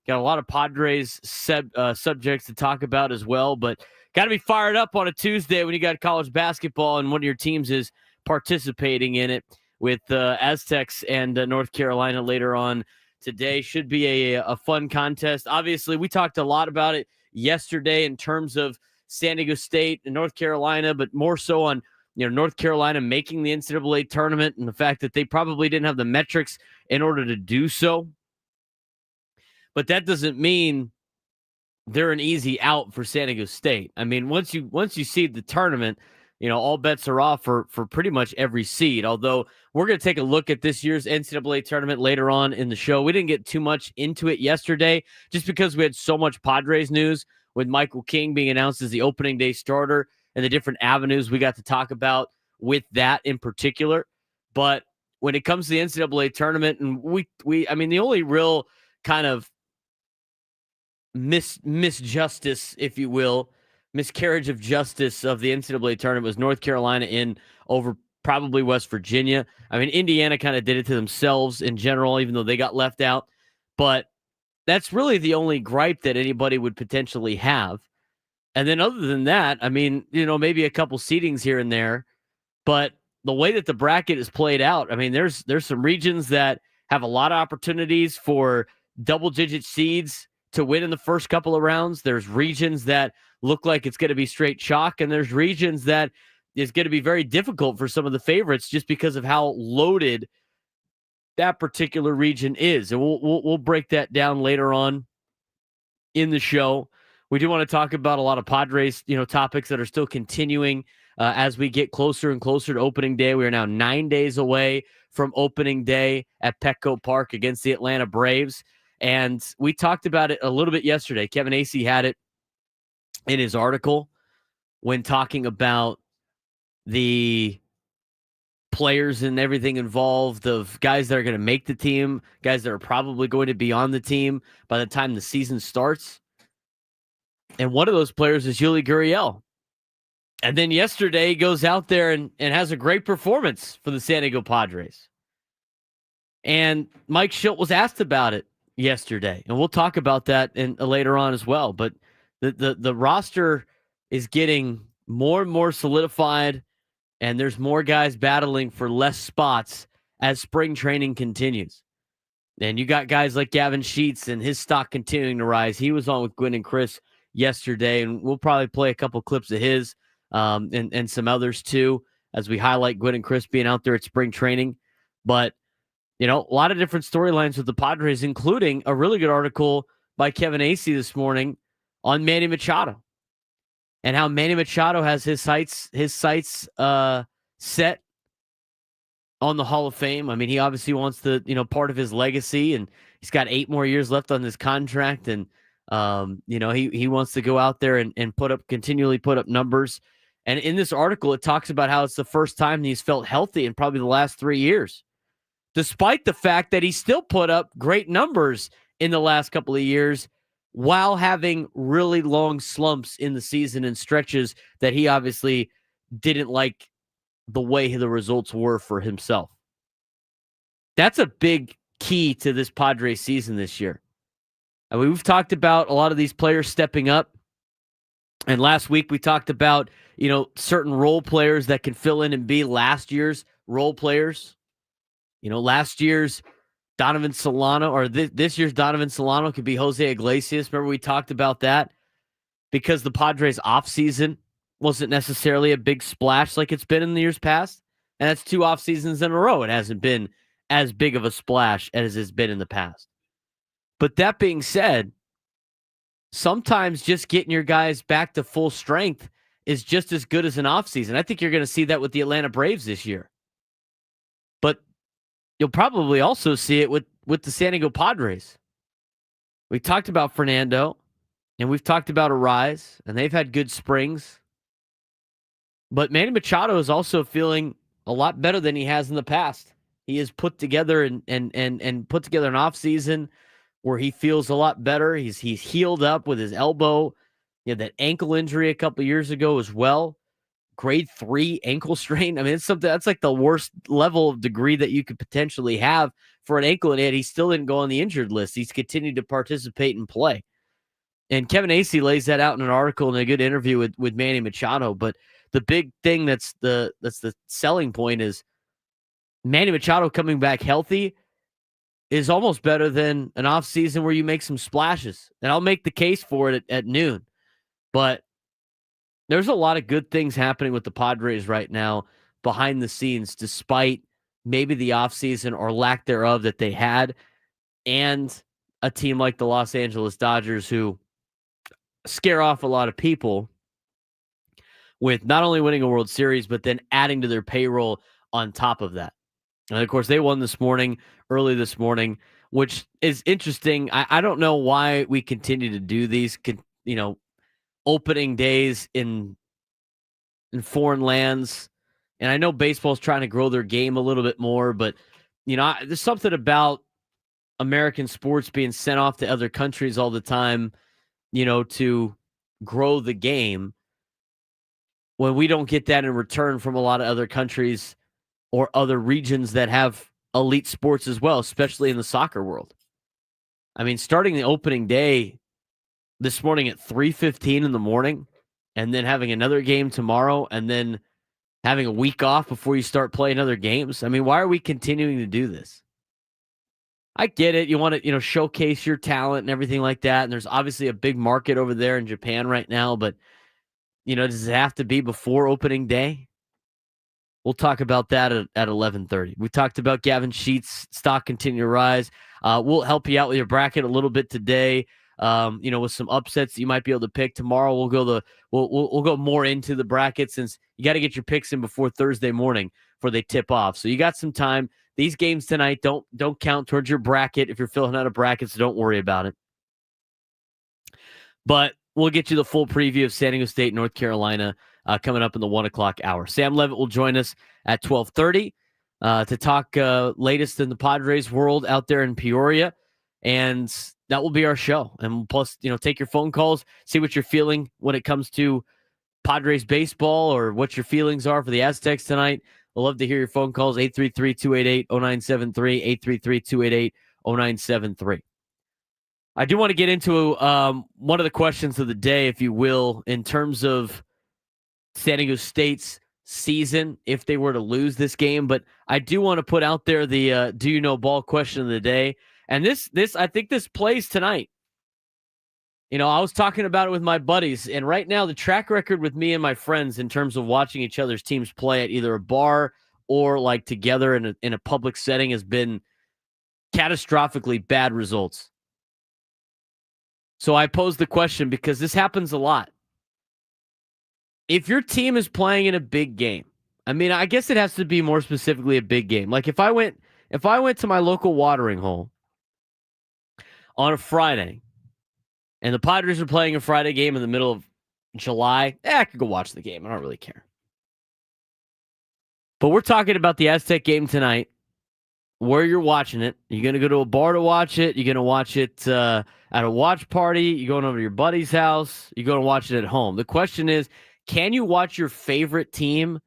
Got a lot of Padres subjects to talk about as well, but got to be fired up on a Tuesday when you got college basketball and one of your teams is participating in it with Aztecs and North Carolina later on today. Should be a fun contest. Obviously, we talked a lot about it yesterday in terms of San Diego State and North Carolina, but more so on North Carolina making the NCAA tournament and the fact that they probably didn't have the metrics in order to do so. But that doesn't mean they're an easy out for San Diego State. I mean, once you seed the tournament, all bets are off for pretty much every seed. Although we're going to take a look at this year's NCAA tournament later on in the show. We didn't get too much into it yesterday just because we had so much Padres news with Michael King being announced as the opening day starter and the different avenues we got to talk about with that in particular. But when it comes to the NCAA tournament, and I mean, the only real kind of misjustice, if you will, miscarriage of justice of the NCAA tournament was North Carolina in over probably West Virginia. I mean, Indiana kind of did it to themselves in general, even though they got left out. But that's really the only gripe that anybody would potentially have. And then other than that, I mean, maybe a couple seedings here and there. But the way that the bracket is played out, I mean, there's some regions that have a lot of opportunities for double-digit seeds to win in the first couple of rounds. There's regions that look like it's going to be straight chalk, and there's regions that is going to be very difficult for some of the favorites just because of how loaded that particular region is. And we'll break that down later on in the show. We do want to talk about a lot of Padres, topics that are still continuing as we get closer and closer to opening day. We are now 9 days away from opening day at Petco Park against the Atlanta Braves. And we talked about it a little bit yesterday. Kevin Acee had it in his article when talking about the players and everything involved, of guys that are going to make the team, guys that are probably going to be on the team by the time the season starts. And one of those players is Yuli Gurriel. And then yesterday he goes out there and has a great performance for the San Diego Padres. And Mike Schilt was asked about it yesterday, and we'll talk about that later on as well. But the roster is getting more and more solidified, and there's more guys battling for less spots as spring training continues. And you got guys like Gavin Sheets and his stock continuing to rise. He was on with Gwynn and Chris yesterday, and we'll probably play a couple clips of his and some others too as we highlight Gwynn and Chris being out there at spring training. But a lot of different storylines with the Padres, including a really good article by Kevin Acee this morning on Manny Machado and how Manny Machado has his sights set on the Hall of Fame. I mean, he obviously wants the, part of his legacy, and he's got 8 more years left on this contract. And, he wants to go out there and continually put up numbers. And in this article, it talks about how it's the first time he's felt healthy in probably the last 3 years, despite the fact that he still put up great numbers in the last couple of years while having really long slumps in the season and stretches that he obviously didn't like the way the results were for himself. That's a big key to this Padres season this year. I mean, we've talked about a lot of these players stepping up. And last week we talked about, certain role players that can fill in and be last year's role players. Last year's Donovan Solano, or this year's Donovan Solano could be Jose Iglesias. Remember we talked about that because the Padres offseason wasn't necessarily a big splash like it's been in the years past. And that's 2 off seasons in a row. It hasn't been as big of a splash as it's been in the past. But that being said, sometimes just getting your guys back to full strength is just as good as an offseason. I think you're going to see that with the Atlanta Braves this year. But you'll probably also see it with the San Diego Padres. We talked about Fernando, and we've talked about Arise, and they've had good springs. But Manny Machado is also feeling a lot better than he has in the past. He has put together and put together an offseason where he feels a lot better. He's healed up with his elbow. He had that ankle injury a couple years ago as well. grade 3 ankle strain. I mean, it's something that's like the worst level of degree that you could potentially have for an ankle, and yet he still didn't go on the injured list. He's continued to participate and play. And Kevin Acee lays that out in an article in a good interview with Manny Machado. But the big thing that's the selling point is Manny Machado coming back healthy is almost better than an offseason where you make some splashes. And I'll make the case for it at noon. But there's a lot of good things happening with the Padres right now behind the scenes, despite maybe the offseason or lack thereof that they had, and a team like the Los Angeles Dodgers who scare off a lot of people with not only winning a World Series, but then adding to their payroll on top of that. And of course, they won early this morning, which is interesting. I don't know why we continue to do these, opening days in foreign lands. And I know baseball's trying to grow their game a little bit more, but there's something about American sports being sent off to other countries all the time, to grow the game, when we don't get that in return from a lot of other countries or other regions that have elite sports as well, especially in the soccer world. I mean, starting the opening day this morning at 3:15 in the morning, and then having another game tomorrow, and then having a week off before you start playing other games. I mean, why are we continuing to do this? I get it. You want to, showcase your talent and everything like that. And there's obviously a big market over there in Japan right now, but does it have to be before opening day? We'll talk about that at 11:30. We talked about Gavin Sheets' stock continue to rise. We'll help you out with your bracket a little bit today. With some upsets that you might be able to pick tomorrow. We'll go more into the bracket, since you got to get your picks in before Thursday morning before they tip off. So you got some time. These games tonight don't count towards your bracket if you're filling out a bracket, so don't worry about it. But we'll get you the full preview of San Diego State, North Carolina, coming up in the 1 o'clock hour. Sam Levitt will join us at 12:30 to talk latest in the Padres world out there in Peoria. And that will be our show. And plus, take your phone calls, see what you're feeling when it comes to Padres baseball, or what your feelings are for the Aztecs tonight. We'll love to hear your phone calls, 833-288-0973, 833-288-0973. I do want to get into one of the questions of the day, if you will, in terms of San Diego State's season if they were to lose this game. But I do want to put out there the do you know ball question of the day. And this I think this plays tonight. I was talking about it with my buddies, and right now the track record with me and my friends in terms of watching each other's teams play at either a bar or like together in a public setting has been catastrophically bad results. So I posed the question because this happens a lot. If your team is playing in a big game, I mean, I guess it has to be more specifically a big game. Like if I went to my local watering hole on a Friday, and the Padres are playing a Friday game in the middle of July, I could go watch the game. I don't really care. But we're talking about the Aztec game tonight, where you're watching it. You're going to go to a bar to watch it. You're going to watch it at a watch party. You're going over to your buddy's house. You're going to watch it at home. The question is, can you watch your favorite team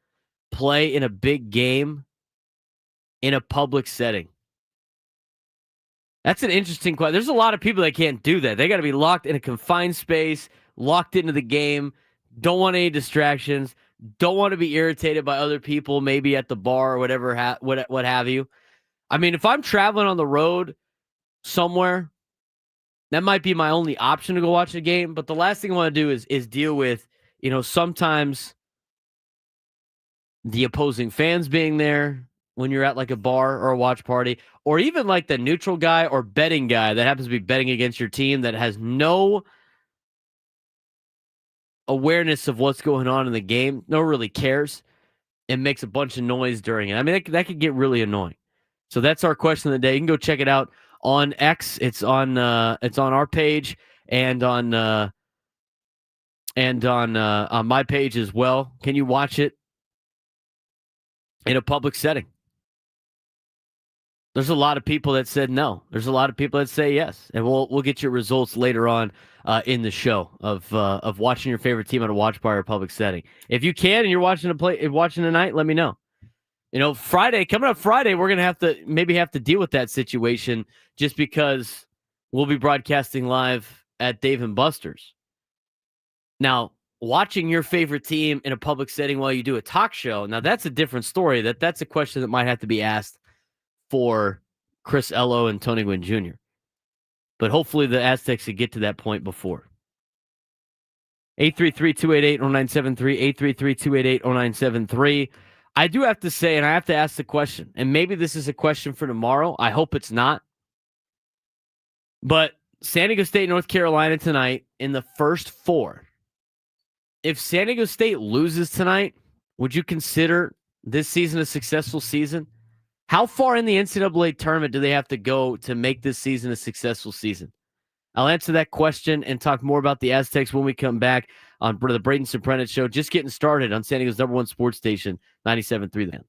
play in a big game in a public setting? That's an interesting question. There's a lot of people that can't do that. They got to be locked in a confined space, locked into the game, don't want any distractions, don't want to be irritated by other people, maybe at the bar or whatever, what have you. I mean, if I'm traveling on the road somewhere, that might be my only option to go watch a game. But the last thing I want to do is deal with, sometimes the opposing fans being there when you're at like a bar or a watch party, or even like the neutral guy or betting guy that happens to be betting against your team that has no awareness of what's going on in the game, no really cares, and makes a bunch of noise during it. I mean, that could get really annoying. So that's our question of the day. You can go check it out on X. It's on our page and on my page as well. Can you watch it in a public setting? There's a lot of people that said no. There's a lot of people that say yes, and we'll get your results later on in the show of watching your favorite team at a watch party or public setting. If you can and you're watching tonight, let me know. Friday coming up Friday, we're gonna have to deal with that situation just because we'll be broadcasting live at Dave and Buster's. Now, watching your favorite team in a public setting while you do a talk show, now that's a different story. That's a question that might have to be asked for Chris Ello and Tony Gwynn Jr. But hopefully the Aztecs could get to that point before. 833-288-0973, 833-288-0973. I do have to say, and I have to ask the question, and maybe this is a question for tomorrow. I hope it's not. But San Diego State, North Carolina tonight in the first four. If San Diego State loses tonight, would you consider this season a successful season? How far in the NCAA tournament do they have to go to make this season a successful season? I'll answer that question and talk more about the Aztecs when we come back on the Braden Surprenant Show. Just getting started on San Diego's #1 sports station, 97.3 The Fan.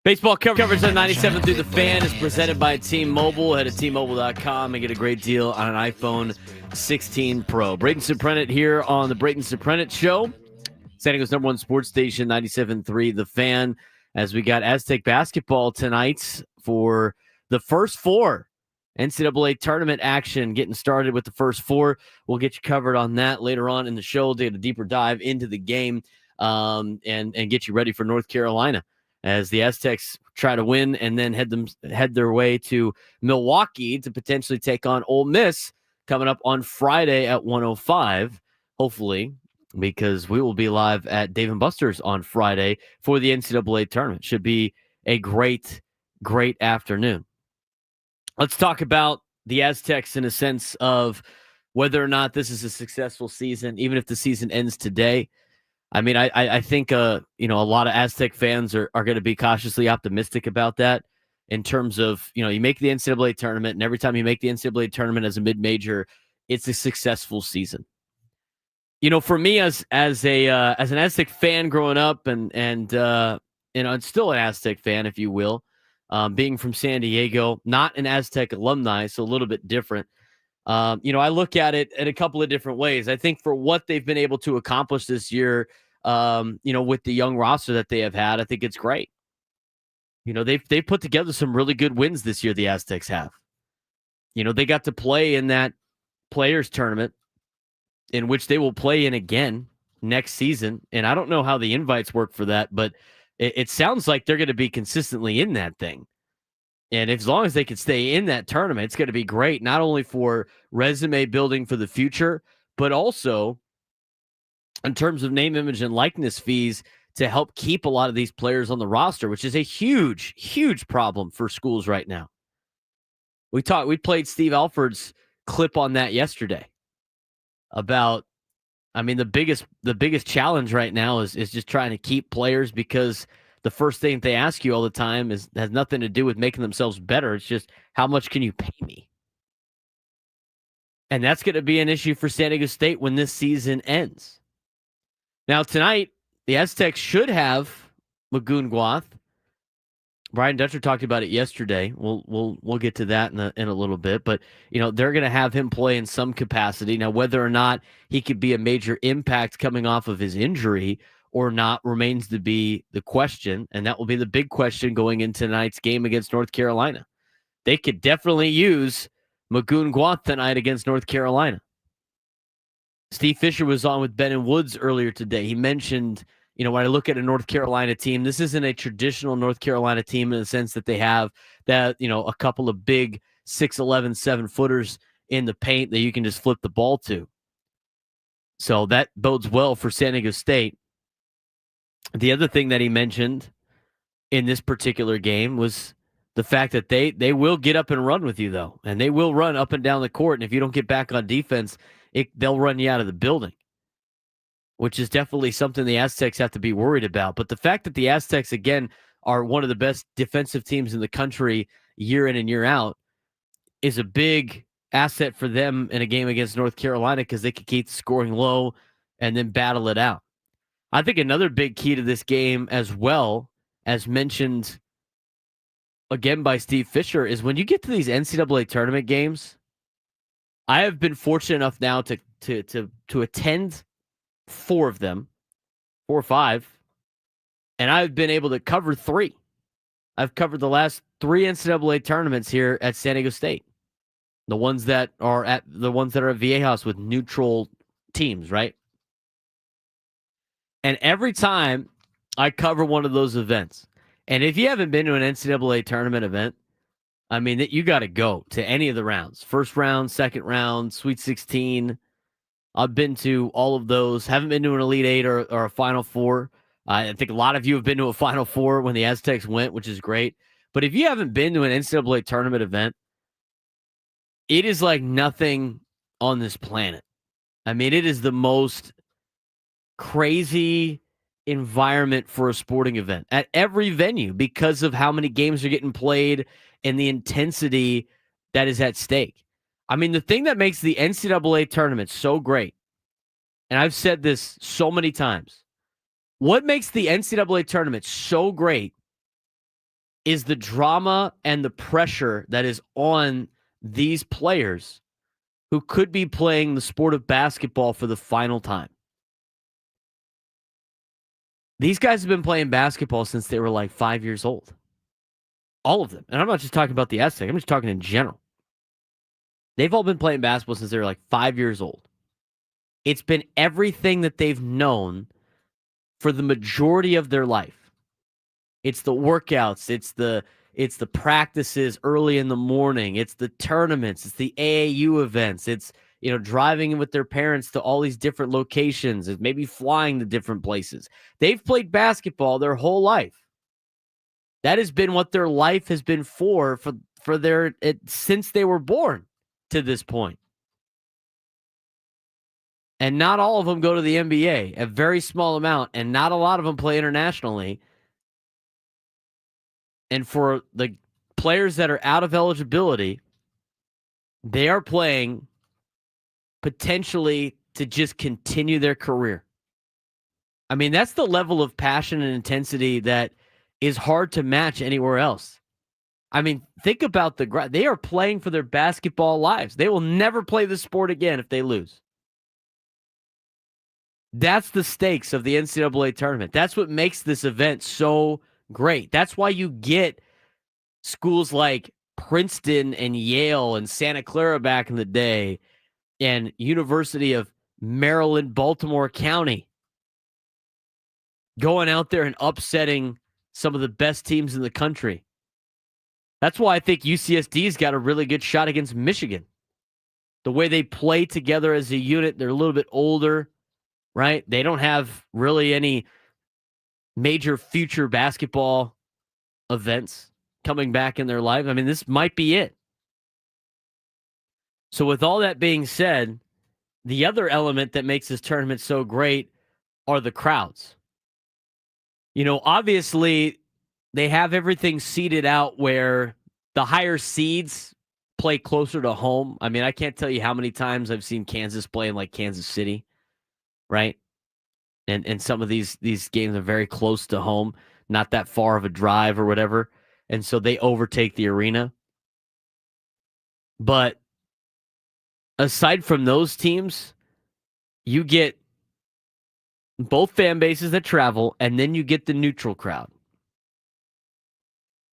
Baseball coverage on 97 through the Fan is presented by T-Mobile. Head to T-Mobile.com and get a great deal on an iPhone 16 Pro. Braden Surprenant here on the Braden Surprenant Show. San Diego's number one sports station, 97.3 The Fan, as we got Aztec basketball tonight for the First Four. NCAA tournament action getting started with the First Four. We'll get you covered on that later on in the show to get a deeper dive into the game and get you ready for North Carolina as the Aztecs try to win and then head their way to Milwaukee to potentially take on Ole Miss coming up on Friday at 1:05, hopefully, because we will be live at Dave & Buster's on Friday for the NCAA tournament. Should be a great, great afternoon. Let's talk about the Aztecs in a sense of whether or not this is a successful season, even if the season ends today. I mean, I think a lot of Aztec fans are going to be cautiously optimistic about that in terms of, you make the NCAA tournament, and every time you make the NCAA tournament as a mid-major, it's a successful season. For me as an Aztec fan growing up and still an Aztec fan, if you will, being from San Diego, not an Aztec alumni, so a little bit different. I look at it in a couple of different ways. I think for what they've been able to accomplish this year, with the young roster that they have had, I think it's great. They've put together some really good wins this year, the Aztecs have. They got to play in that players tournament in which they will play in again next season. And I don't know how the invites work for that, but it sounds like they're going to be consistently in that thing. And as long as they can stay in that tournament, it's going to be great, not only for resume building for the future, but also in terms of name, image, and likeness fees to help keep a lot of these players on the roster, which is a huge, huge problem for schools right now. We played Steve Alford's clip on that yesterday about, the biggest challenge right now is just trying to keep players, because the first thing they ask you all the time has nothing to do with making themselves better. It's just, how much can you pay me? And that's going to be an issue for San Diego State when this season ends. Now, tonight, the Aztecs should have Magoon. Brian Dutcher talked about it yesterday. We'll get to that in a little bit. But, they're going to have him play in some capacity. Now, whether or not he could be a major impact coming off of his injury or not remains to be the question, and that will be the big question going into tonight's game against North Carolina. They could definitely use Magoon tonight against North Carolina. Steve Fisher was on with Ben and Woods earlier today. He mentioned, when I look at a North Carolina team, this isn't a traditional North Carolina team in the sense that they have that, a couple of big 6'11", 7-footers in the paint that you can just flip the ball to. So that bodes well for San Diego State. The other thing that he mentioned in this particular game was the fact that they will get up and run with you, though, and they will run up and down the court. And if you don't get back on defense, they'll run you out of the building, which is definitely something the Aztecs have to be worried about. But the fact that the Aztecs, again, are one of the best defensive teams in the country year in and year out is a big asset for them in a game against North Carolina, because they could keep the scoring low and then battle it out. I think another big key to this game, as well, as mentioned again by Steve Fisher, is when you get to these NCAA tournament games. I have been fortunate enough now to attend 4 of them, 4 or 5, and I've been able to cover 3. I've covered the last 3 NCAA tournaments here at San Diego State. The ones that are at Viejas with neutral teams, right? And every time I cover one of those events, and if you haven't been to an NCAA tournament event, that you got to go to any of the rounds. First round, second round, Sweet 16. I've been to all of those. Haven't been to an Elite 8 or a Final Four. I think a lot of you have been to a Final Four when the Aztecs went, which is great. But if you haven't been to an NCAA tournament event, it is like nothing on this planet. It is the most crazy environment for a sporting event at every venue because of how many games are getting played and the intensity that is at stake. The thing that makes the NCAA tournament so great, and I've said this so many times, what makes the NCAA tournament so great is the drama and the pressure that is on these players who could be playing the sport of basketball for the final time. These guys have been playing basketball since they were like 5 years old. All of them. And I'm not just talking about the Aztecs. I'm just talking in general. They've all been playing basketball since they were like 5 years old. It's been everything that they've known for the majority of their life. It's the workouts. It's the practices early in the morning. It's the tournaments. It's the AAU events. It's, driving with their parents to all these different locations. It's maybe flying to different places. They've played basketball their whole life. That has been what their life has been for since they were born to this point. And not all of them go to the NBA, a very small amount, and not a lot of them play internationally. And for the players that are out of eligibility, they are playing potentially to just continue their career. I mean, that's the level of passion and intensity that is hard to match anywhere else. I mean, think about they are playing for their basketball lives. They will never play the sport again if they lose. That's the stakes of the NCAA tournament. That's what makes this event so great. That's why you get schools like Princeton and Yale and Santa Clara back in the day and University of Maryland, Baltimore County going out there and upsetting some of the best teams in the country. That's why I think UCSD's got a really good shot against Michigan. The way they play together as a unit, they're a little bit older, right? They don't have really any major future basketball events coming back in their life. I mean, this might be it. So with all that being said, the other element that makes this tournament so great are the crowds. Obviously, they have everything seeded out where the higher seeds play closer to home. I mean, I can't tell you how many times I've seen Kansas play in like Kansas City, right? And some of these games are very close to home, not that far of a drive or whatever. And so they overtake the arena. But aside from those teams, you get both fan bases that travel, and then you get the neutral crowd.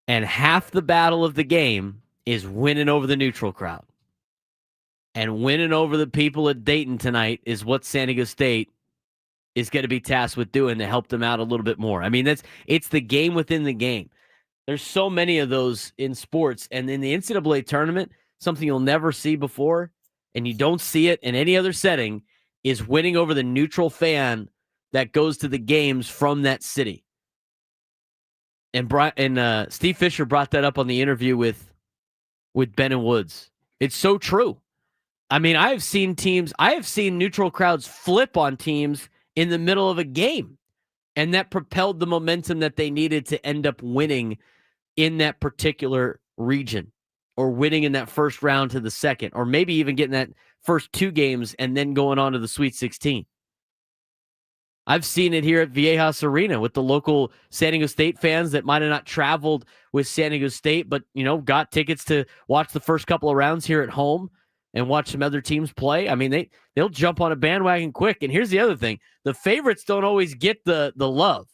And half the battle of the game is winning over the neutral crowd. And winning over the people at Dayton tonight is what San Diego State is going to be tasked with doing to help them out a little bit more. I mean, it's the game within the game. There's so many of those in sports. And in the NCAA tournament, something you'll never see before, and you don't see it in any other setting, is winning over the neutral fan that goes to the games from that city. And Steve Fisher brought that up on the interview with Ben and Woods. It's so true. I mean, I have seen neutral crowds flip on teams in the middle of a game, and that propelled the momentum that they needed to end up winning in that particular region, or winning in that first round to the second, or maybe even getting that first two games and then going on to the Sweet 16. I've seen it here at Viejas Arena with the local San Diego State fans that might have not traveled with San Diego State, but, got tickets to watch the first couple of rounds here at home and watch some other teams play. I mean, they'll jump on a bandwagon quick. And here's the other thing. The favorites don't always get the love,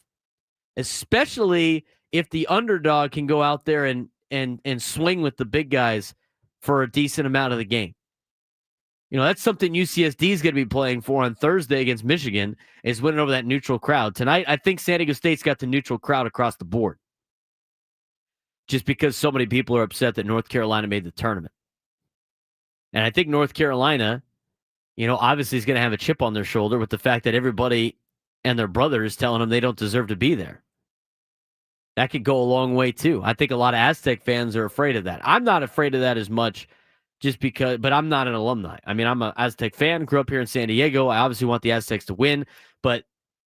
especially if the underdog can go out there and swing with the big guys for a decent amount of the game. That's something UCSD is going to be playing for on Thursday against Michigan, is winning over that neutral crowd. Tonight, I think San Diego State's got the neutral crowd across the board, just because so many people are upset that North Carolina made the tournament. And I think North Carolina, obviously is going to have a chip on their shoulder with the fact that everybody and their brother is telling them they don't deserve to be there. That could go a long way, too. I think a lot of Aztec fans are afraid of that. I'm not afraid of that as much, but I'm not an alumni. I mean, I'm an Aztec fan, grew up here in San Diego. I obviously want the Aztecs to win, but,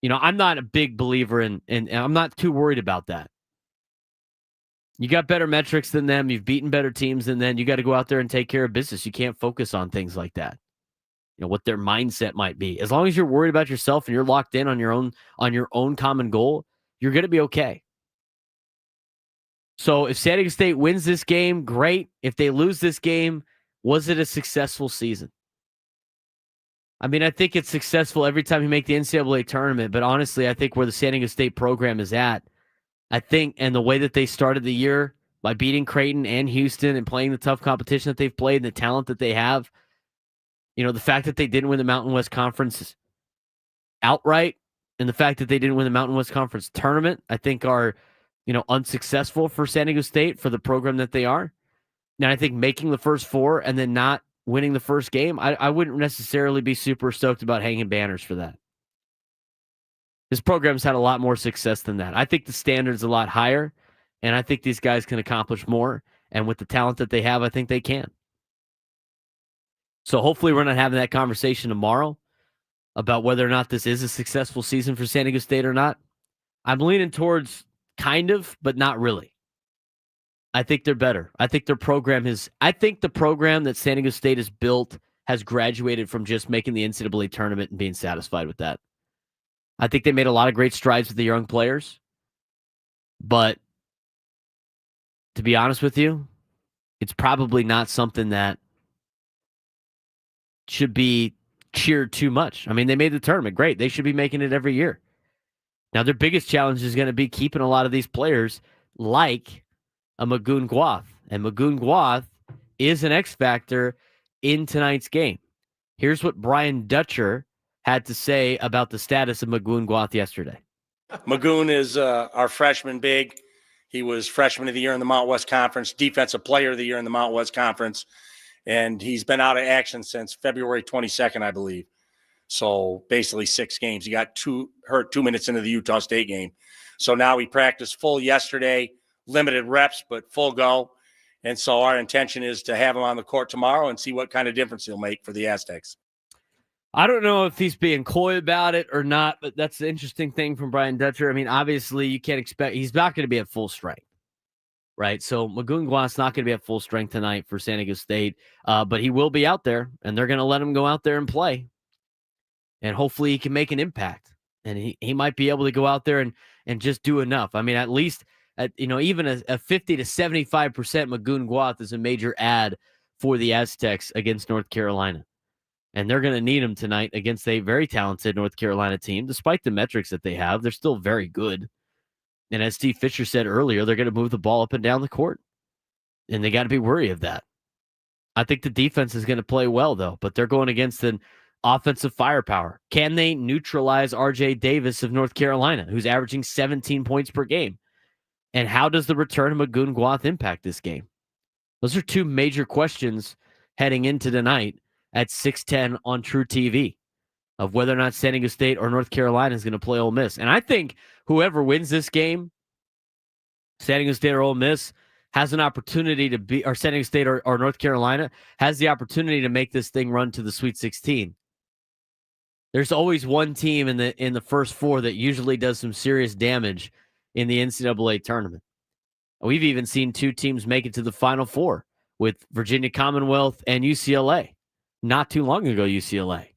I'm not a big believer in I'm not too worried about that. You got better metrics than them. You've beaten better teams than them. You got to go out there and take care of business. You can't focus on things like that. What their mindset might be. As long as you're worried about yourself and you're locked in on your own common goal, you're going to be okay. So if San Diego State wins this game, great. If they lose this game, was it a successful season? I mean, I think it's successful every time you make the NCAA tournament, but honestly, I think where the San Diego State program is at, I think, and the way that they started the year by beating Creighton and Houston and playing the tough competition that they've played and the talent that they have, the fact that they didn't win the Mountain West Conference outright and the fact that they didn't win the Mountain West Conference tournament, I think are, unsuccessful for San Diego State for the program that they are. Now, I think making the first four and then not winning the first game, I wouldn't necessarily be super stoked about hanging banners for that. This program's had a lot more success than that. I think the standard's a lot higher, and I think these guys can accomplish more. And with the talent that they have, I think they can. So hopefully we're not having that conversation tomorrow about whether or not this is a successful season for San Diego State or not. I'm leaning towards kind of, but not really. I think they're better. I think their program I think the program that San Diego State has built has graduated from just making the NCAA tournament and being satisfied with that. I think they made a lot of great strides with the young players. But to be honest with you, it's probably not something that should be cheered too much. I mean, they made the tournament. Great. They should be making it every year. Now, their biggest challenge is going to be keeping a lot of these players like a Magoon Guath. And Magoon Guath is an X factor in tonight's game. Here's what Brian Dutcher had to say about the status of Magoon Guath yesterday. Magoon is our freshman big. He was freshman of the year in the Mountain West Conference, defensive player of the year in the Mountain West Conference. And he's been out of action since February 22nd, I believe. So basically 6 games. He got hurt 2 minutes into the Utah State game. So now he practiced full yesterday, limited reps, but full go. And so our intention is to have him on the court tomorrow and see what kind of difference he'll make for the Aztecs. I don't know if he's being coy about it or not, but that's the interesting thing from Brian Dutcher. I mean, obviously you can't expect, he's not going to be at full strength, right? So Magoon Guath's not going to be at full strength tonight for San Diego State, but he will be out there, and they're going to let him go out there and play. And hopefully he can make an impact. And he might be able to go out there and just do enough. I mean, at least, even a 50 to 75% Magoon Guath is a major add for the Aztecs against North Carolina. And they're going to need him tonight against a very talented North Carolina team. Despite the metrics that they have, they're still very good. And as Steve Fisher said earlier, they're going to move the ball up and down the court. And they got to be wary of that. I think the defense is going to play well, though, but they're going against an offensive firepower. Can they neutralize RJ Davis of North Carolina, who's averaging 17 points per game? And how does the return of Magoon Guath impact this game? Those are 2 major questions heading into tonight at 6:10 on True TV of whether or not San Diego State or North Carolina is going to play Ole Miss. And I think whoever wins this game, San Diego State or Ole Miss, has an opportunity to be, or San Diego State or North Carolina has the opportunity to make this thing run to the Sweet 16. There's always one team in the first 4 that usually does some serious damage in the NCAA tournament. We've even seen 2 teams make it to the Final Four with Virginia Commonwealth and UCLA. Not too long ago, UCLA.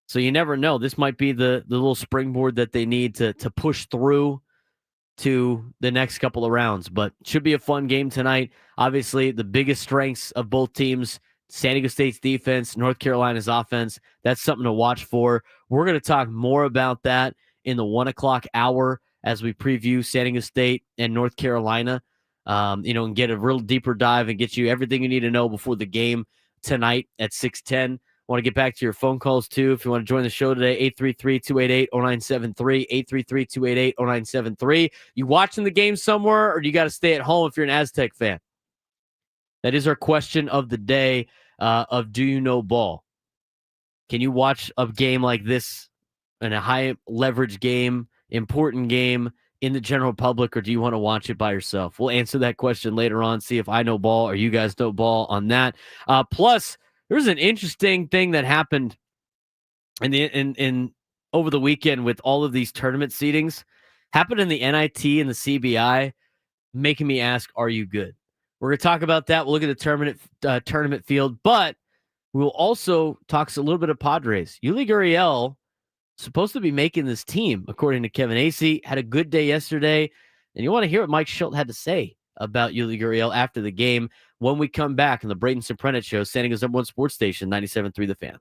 So you never know. This might be the little springboard that they need to push through to the next couple of rounds. But it should be a fun game tonight. Obviously, the biggest strengths of both teams, San Diego State's defense, North Carolina's offense. That's something to watch for. We're going to talk more about that in the 1 o'clock hour as we preview San Diego State and North Carolina, and get a real deeper dive and get you everything you need to know before the game tonight at 6:10. Want to get back to your phone calls, too. If you want to join the show today, 833-288-0973, 833-288-0973. You watching the game somewhere, or do you got to stay at home if you're an Aztec fan? That is our question of the day of Do You Know Ball? Can you watch a game like this in a high-leverage game, important game in the general public, or do you want to watch it by yourself? We'll answer that question later on, see if I know ball or you guys know ball on that. Plus, there's an interesting thing that happened in over the weekend with all of these tournament seedings. Happened in the NIT and the CBI, making me ask, are you good? We're going to talk about that. We'll look at the tournament field, but we'll also talk a little bit of Padres. Yuli Gurriel supposed to be making this team, according to Kevin Acee. Had a good day yesterday. And you want to hear what Mike Schultz had to say about Yuli Gurriel after the game when we come back on the Braden Surprenant Show, San Diego's #1 sports station, 97.3 The Fan.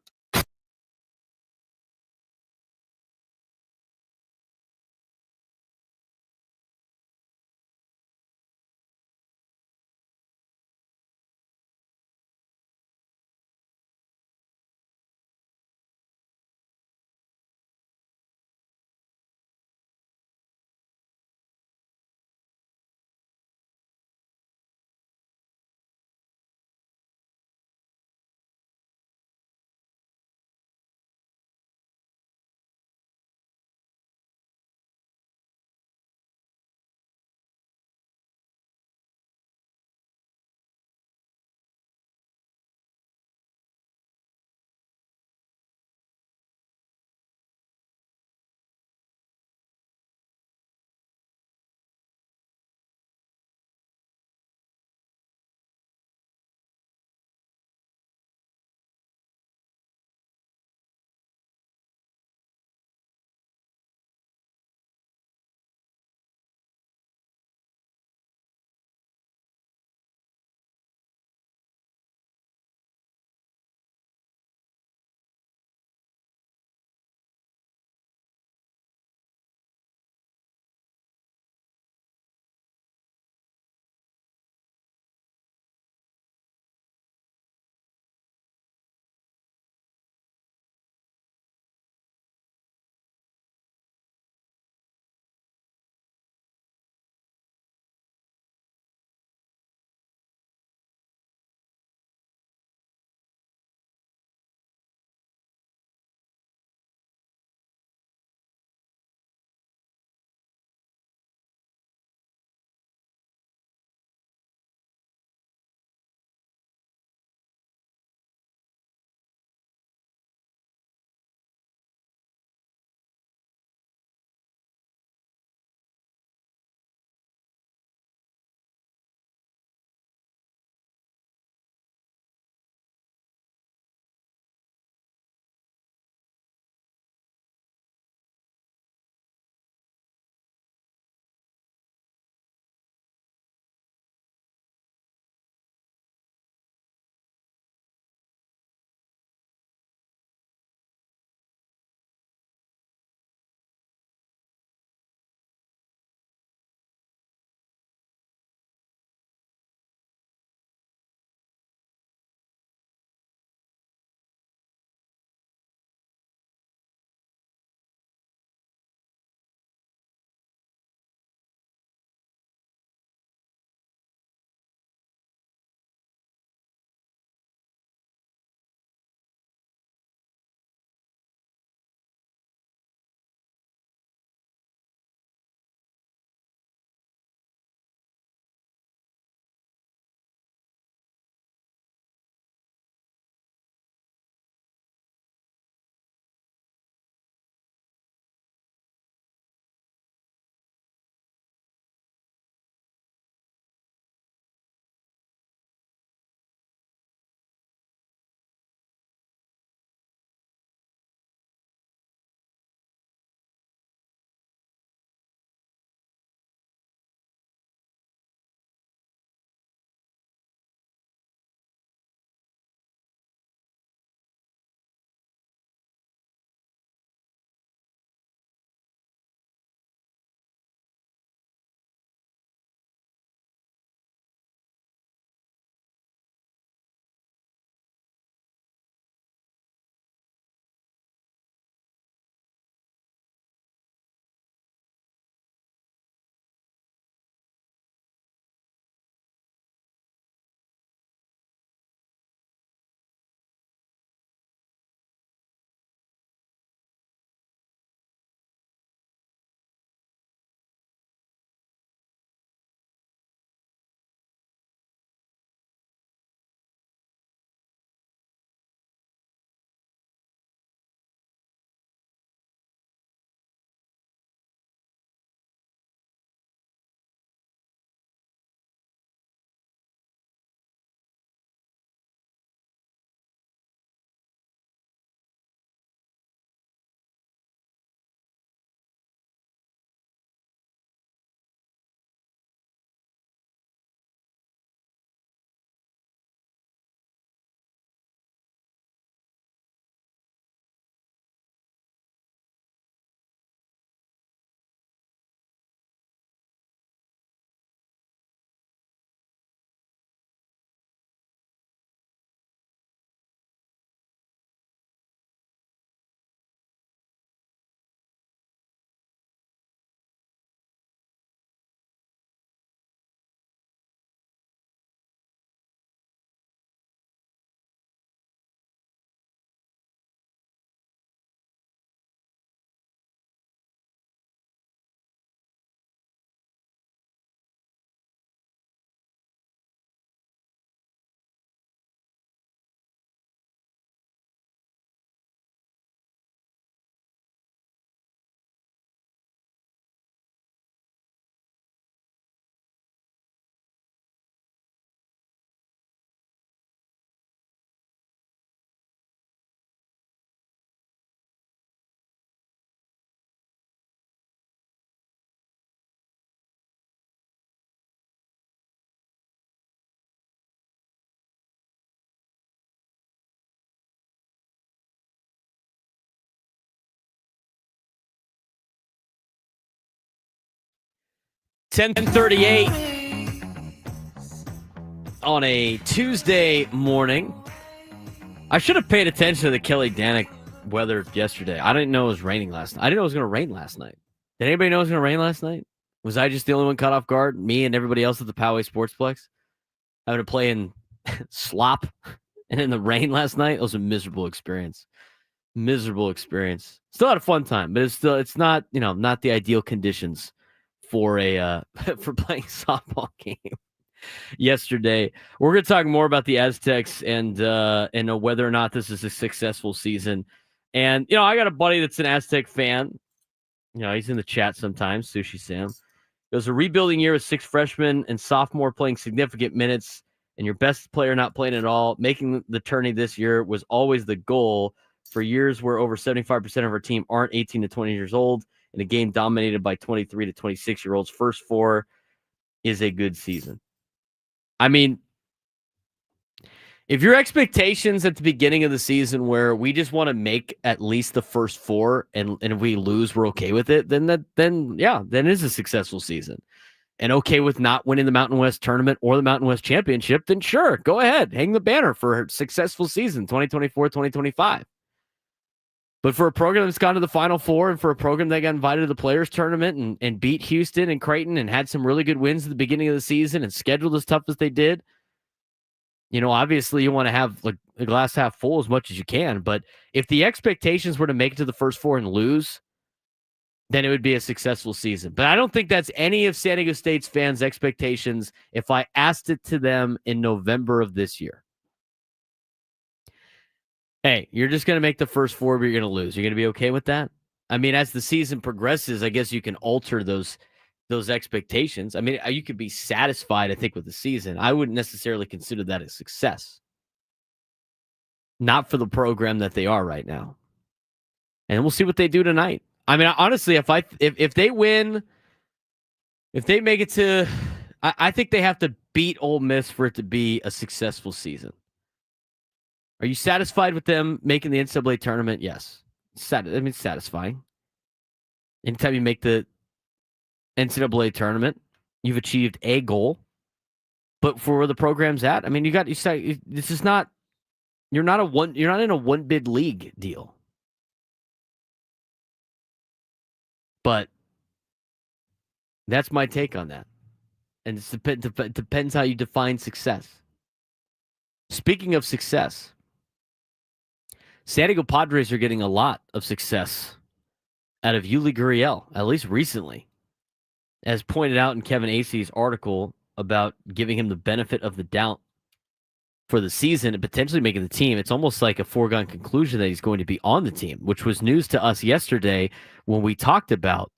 10:38 on a Tuesday morning. I should have paid attention to the Kelly Danick weather yesterday. I didn't know it was raining last night. I didn't know it was going to rain last night. Did anybody know it was going to rain last night? Was I just the only one caught off guard? Me and everybody else at the Poway Sportsplex? Having to play in slop and in the rain last night? It was a miserable experience. Miserable experience. Still had a fun time, but it's not, not the ideal conditions for a for playing softball game yesterday. We're going to talk more about the Aztecs and whether or not this is a successful season. And I got a buddy that's an Aztec fan. He's in the chat sometimes. Sushi Sam. It was a rebuilding year with 6 freshmen and sophomore playing significant minutes, and your best player not playing at all. Making the tourney this year was always the goal. For years where over 75% of our team aren't 18 to 20 years old in a game dominated by 23 to 26-year-olds, first 4 is a good season. I mean, if your expectations at the beginning of the season where we just want to make at least the first 4 and if we lose, we're okay with it, then it is a successful season. And okay with not winning the Mountain West tournament or the Mountain West championship, then sure, go ahead. Hang the banner for a successful season, 2024, 2025. But for a program that's gone to the Final Four and for a program that got invited to the Players Tournament and beat Houston and Creighton and had some really good wins at the beginning of the season and scheduled as tough as they did, obviously you want to have the glass half full as much as you can. But if the expectations were to make it to the first 4 and lose, then it would be a successful season. But I don't think that's any of San Diego State's fans' expectations if I asked it to them in November of this year. Hey, you're just going to make the first 4, but you're going to lose. You're going to be okay with that? I mean, as the season progresses, I guess you can alter those expectations. I mean, you could be satisfied, I think, with the season. I wouldn't necessarily consider that a success. Not for the program that they are right now. And we'll see what they do tonight. I mean, honestly, if they win, if they make it to, I think they have to beat Ole Miss for it to be a successful season. Are you satisfied with them making the NCAA tournament? Yes. It's satisfying. Anytime you make the NCAA tournament, you've achieved a goal. But for where the program's at, I mean, this is not, you're not in a one bid league deal. But that's my take on that. And it depends how you define success. Speaking of success, San Diego Padres are getting a lot of success out of Yuli Gurriel, at least recently. As pointed out in Kevin Acey's article about giving him the benefit of the doubt for the season and potentially making the team, it's almost like a foregone conclusion that he's going to be on the team, which was news to us yesterday when we talked about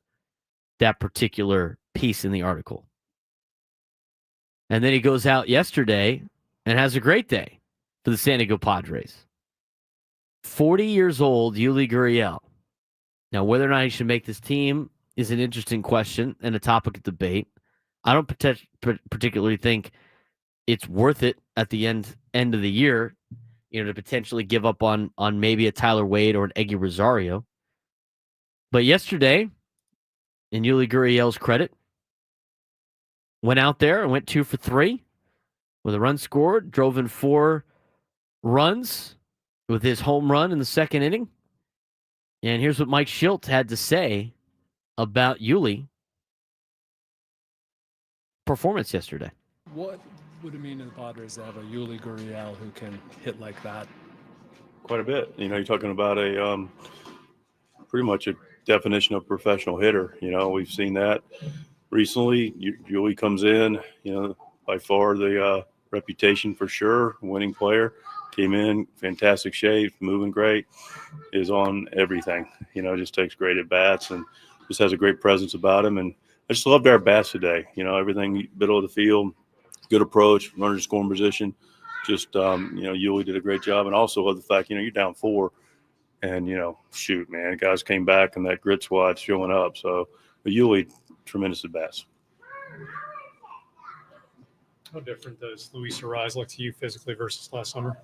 that particular piece in the article. And then he goes out yesterday and has a great day for the San Diego Padres. 40 years old, Yuli Gurriel. Now, whether or not he should make this team is an interesting question and a topic of debate. I don't particularly think it's worth it at the end of the year, to potentially give up on maybe a Tyler Wade or an Eggy Rosario. But yesterday, in Yuli Gurriel's credit, went out there and went 2 for 3 with a run scored, drove in 4 runs with his home run in the second inning. And here's what Mike Schilt had to say about Yuli performance yesterday. What would it mean to the Padres to have a Yuli Gurriel who can hit like that? Quite a bit. You're talking about a pretty much a definition of professional hitter. We've seen that recently. Yuli comes in, by far the reputation for sure, winning player. Came in, fantastic shape, moving great, is on everything. Just takes great at bats and just has a great presence about him. And I just loved our bats today. Everything middle of the field, good approach, runner scoring position. Just Yuli did a great job, and also love the fact you're down 4, and shoot, man, guys came back and that grit squad showing up. So Yuli, tremendous at bats. How different does Luis Ariz look to you physically versus last summer?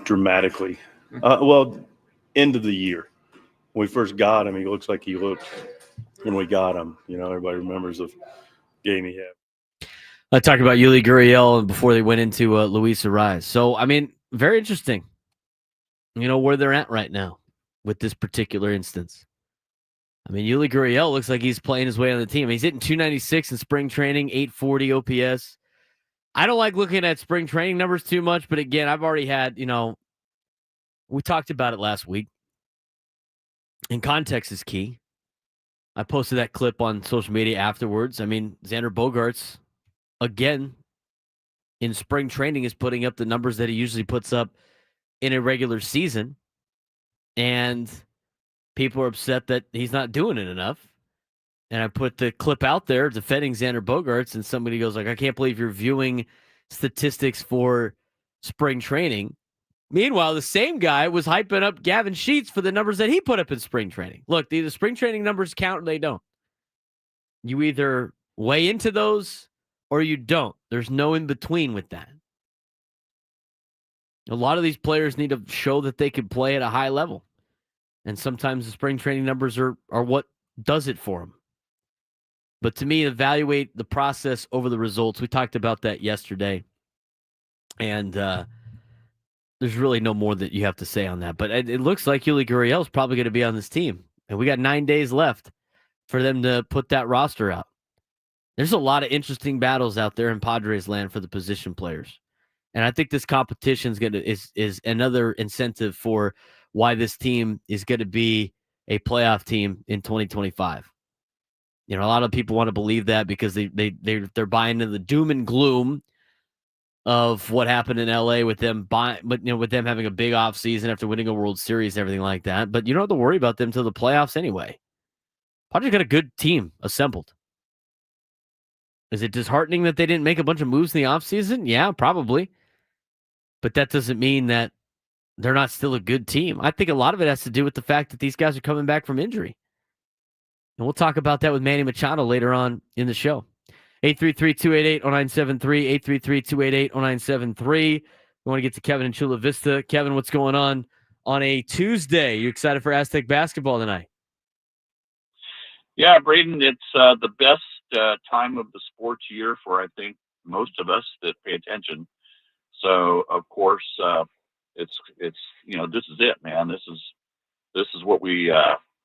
Dramatically. Well, end of the year. When we first got him, he looks like he looked when we got him. Everybody remembers the game he had. I talked about Yuli Gurriel before they went into Luis Ariz. So, I mean, very interesting, where they're at right now with this particular instance. I mean, Yuli Gurriel looks like he's playing his way on the team. He's hitting 296 in spring training, 840 OPS. I don't like looking at spring training numbers too much, but again, I've already had, we talked about it last week. And context is key. I posted that clip on social media afterwards. I mean, Xander Bogaerts, again, in spring training is putting up the numbers that he usually puts up in a regular season. And people are upset that he's not doing it enough. And I put the clip out there defending Xander Bogaerts, and somebody goes like, I can't believe you're viewing statistics for spring training. Meanwhile, the same guy was hyping up Gavin Sheets for the numbers that he put up in spring training. Look, the spring training numbers count or they don't. You either weigh into those or you don't. There's no in between with that. A lot of these players need to show that they can play at a high level. And sometimes the spring training numbers are what does it for them. But to me, evaluate the process over the results. We talked about that yesterday. And there's really no more that you have to say on that. But it looks like Yuli Gurriel is probably going to be on this team. And we got 9 days left for them to put that roster out. There's a lot of interesting battles out there in Padres land for the position players. And I think this competition is another incentive for why this team is going to be a playoff team in 2025. A lot of people want to believe that because they're buying into the doom and gloom of what happened in LA with them with them having a big offseason after winning a World Series and everything like that. But you don't have to worry about them till the playoffs anyway. Padres got a good team assembled. Is it disheartening that they didn't make a bunch of moves in the offseason? Yeah, probably. But that doesn't mean that they're not still a good team. I think a lot of it has to do with the fact that these guys are coming back from injury. And we'll talk about that with Manny Machado later on in the show. 833-288-0973, 833-288-0973. We want to get to Kevin in Chula Vista. Kevin, what's going on a Tuesday? You excited for Aztec basketball tonight? Yeah, Braden, it's the best time of the sports year for, I think, most of us that pay attention. So, of course, it's this is it, man. This is what we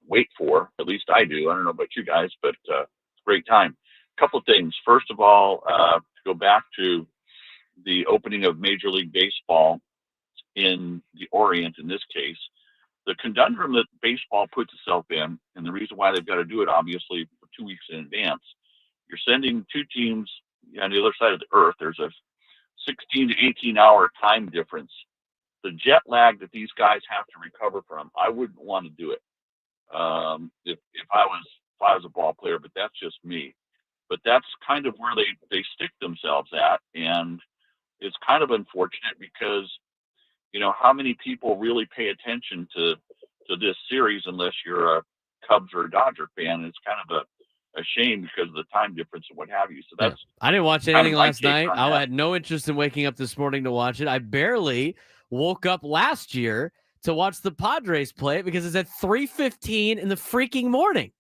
wait for. At least I do. I don't know about you guys, but it's a great time. A couple of things. First of all, to go back to the opening of Major League Baseball in the Orient, in this case, the conundrum that baseball puts itself in, and the reason why they've got to do it, obviously, for 2 weeks in advance, you're sending two teams on the other side of the earth. There's a 16 to 18-hour time difference. The jet lag that these guys have to recover from, I wouldn't want to do it if I was a ball player, but that's just me. But that's kind of where they stick themselves at, and it's kind of unfortunate because, how many people really pay attention to this series unless you're a Cubs or a Dodger fan? It's kind of a shame because of the time difference and what have you. So that's I didn't watch anything last night. I had no interest in waking up this morning to watch it. I barely woke up last year to watch the Padres play it because it's at 3:15 in the freaking morning.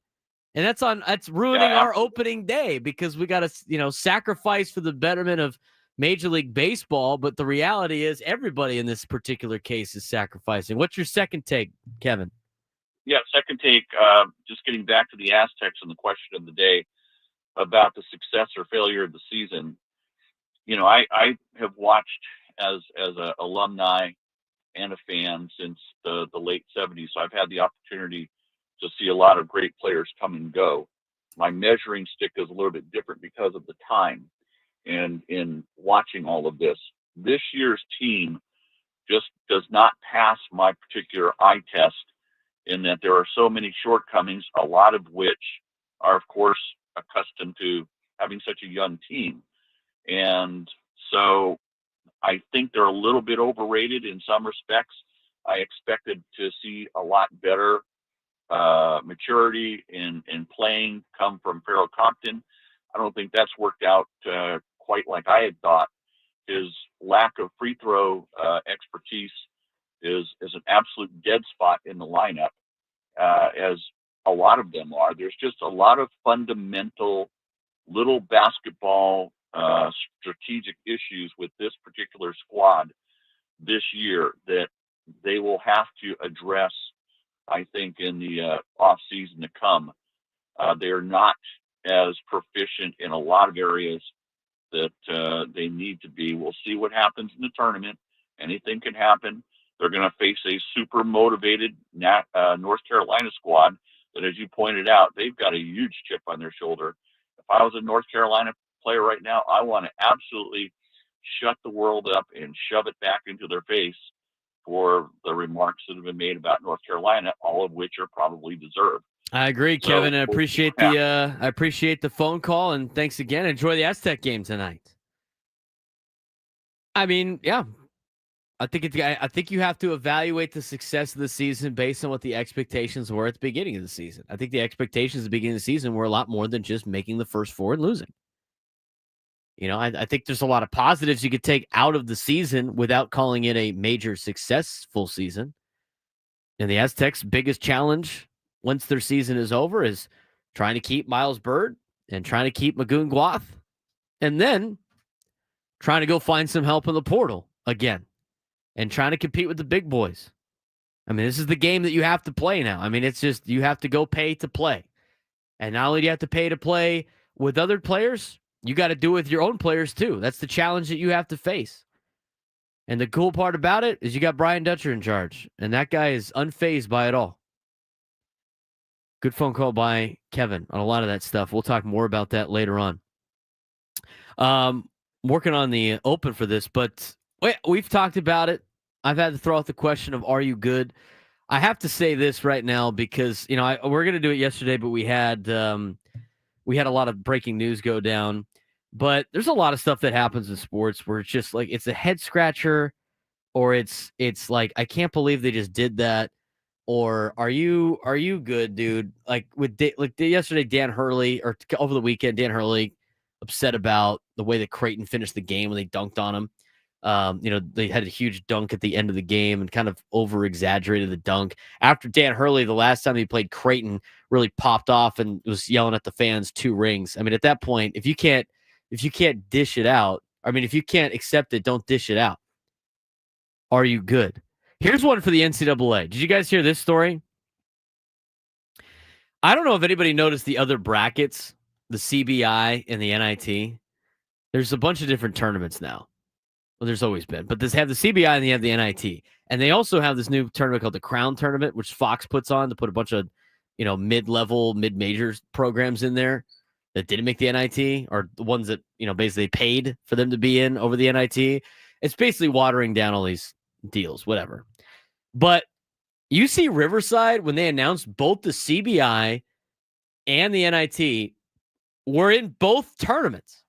And that's ruining our opening day because we got to, sacrifice for the betterment of Major League Baseball. But the reality is everybody in this particular case is sacrificing. What's your second take, Kevin? Yeah, second take, just getting back to the Aztecs and the question of the day about the success or failure of the season. I have watched as an alumni and a fan since the late 70s. So I've had the opportunity to see a lot of great players come and go. My measuring stick is a little bit different because of the time. And in watching all of this year's team just does not pass my particular eye test in that there are so many shortcomings, a lot of which are, of course, accustomed to having such a young team. And so I think they're a little bit overrated in some respects. I expected to see a lot better maturity in playing come from Farrell Compton. I don't think that's worked out quite like I had thought. His lack of free throw expertise is an absolute dead spot in the lineup, as a lot of them are. There's just a lot of fundamental little basketball strategic issues with this particular squad this year that they will have to address, I think, in the off season to come. They're not as proficient in a lot of areas that they need to be. We'll see what happens in the tournament. Anything can happen. They're going to face a super motivated North Carolina squad that, as you pointed out, they've got a huge chip on their shoulder. If I was a North Carolina player right now, I want to absolutely shut the world up and shove it back into their face for the remarks that have been made about North Carolina, all of which are probably deserved. I agree, Kevin. I appreciate the phone call, and thanks again. Enjoy the Aztec game tonight. I mean, yeah, I think you have to evaluate the success of the season based on what the expectations were at the beginning of the season. I think the expectations at the beginning of the season were a lot more than just making the first four and losing. I think there's a lot of positives you could take out of the season without calling it a major successful season. And the Aztecs' biggest challenge once their season is over is trying to keep Miles Bird and trying to keep Magoon Guath, and then trying to go find some help in the portal again and trying to compete with the big boys. I mean, this is the game that you have to play now. I mean, it's just you have to go pay to play. And not only do you have to pay to play with other players, you got to do it with your own players too. That's the challenge that you have to face. And the cool part about it is you got Brian Dutcher in charge, and that guy is unfazed by it all. Good phone call by Kevin on a lot of that stuff. We'll talk more about that later on. Working on the open for this, but we've talked about it. I've had to throw out the question of, are you good? I have to say this right now because, we're going to do it yesterday, but we had a lot of breaking news go down. But there's a lot of stuff that happens in sports where it's just like, it's a head scratcher, or it's like, I can't believe they just did that. Or are you good, dude? Like yesterday, Dan Hurley, or over the weekend, Dan Hurley upset about the way that Creighton finished the game when they dunked on him. They had a huge dunk at the end of the game and kind of over exaggerated the dunk. After Dan Hurley, the last time he played Creighton, really popped off and was yelling at the fans 2 rings. I mean, at that point, if you can't dish it out, I mean, if you can't accept it, don't dish it out. Are you good? Here's one for the NCAA. Did you guys hear this story? I don't know if anybody noticed the other brackets, the CBI and the NIT. There's a bunch of different tournaments now. Well, there's always been, but they have the CBI and they have the NIT. And they also have this new tournament called the Crown Tournament, which Fox puts on to put a bunch of, mid-level, mid-majors programs in there that didn't make the NIT, or the ones that, basically paid for them to be in over the NIT. It's basically watering down all these deals, whatever. But UC Riverside, when they announced both the CBI and the NIT, were in both tournaments.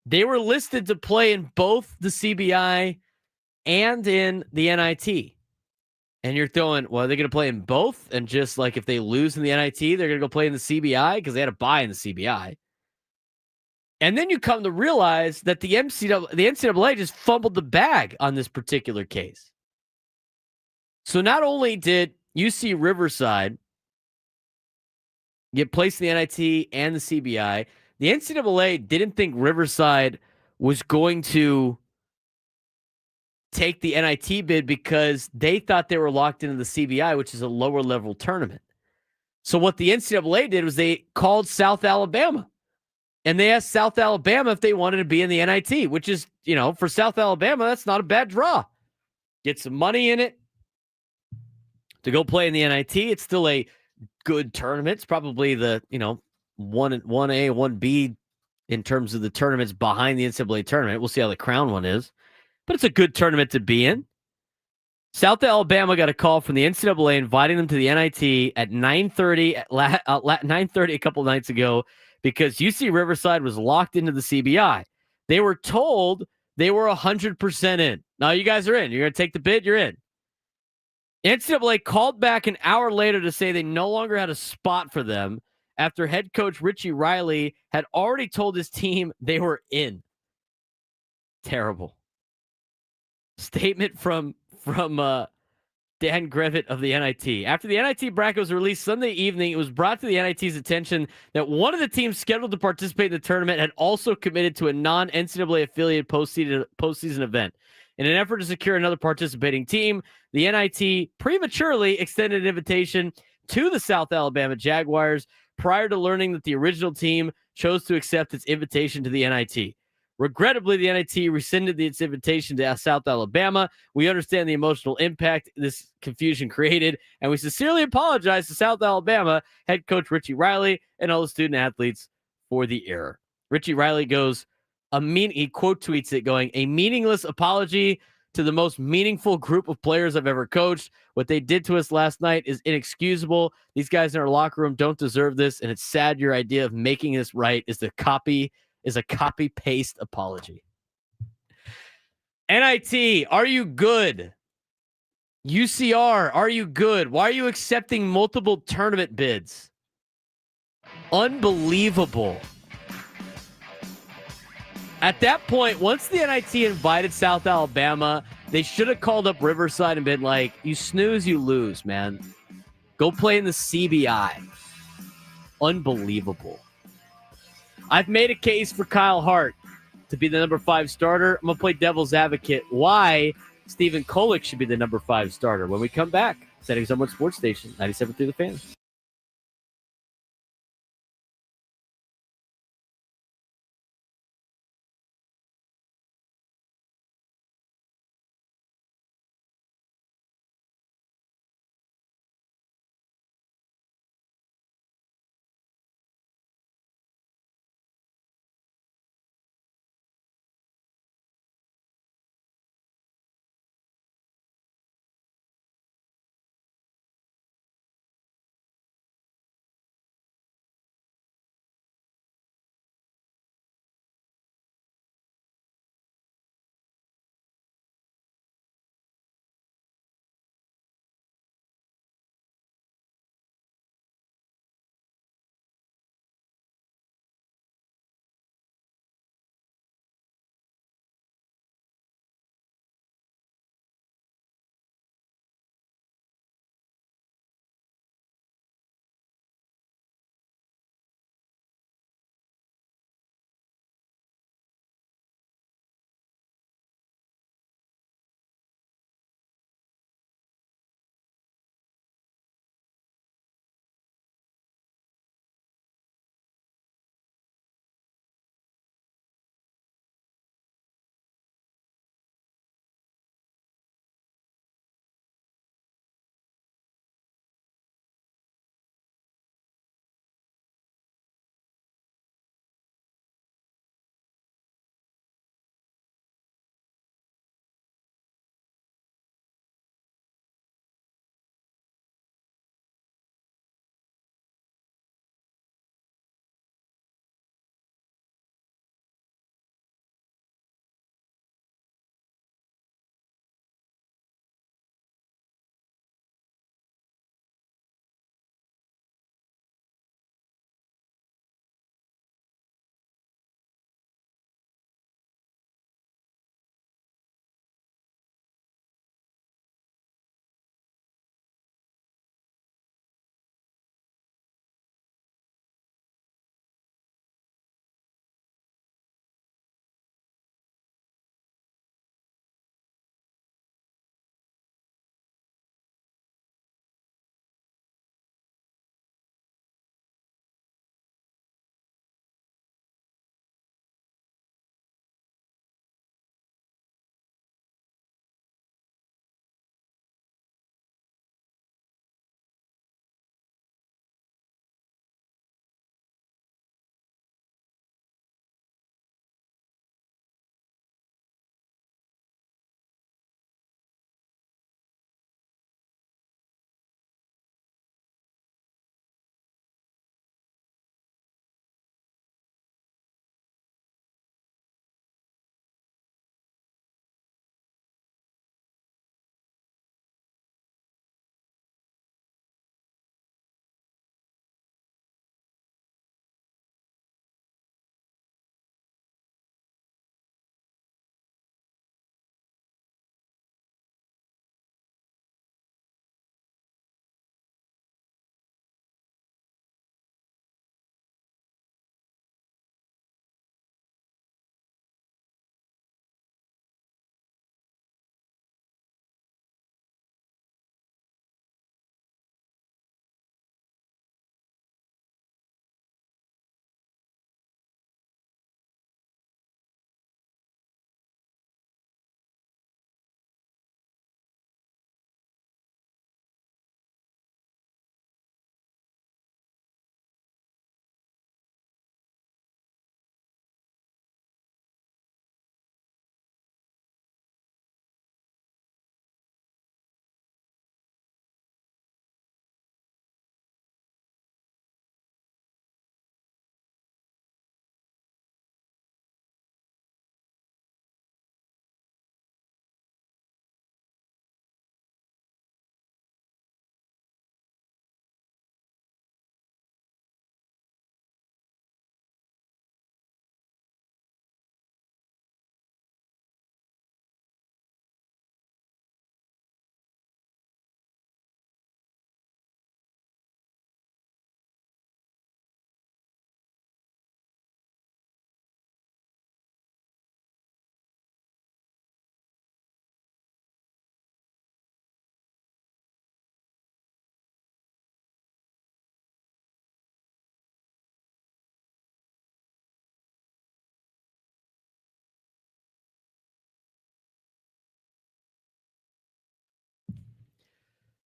They were listed to play in both the CBI and in the NIT. And you're throwing, well, are they going to play in both? And just like if they lose in the NIT, they're going to go play in the CBI because they had a bye in the CBI. And then you come to realize that the NCAA just fumbled the bag on this particular case. So not only did UC Riverside get placed in the NIT and the CBI, the NCAA didn't think Riverside was going to take the NIT bid because they thought they were locked into the CBI, which is a lower level tournament. So what the NCAA did was they called South Alabama, and they asked South Alabama if they wanted to be in the NIT, which is, for South Alabama, that's not a bad draw. Get some money in it to go play in the NIT. It's still a good tournament. It's probably the, 1A, 1B in terms of the tournaments behind the NCAA tournament. We'll see how the Crown one is, but it's a good tournament to be in. South Alabama got a call from the NCAA inviting them to the NIT at 9:30 9:30 a couple of nights ago because UC Riverside was locked into the CBI. They were told they were 100% in. Now you guys are in. You're going to take the bid. You're in. NCAA called back an hour later to say they no longer had a spot for them after head coach Richie Riley had already told his team they were in. Terrible. Statement from Dan Grevitt of the NIT. After the NIT bracket was released Sunday evening, it was brought to the NIT's attention that one of the teams scheduled to participate in the tournament had also committed to a non-NCAA affiliated postseason event. In an effort to secure another participating team, the NIT prematurely extended an invitation to the South Alabama Jaguars prior to learning that the original team chose to accept its invitation to the NIT. Regrettably, the NIT rescinded its invitation to South Alabama. We understand the emotional impact this confusion created, and we sincerely apologize to South Alabama head coach Richie Riley and all the student athletes for the error. Richie Riley goes, he quote tweets it going, "A meaningless apology to the most meaningful group of players I've ever coached. What they did to us last night is inexcusable. These guys in our locker room don't deserve this, and it's sad your idea of making this right is a copy paste apology." NIT, are you good? UCR, are you good? Why are you accepting multiple tournament bids? Unbelievable. At that point, once the NIT invited South Alabama, they should have called up Riverside and been like, you snooze, you lose, man. Go play in the CBI. Unbelievable. I've made a case for Kyle Hart to be the number 5 starter. I'm going to play devil's advocate. Why Stephen Kolek should be the number 5 starter when we come back. Setting Someone Sports Station, 97 through the Fan.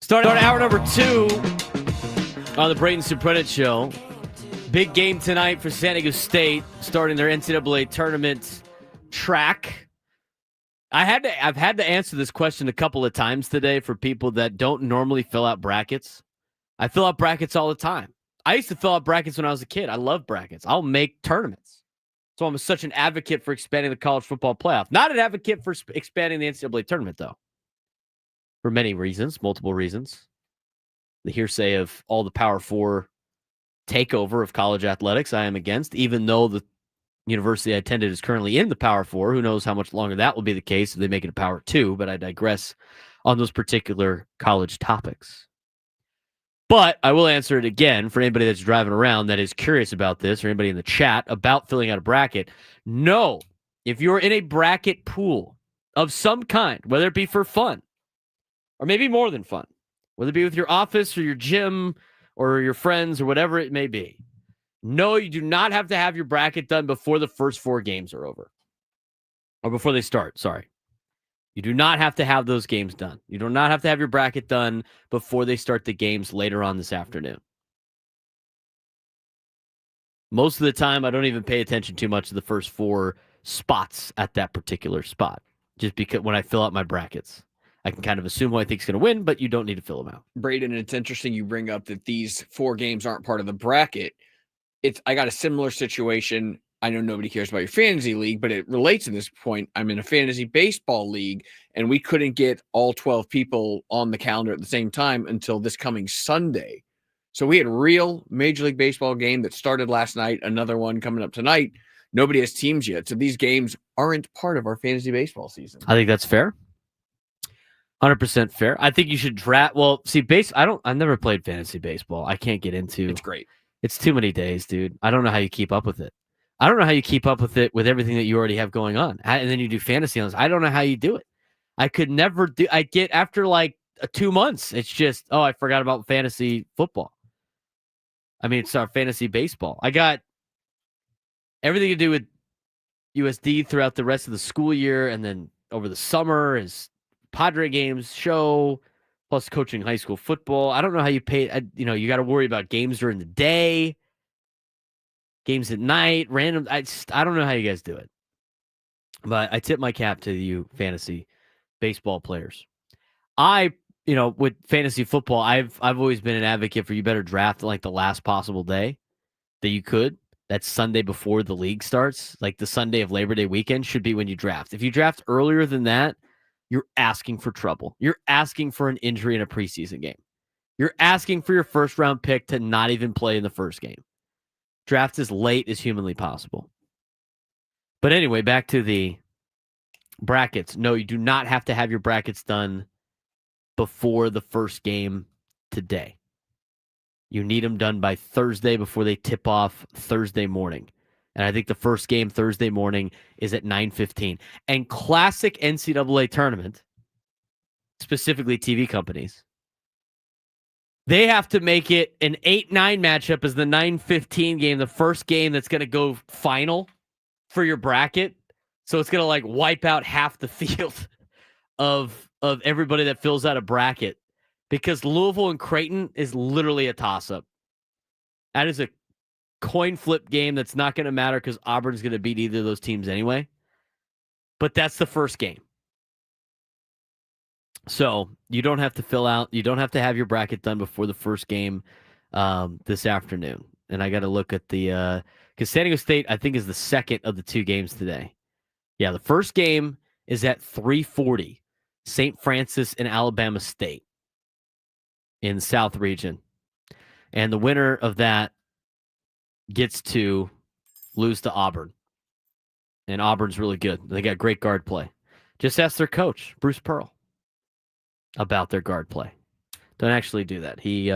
Starting on hour number 2 on the Braden Surprenant Show. Big game tonight for San Diego State, starting their NCAA tournament track. I've had to answer this question a couple of times today for people that don't normally fill out brackets. I fill out brackets all the time. I used to fill out brackets when I was a kid. I love brackets. I'll make tournaments. So I'm such an advocate for expanding the college football playoff. Not an advocate for expanding the NCAA tournament, though. For many reasons, multiple reasons. The hearsay of all the Power Four takeover of college athletics I am against, even though the university I attended is currently in the Power Four. Who knows how much longer that will be the case if they make it a Power Two, but I digress on those particular college topics. But I will answer it again for anybody that's driving around that is curious about this, or anybody in the chat about filling out a bracket. No, if you're in a bracket pool of some kind, whether it be for fun or maybe more than fun, whether it be with your office or your gym or your friends or whatever it may be, no, you do not have to have your bracket done before the first 4 games are over. Or before they start, sorry. You do not have to have those games done. You do not have to have your bracket done before they start the games later on this afternoon. Most of the time, I don't even pay attention too much to the first 4 spots at that particular spot. Just because when I fill out my brackets, I can kind of assume who I think is going to win, but you don't need to fill them out. Braden, it's interesting you bring up that these 4 games aren't part of the bracket. I got a similar situation. I know nobody cares about your fantasy league, but it relates to this point. I'm in a fantasy baseball league, and we couldn't get all 12 people on the calendar at the same time until this coming Sunday. So we had a real Major League Baseball game that started last night, another one coming up tonight. Nobody has teams yet. So these games aren't part of our fantasy baseball season. I think that's fair. 100% fair. I think you should draft. Well, see, I've never played fantasy baseball. I can't get into. It's great. It's too many days, dude. I don't know how you keep up with it. I don't know how you keep up with it with everything that you already have going on. And then you do fantasy on this. I don't know how you do it. I could never do. I get after like 2 months. It's just, I forgot about fantasy football. I mean, it's our fantasy baseball. I got everything to do with USD throughout the rest of the school year. And then over the summer is Padre games, show, plus coaching high school football. I don't know how you pay. You got to worry about games during the day. Games at night, random. I don't know how you guys do it. But I tip my cap to you fantasy baseball players. With fantasy football, I've always been an advocate for you better draft like the last possible day that you could. That's Sunday before the league starts. Like the Sunday of Labor Day weekend should be when you draft. If you draft earlier than that, you're asking for trouble. You're asking for an injury in a preseason game. You're asking for your first round pick to not even play in the first game. Draft as late as humanly possible. But anyway, back to the brackets. No, you do not have to have your brackets done before the first game today. You need them done by Thursday before they tip off Thursday morning. And I think the first game Thursday morning is at 9:15. And classic NCAA tournament, specifically TV companies, they have to make it an 8-9 matchup as the 9:15 game, the first game that's going to go final for your bracket. So it's going to wipe out half the field of everybody that fills out a bracket, because Louisville and Creighton is literally a toss-up. That is a coin flip game that's not going to matter because Auburn's going to beat either of those teams anyway. But that's the first game. So you don't have to have your bracket done before the first game this afternoon. And I got to look at the, because San Diego State, I think, is the second of the 2 games today. Yeah, the first game is at 3:40, St. Francis and Alabama State in the South region. And the winner of that gets to lose to Auburn. And Auburn's really good. They got great guard play. Just ask their coach, Bruce Pearl, about their guard play. Don't actually do that. He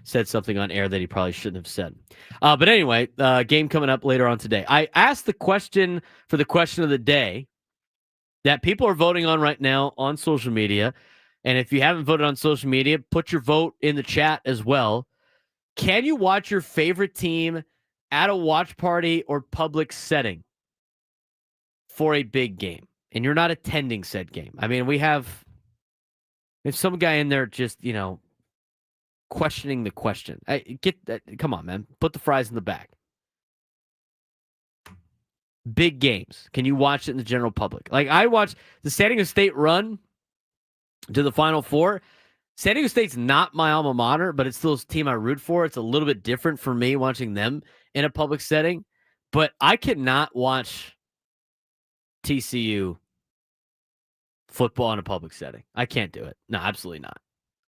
said something on air that he probably shouldn't have said. But anyway, game coming up later on today. I asked the question for the question of the day that people are voting on right now on social media. And if you haven't voted on social media, put your vote in the chat as well. Can you watch your favorite team at a watch party or public setting for a big game? And you're not attending said game. I mean, we have If some guy in there just, questioning the question. Get that. Come on, man. Put the fries in the bag. Big games. Can you watch it in the general public? Like, I watched the San Diego State run to the Final Four. San Diego State's not my alma mater, but it's still a team I root for. It's a little bit different for me watching them in a public setting. But I cannot watch TCU football in a public setting. I can't do it. No, absolutely not.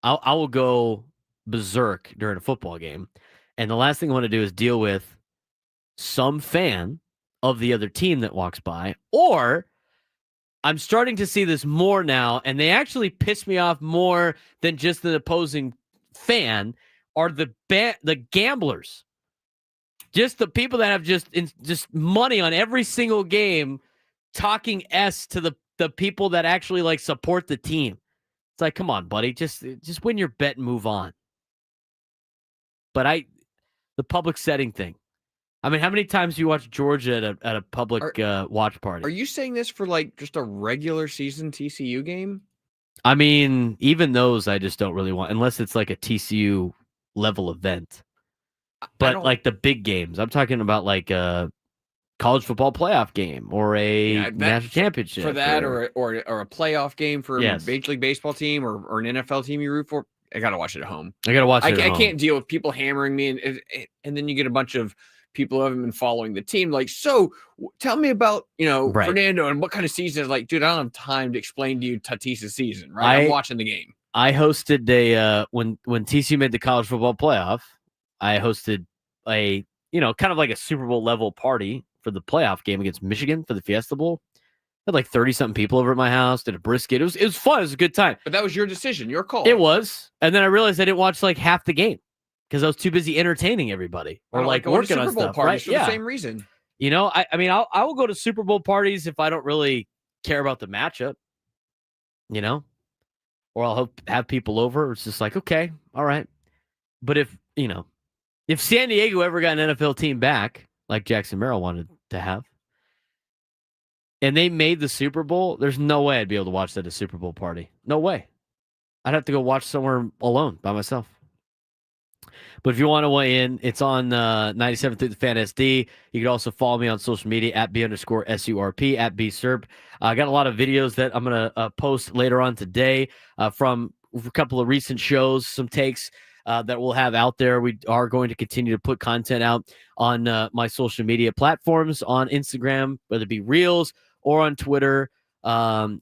I will go berserk during a football game. And the last thing I want to do is deal with some fan of the other team that walks by. Or I'm starting to see this more now, and they actually piss me off more than just the opposing fan, are the gamblers. Just the people that have just money on every single game, talking S to the people that actually like support the team. It's like, come on, buddy, just win your bet and move on. But the public setting thing. I mean, how many times do you watch Georgia at a public watch party? Are you saying this for like just a regular season TCU game? I mean, even those I just don't really want, unless it's like a TCU level event. But like the big games, I'm talking about like a college football playoff game or a national championship for that, or a playoff game for a Major League Baseball team or an NFL team you root for. I gotta watch it at home. I gotta watch it at home. I can't deal with people hammering me, and then you get a bunch of people who haven't been following the team. Like, so tell me about Fernando and what kind of season. Like, dude, I don't have time to explain to you Tatis's season. Right, I'm watching the game. I hosted a when TCU made the college football playoff. I hosted a kind of like a Super Bowl level party for the playoff game against Michigan for the Fiesta Bowl. I had like 30-something people over at my house, did a brisket. It was fun. It was a good time. But that was your decision, your call. It was. And then I realized I didn't watch like half the game because I was too busy entertaining everybody or like working on stuff. Parties for the same reason. I mean, I will go to Super Bowl parties if I don't really care about the matchup, or I'll have people over. It's just like, okay, all right. But if San Diego ever got an NFL team back, like Jackson Merrill wanted to have, and they made the Super Bowl, there's no way I'd be able to watch that at a Super Bowl party. No way. I'd have to go watch somewhere alone by myself. But if you want to weigh in, it's on 97 through the Fan SD. You can also follow me on social media at @B_SURP, at @BSURP. I got a lot of videos that I'm going to post later on today from a couple of recent shows, some takes that we'll have out there. We are going to continue to put content out on my social media platforms, on Instagram, whether it be Reels or on Twitter, and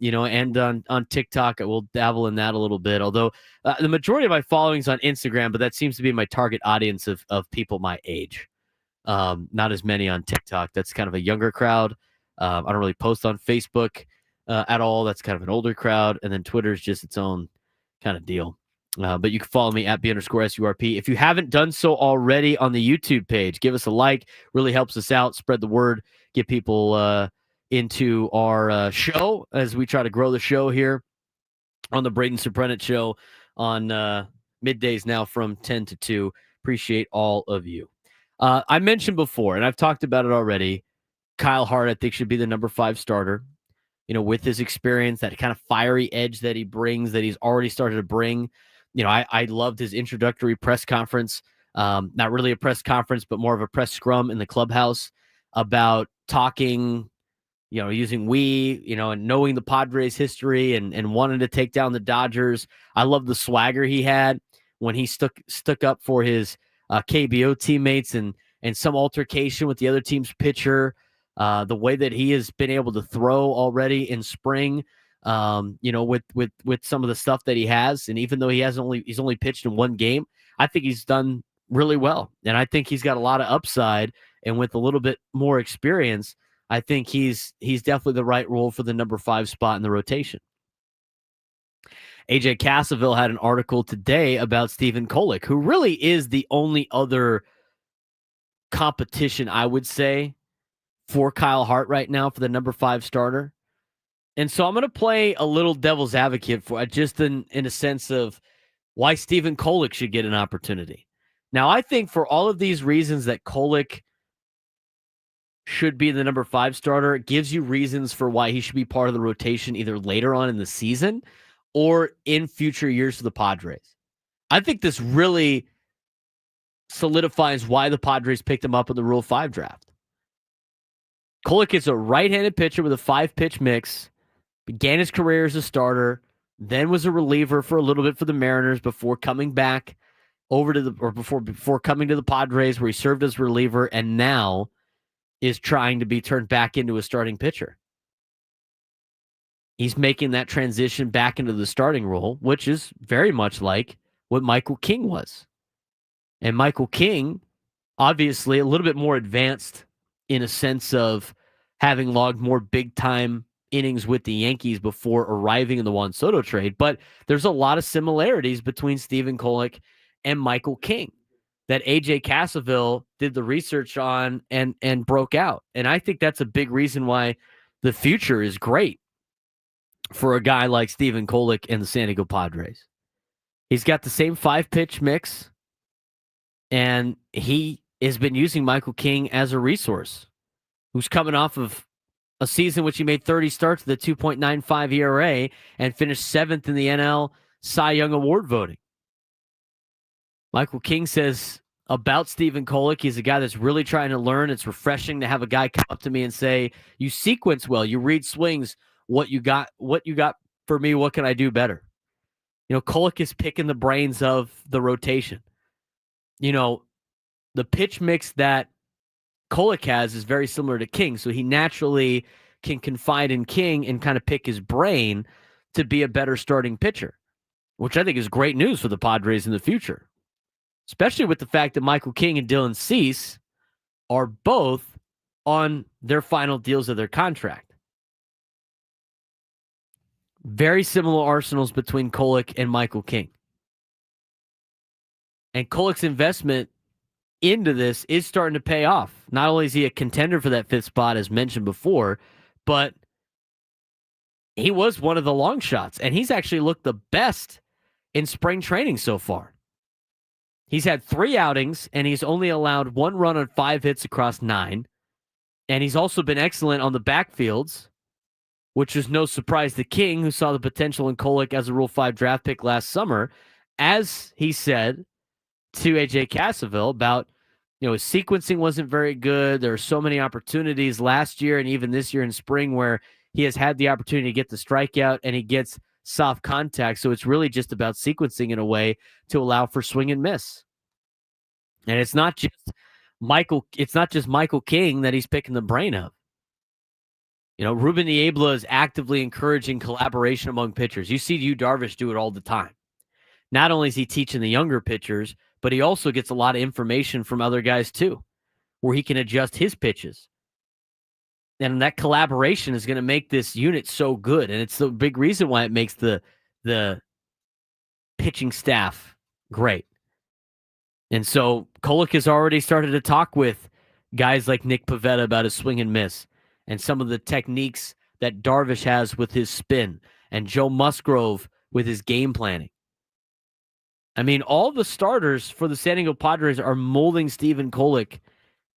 on TikTok. I will dabble in that a little bit, although the majority of my following is on Instagram, but that seems to be my target audience of people my age. Not as many on TikTok. That's kind of a younger crowd. I don't really post on Facebook at all. That's kind of an older crowd. And then Twitter is just its own kind of deal. But you can follow me at B_SURP. If you haven't done so already on the YouTube page, give us a like. Really helps us out. Spread the word. Get people into our show as we try to grow the show here on the Braden Surprenant show on middays now from 10 to 2. Appreciate all of you. I mentioned before, and I've talked about it already, Kyle Hart, I think, should be the number 5 starter. With his experience, that kind of fiery edge that he brings, that he's already started to bring. I loved his introductory press conference. Not really a press conference, but more of a press scrum in the clubhouse about talking, using we, and knowing the Padres history and wanting to take down the Dodgers. I love the swagger he had when he stuck up for his KBO teammates and some altercation with the other team's pitcher. The way that he has been able to throw already in spring, with some of the stuff that he has. And even though he's only pitched in one game, I think he's done really well. And I think he's got a lot of upside. And with a little bit more experience, I think he's definitely the right role for the number 5 spot in the rotation. AJ Cassaville had an article today about Stephen Kolek, who really is the only other competition, I would say, for Kyle Hart right now for the number 5 starter. And so I'm going to play a little devil's advocate for just in a sense of why Stephen Kolek should get an opportunity. Now, I think for all of these reasons that Kolek should be the number 5 starter, it gives you reasons for why he should be part of the rotation either later on in the season or in future years for the Padres. I think this really solidifies why the Padres picked him up in the Rule 5 draft. Kolek is a right-handed pitcher with a 5-pitch mix, began his career as a starter, then was a reliever for a little bit for the Mariners before coming back over to before coming to the Padres, where he served as reliever and now is trying to be turned back into a starting pitcher. He's making that transition back into the starting role, which is very much like what Michael King was. And Michael King, obviously a little bit more advanced in a sense of having logged more big-time innings with the Yankees before arriving in the Juan Soto trade. But there's a lot of similarities between Stephen Kolek and Michael King that AJ Cassaville did the research on and broke out. And I think that's a big reason why the future is great for a guy like Stephen Kolek and the San Diego Padres. He's got the same 5-pitch mix, and he has been using Michael King as a resource, who's coming off of a season which he made 30 starts with a 2.95 ERA and finished 7th in the NL Cy Young Award voting. Michael King says about Stephen Kolek, he's a guy that's really trying to learn. It's refreshing to have a guy come up to me and say, you sequence well, you read swings, what you got for me, what can I do better? You know, Kolek is picking the brains of the rotation. You know, the pitch mix that Kolek has is very similar to King, so he naturally can confide in King and kind of pick his brain to be a better starting pitcher, which I think is great news for the Padres in the future, especially with the fact that Michael King and Dylan Cease are both on their final deals of their contract. Very similar arsenals between Kolek and Michael King. And Kolek's investment into this is starting to pay off. Not only is he a contender for that 5th spot, as mentioned before, but he was one of the long shots, and he's actually looked the best in spring training so far. He's had 3 outings, and he's only allowed 1 run on 5 hits across 9, and he's also been excellent on the backfields, which was no surprise to King, who saw the potential in Kolek as a Rule 5 draft pick last summer. As he said to AJ Cassaville about, you know, his sequencing wasn't very good. There were so many opportunities last year and even this year in spring where he has had the opportunity to get the strikeout and he gets soft contact. So it's really just about sequencing in a way to allow for swing and miss. And it's not just Michael King that he's picking the brain of. You know, Ruben Niebla is actively encouraging collaboration among pitchers. You see Yu Darvish do it all the time. Not only is he teaching the younger pitchers, but he also gets a lot of information from other guys too, where he can adjust his pitches. And that collaboration is going to make this unit so good. And it's the big reason why it makes the pitching staff great. And so Kolek has already started to talk with guys like Nick Pivetta about his swing and miss and some of the techniques that Darvish has with his spin and Joe Musgrove with his game planning. I mean, all the starters for the San Diego Padres are molding Stephen Kolek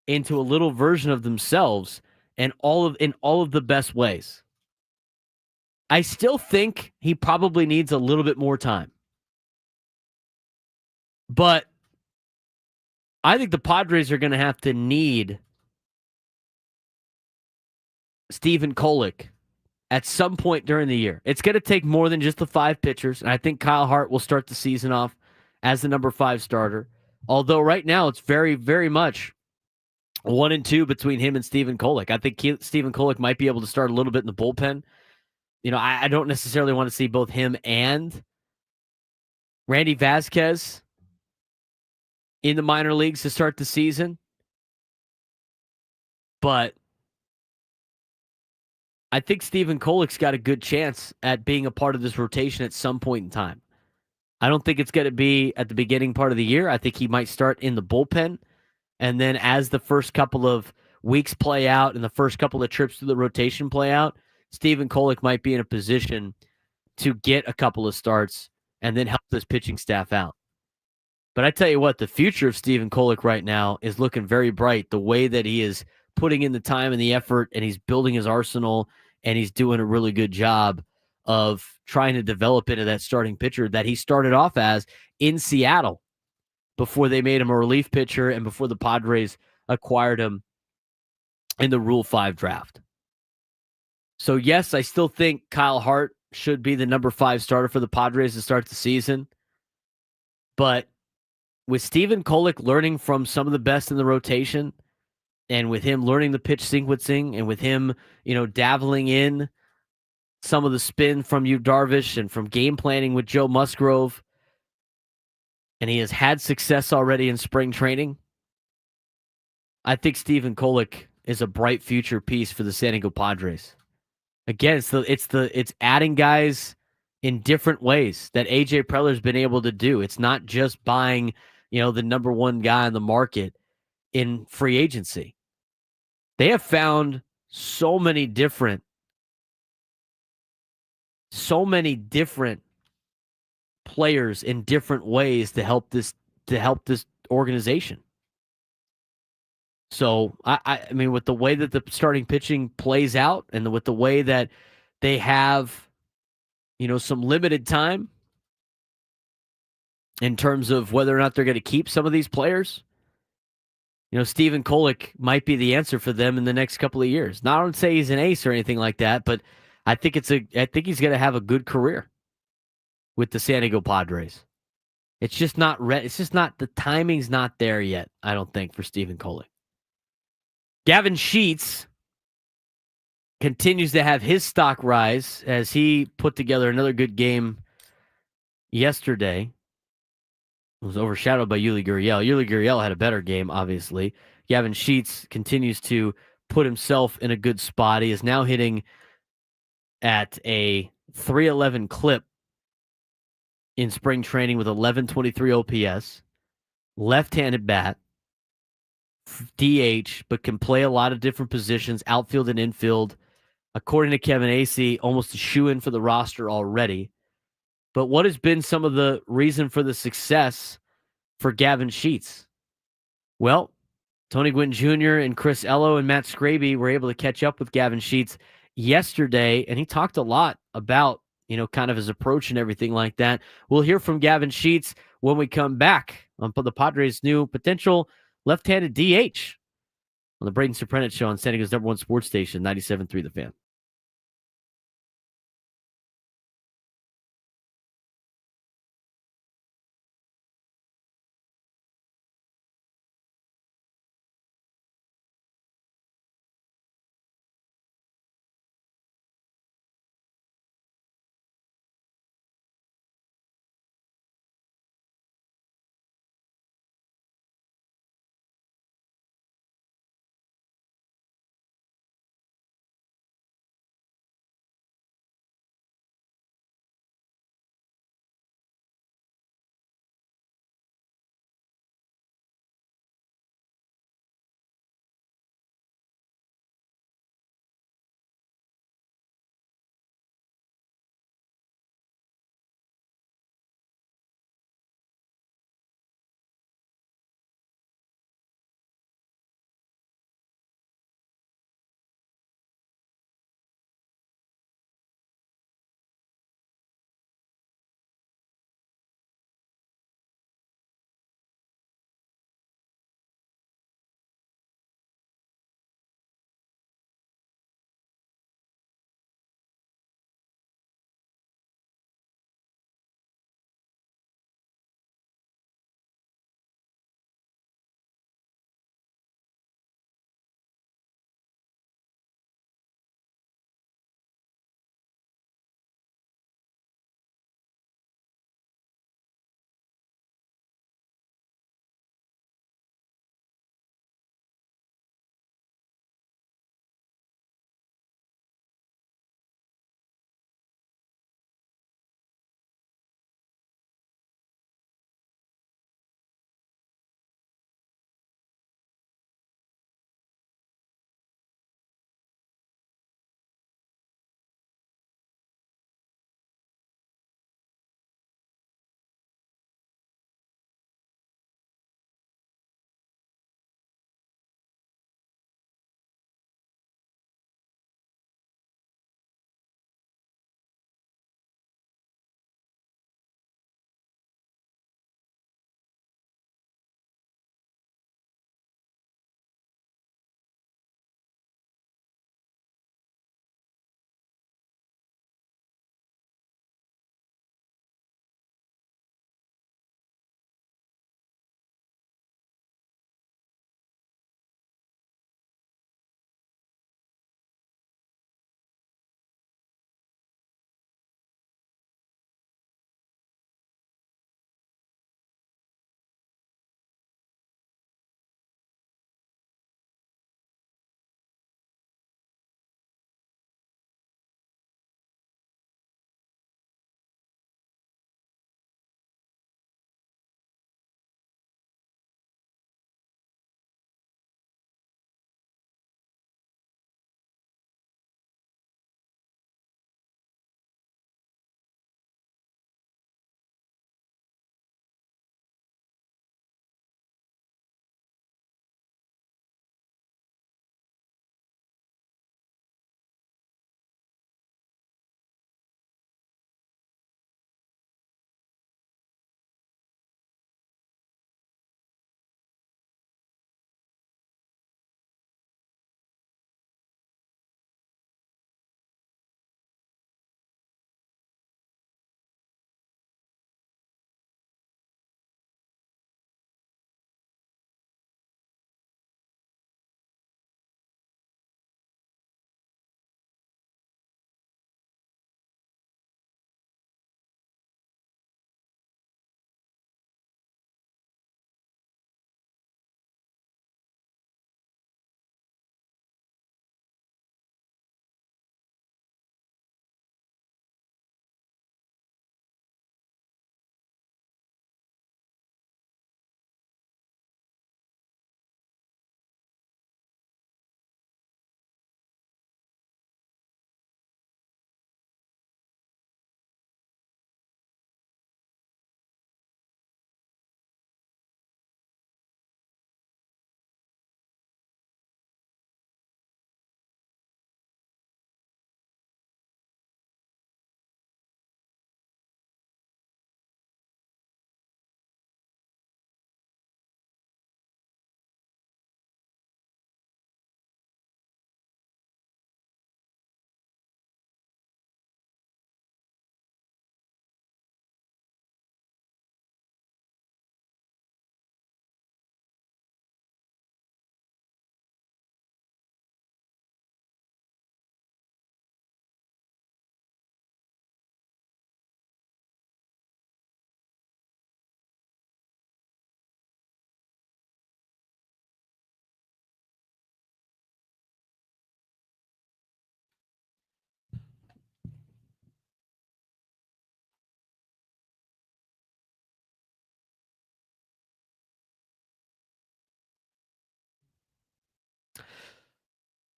into a little version of themselves in all of the best ways. I still think he probably needs a little bit more time. But I think the Padres are going to have to need Stephen Kolek at some point during the year. It's going to take more than just the 5 pitchers. And I think Kyle Hart will start the season off as the number 5 starter. Although right now it's very, very much 1 and 2 between him and Stephen Kolek. I think Stephen Kolek might be able to start a little bit in the bullpen. You know, I don't necessarily want to see both him and Randy Vasquez in the minor leagues to start the season. But I think Stephen Kolek's got a good chance at being a part of this rotation at some point in time. I don't think it's going to be at the beginning part of the year. I think he might start in the bullpen. And then as the first couple of weeks play out and the first couple of trips through the rotation play out, Stephen Kolek might be in a position to get a couple of starts and then help this pitching staff out. But I tell you what, the future of Stephen Kolek right now is looking very bright. The way that he is putting in the time and the effort, and he's building his arsenal, and he's doing a really good job of trying to develop into that starting pitcher that he started off as in Seattle before they made him a relief pitcher and before the Padres acquired him in the Rule 5 draft. So, yes, I still think Kyle Hart should be the number 5 starter for the Padres to start the season. But with Stephen Kolek learning from some of the best in the rotation, and with him learning the pitch sequencing, and with him, dabbling in some of the spin from Yu Darvish and from game planning with Joe Musgrove, and he has had success already in spring training, I think Stephen Kolek is a bright future piece for the San Diego Padres. Again, it's adding guys in different ways that AJ Preller's been able to do. It's not just buying, the number 1 guy on the market in free agency. They have found so many different players in different ways to help this organization. So I mean, with the way that the starting pitching plays out, and with the way that they have, some limited time in terms of whether or not they're going to keep some of these players, Stephen Kolek might be the answer for them in the next couple of years. Not to say he's an ace or anything like that, but I think he's going to have a good career with the San Diego Padres. It's just not the timing's not there yet, I don't think, for Stephen Kolek. Gavin Sheets continues to have his stock rise as he put together another good game yesterday. It was overshadowed by Yuli Gurriel. Yuli Gurriel had a better game, obviously. Gavin Sheets continues to put himself in a good spot. He is now hitting at a 311 clip in spring training with 1123 OPS, left-handed bat, DH, but can play a lot of different positions, outfield and infield. According to Kevin Acee, almost a shoe-in for the roster already. But what has been some of the reason for the success for Gavin Sheets? Well, Tony Gwynn Jr. and Chris Ello and Matt Scraby were able to catch up with Gavin Sheets yesterday, and he talked a lot about, kind of his approach and everything like that. We'll hear from Gavin Sheets when we come back on the Padres' new potential left-handed DH on the Braden Surprenant Show on San Diego's #1 sports station, 97.3 The Fan.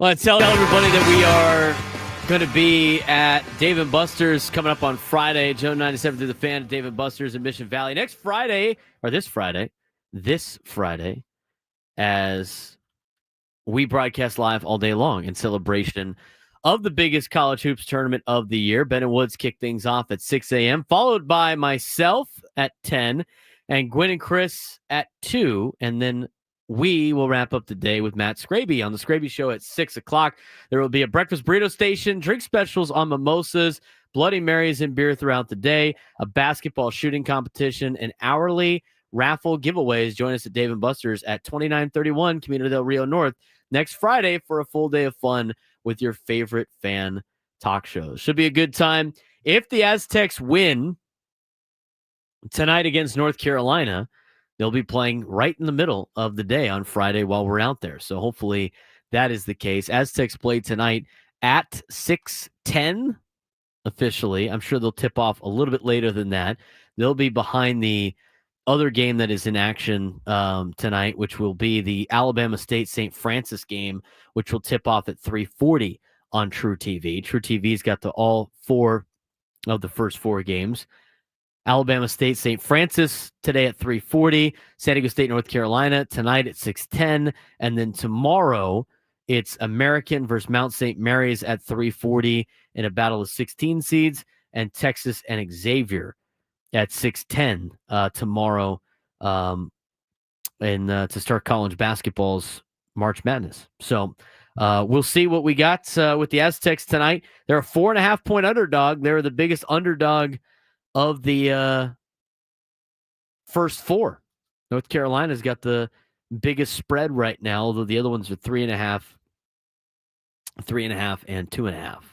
Well, tell everybody that we are going to be at Dave & Buster's coming up on Friday. Joe 97 through the fan at Dave & Buster's in Mission Valley. Next Friday, or this Friday, as we broadcast live all day long in celebration of the biggest college hoops tournament of the year. Ben and Woods kick things off at 6 a.m., followed by myself at 10 and Gwen and Chris at 2. And then we will wrap up the day with Matt Scraby on the Scraby Show at 6 o'clock. There will be a breakfast burrito station, drink specials on mimosas, Bloody Marys and beer throughout the day, a basketball shooting competition, and hourly raffle giveaways. Join us at Dave & Buster's at 2931 Camino del Rio North next Friday for a full day of fun with your favorite fan talk shows. Should be a good time. If the Aztecs win tonight against North Carolina, they'll be playing right in the middle of the day on Friday while we're out there. So hopefully that is the case. Aztecs play tonight at 6:10 officially. I'm sure they'll tip off a little bit later than that. They'll be behind the other game that is in action tonight, which will be the Alabama State St. Francis game, which will tip off at 3:40 on True TV. True TV's got all 4 of the first 4 games. Alabama State St. Francis today at 3:40, San Diego State North Carolina tonight at 6:10, and then tomorrow it's American versus Mount St. Mary's at 3:40 in a battle of 16 seeds, and Texas and Xavier at 6:10 tomorrow to start college basketball's March Madness. So we'll see what we got with the Aztecs tonight. They're a 4.5-point underdog. They're the biggest underdog of the first 4. North Carolina's got the biggest spread right now, although the other ones are 3.5, and 2.5.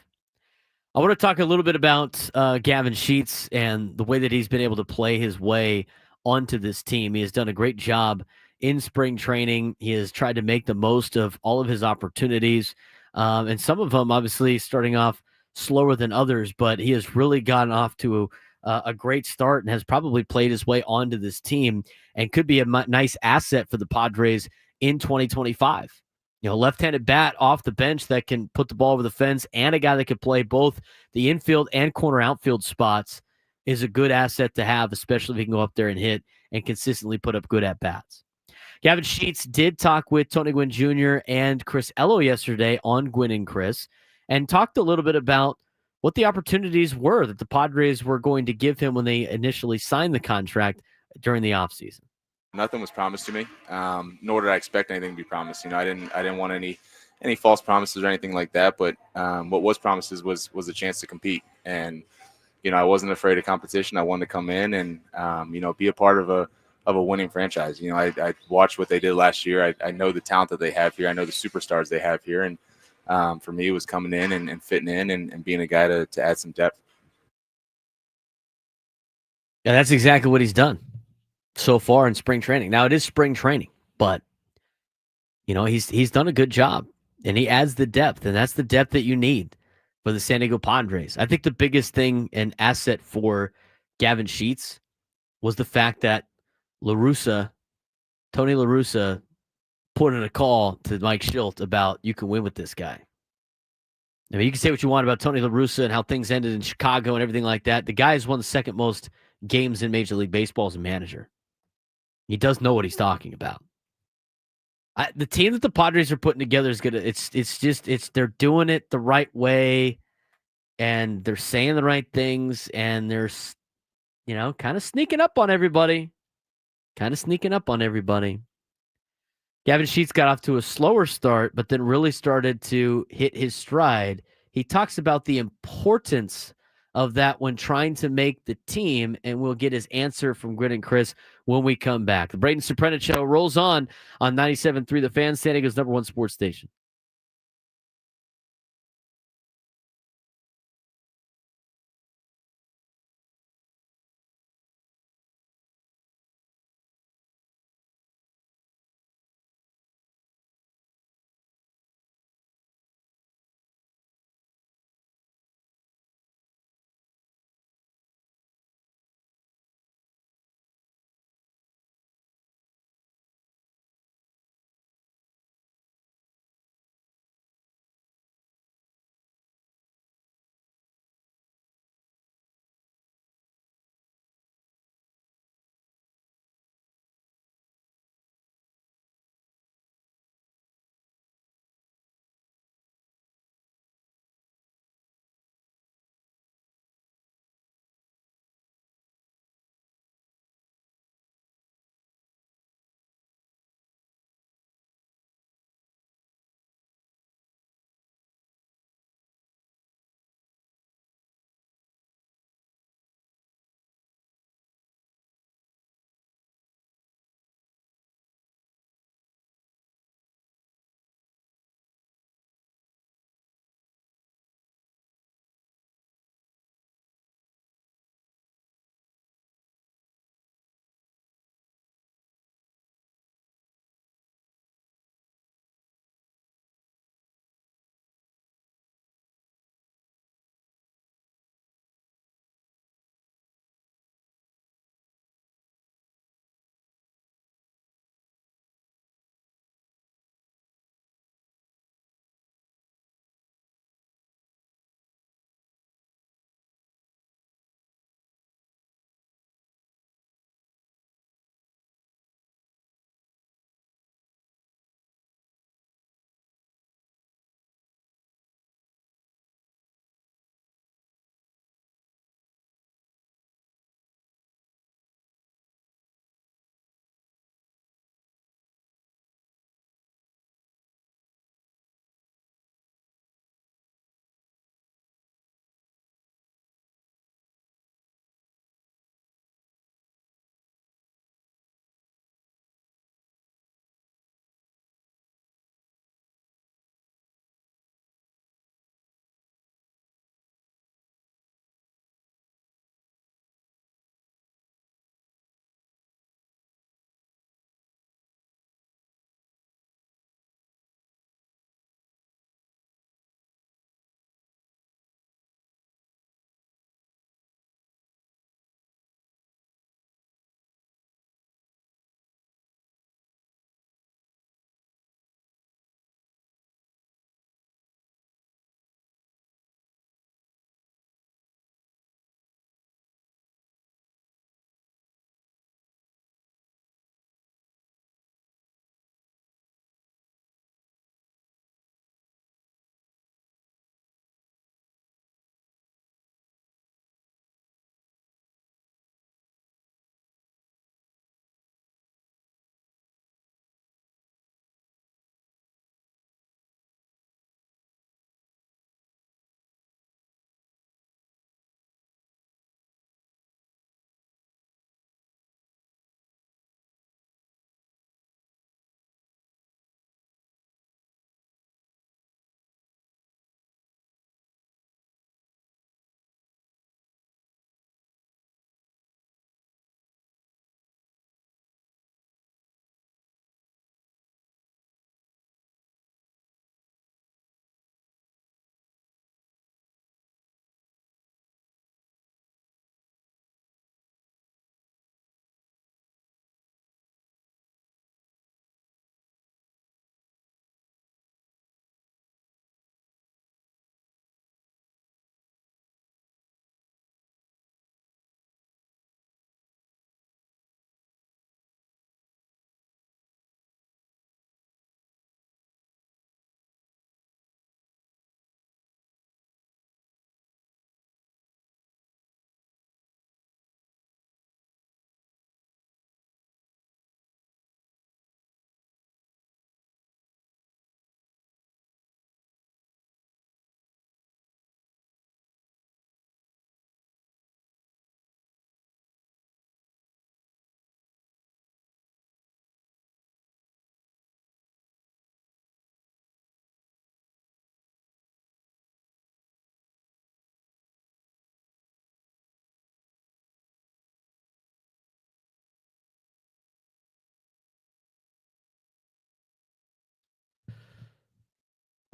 I want to talk a little bit about Gavin Sheets and the way that he's been able to play his way onto this team. He has done a great job in spring training. He has tried to make the most of all of his opportunities, and some of them obviously starting off slower than others, but he has really gotten off to a great start and has probably played his way onto this team and could be a nice asset for the Padres in 2025. Left-handed bat off the bench that can put the ball over the fence, and a guy that can play both the infield and corner outfield spots is a good asset to have, especially if he can go up there and hit and consistently put up good at-bats. Gavin Sheets did talk with Tony Gwynn Jr. and Chris Ello yesterday on Gwynn and Chris and talked a little bit about what the opportunities were that the Padres were going to give him when they initially signed the contract during the offseason. Nothing was promised to me, nor did I expect anything to be promised. I didn't want any false promises or anything like that. But what was promised was a chance to compete, and I wasn't afraid of competition. I wanted to come in and be a part of a winning franchise. I watched what they did last year. I know the talent that they have here. I know the superstars they have here, and for me, it was coming in and fitting in and being a guy to add some depth. Yeah, that's exactly what he's done so far in spring training. Now it is spring training, but he's done a good job, and he adds the depth, and that's the depth that you need for the San Diego Padres. I think the biggest thing and asset for Gavin Sheets was the fact that Tony La Russa, put in a call to Mike Schilt about you can win with this guy. I mean, you can say what you want about Tony La Russa and how things ended in Chicago and everything like that. The guy has won the second most games in Major League Baseball as a manager. He does know what he's talking about. The team that the Padres are putting together is gonna. They're doing it the right way, and they're saying the right things, and they're, kind of sneaking up on everybody. Gavin Sheets got off to a slower start, but then really started to hit his stride. He talks about the importance of that when trying to make the team, and we'll get his answer from Grit and Chris when we come back. The Braden Surprenant Show rolls on 97.3 The Fan, San Diego's #1 sports station.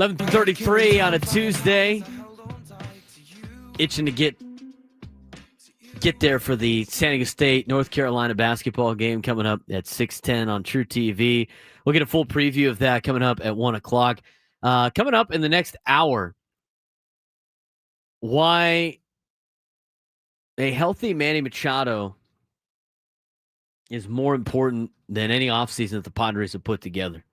11:33 on a Tuesday. Itching to get there for the San Diego State, North Carolina basketball game coming up at 6:10 on True TV. We'll get a full preview of that coming up at 1 o'clock. Coming up in the next hour, why a healthy Manny Machado is more important than any offseason that the Padres have put together.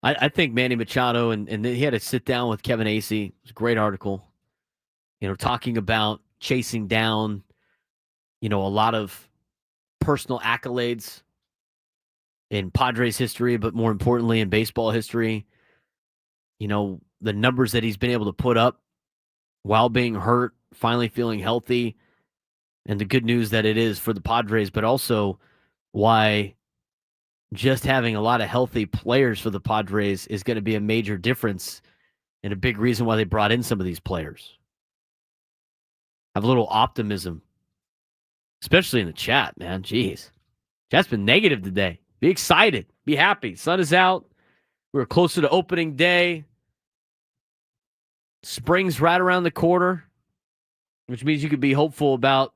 I think Manny Machado, and he had to sit down with Kevin Acee. It was a great article, talking about chasing down, a lot of personal accolades in Padres history, but more importantly in baseball history. The numbers that he's been able to put up while being hurt, finally feeling healthy, and the good news that it is for the Padres, but also why just having a lot of healthy players for the Padres is going to be a major difference and a big reason why they brought in some of these players. Have a little optimism, especially in the chat, man. Jeez. Chat's been negative today. Be excited. Be happy. Sun is out. We're closer to opening day. Spring's right around the corner, which means you could be hopeful about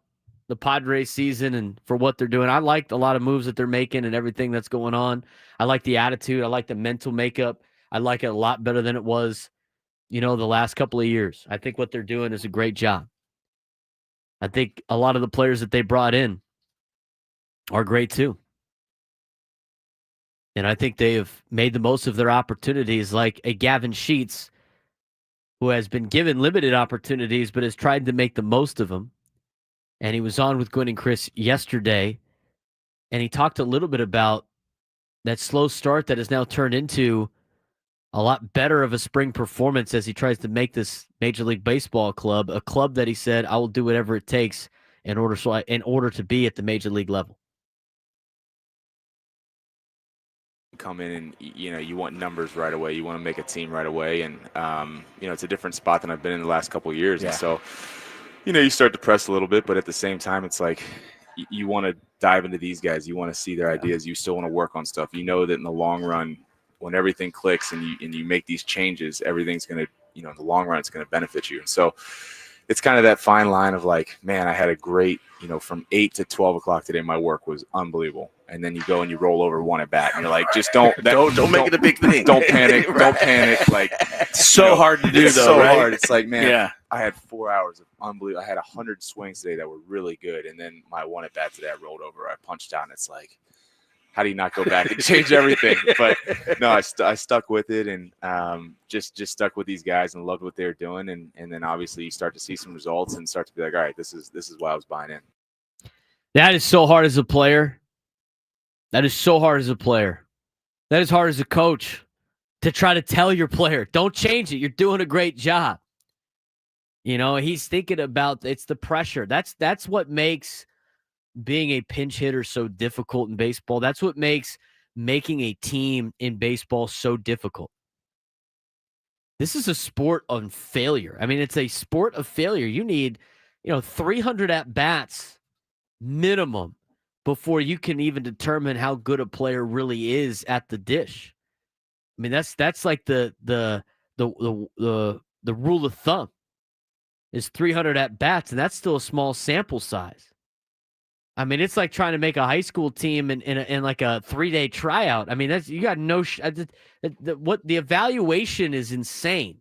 the Padres season and for what they're doing. I like a lot of moves that they're making and everything that's going on. I like the attitude. I like the mental makeup. I like it a lot better than it was, the last couple of years. I think what they're doing is a great job. I think a lot of the players that they brought in are great too. And I think they have made the most of their opportunities, like a Gavin Sheets, who has been given limited opportunities but has tried to make the most of them. And he was on with Gwen and Chris yesterday, and he talked a little bit about that slow start that has now turned into a lot better of a spring performance as he tries to make this Major League Baseball club a club that he said, I will do whatever it takes in order to be at the Major League level. Come in and you want numbers right away. You want to make a team right away, and it's a different spot than I've been in the last couple of years. Yeah. And so you start to press a little bit, but at the same time, it's like you want to dive into these guys. You want to see their ideas. You still want to work on stuff. You know that in the long run, when everything clicks and you make these changes, everything's going to, in the long run, it's going to benefit you. And so it's kind of that fine line of like, man, I had a great, from 8 to 12 o'clock today, my work was unbelievable. And then you go and you roll over one at bat, and you're like, just don't make it a big thing. Don't panic. Right. Don't panic. Like, it's so hard to do, it's though. So right? hard. It's like, man, yeah. I had 4 hours of unbelievable. I had 100 swings today that were really good, and then my one at bat today, I rolled over. I punched down. It's like, how do you not go back and change everything? But no, I stuck with it, and just stuck with these guys and loved what they were doing, and then obviously you start to see some results and start to be like, all right, this is why I was buying in. That is so hard as a player. That is so hard as a player. That is hard as a coach to try to tell your player, don't change it. You're doing a great job. He's thinking about it's the pressure. That's what makes being a pinch hitter so difficult in baseball. That's what makes making a team in baseball so difficult. This is a sport of failure. I mean, it's a sport of failure. You need, 300 at-bats minimum before you can even determine how good a player really is at the dish. I mean, that's like the rule of thumb is 300 at-bats, and that's still a small sample size. I mean, it's like trying to make a high school team in like a 3-day tryout. I mean, you got no what the evaluation is insane.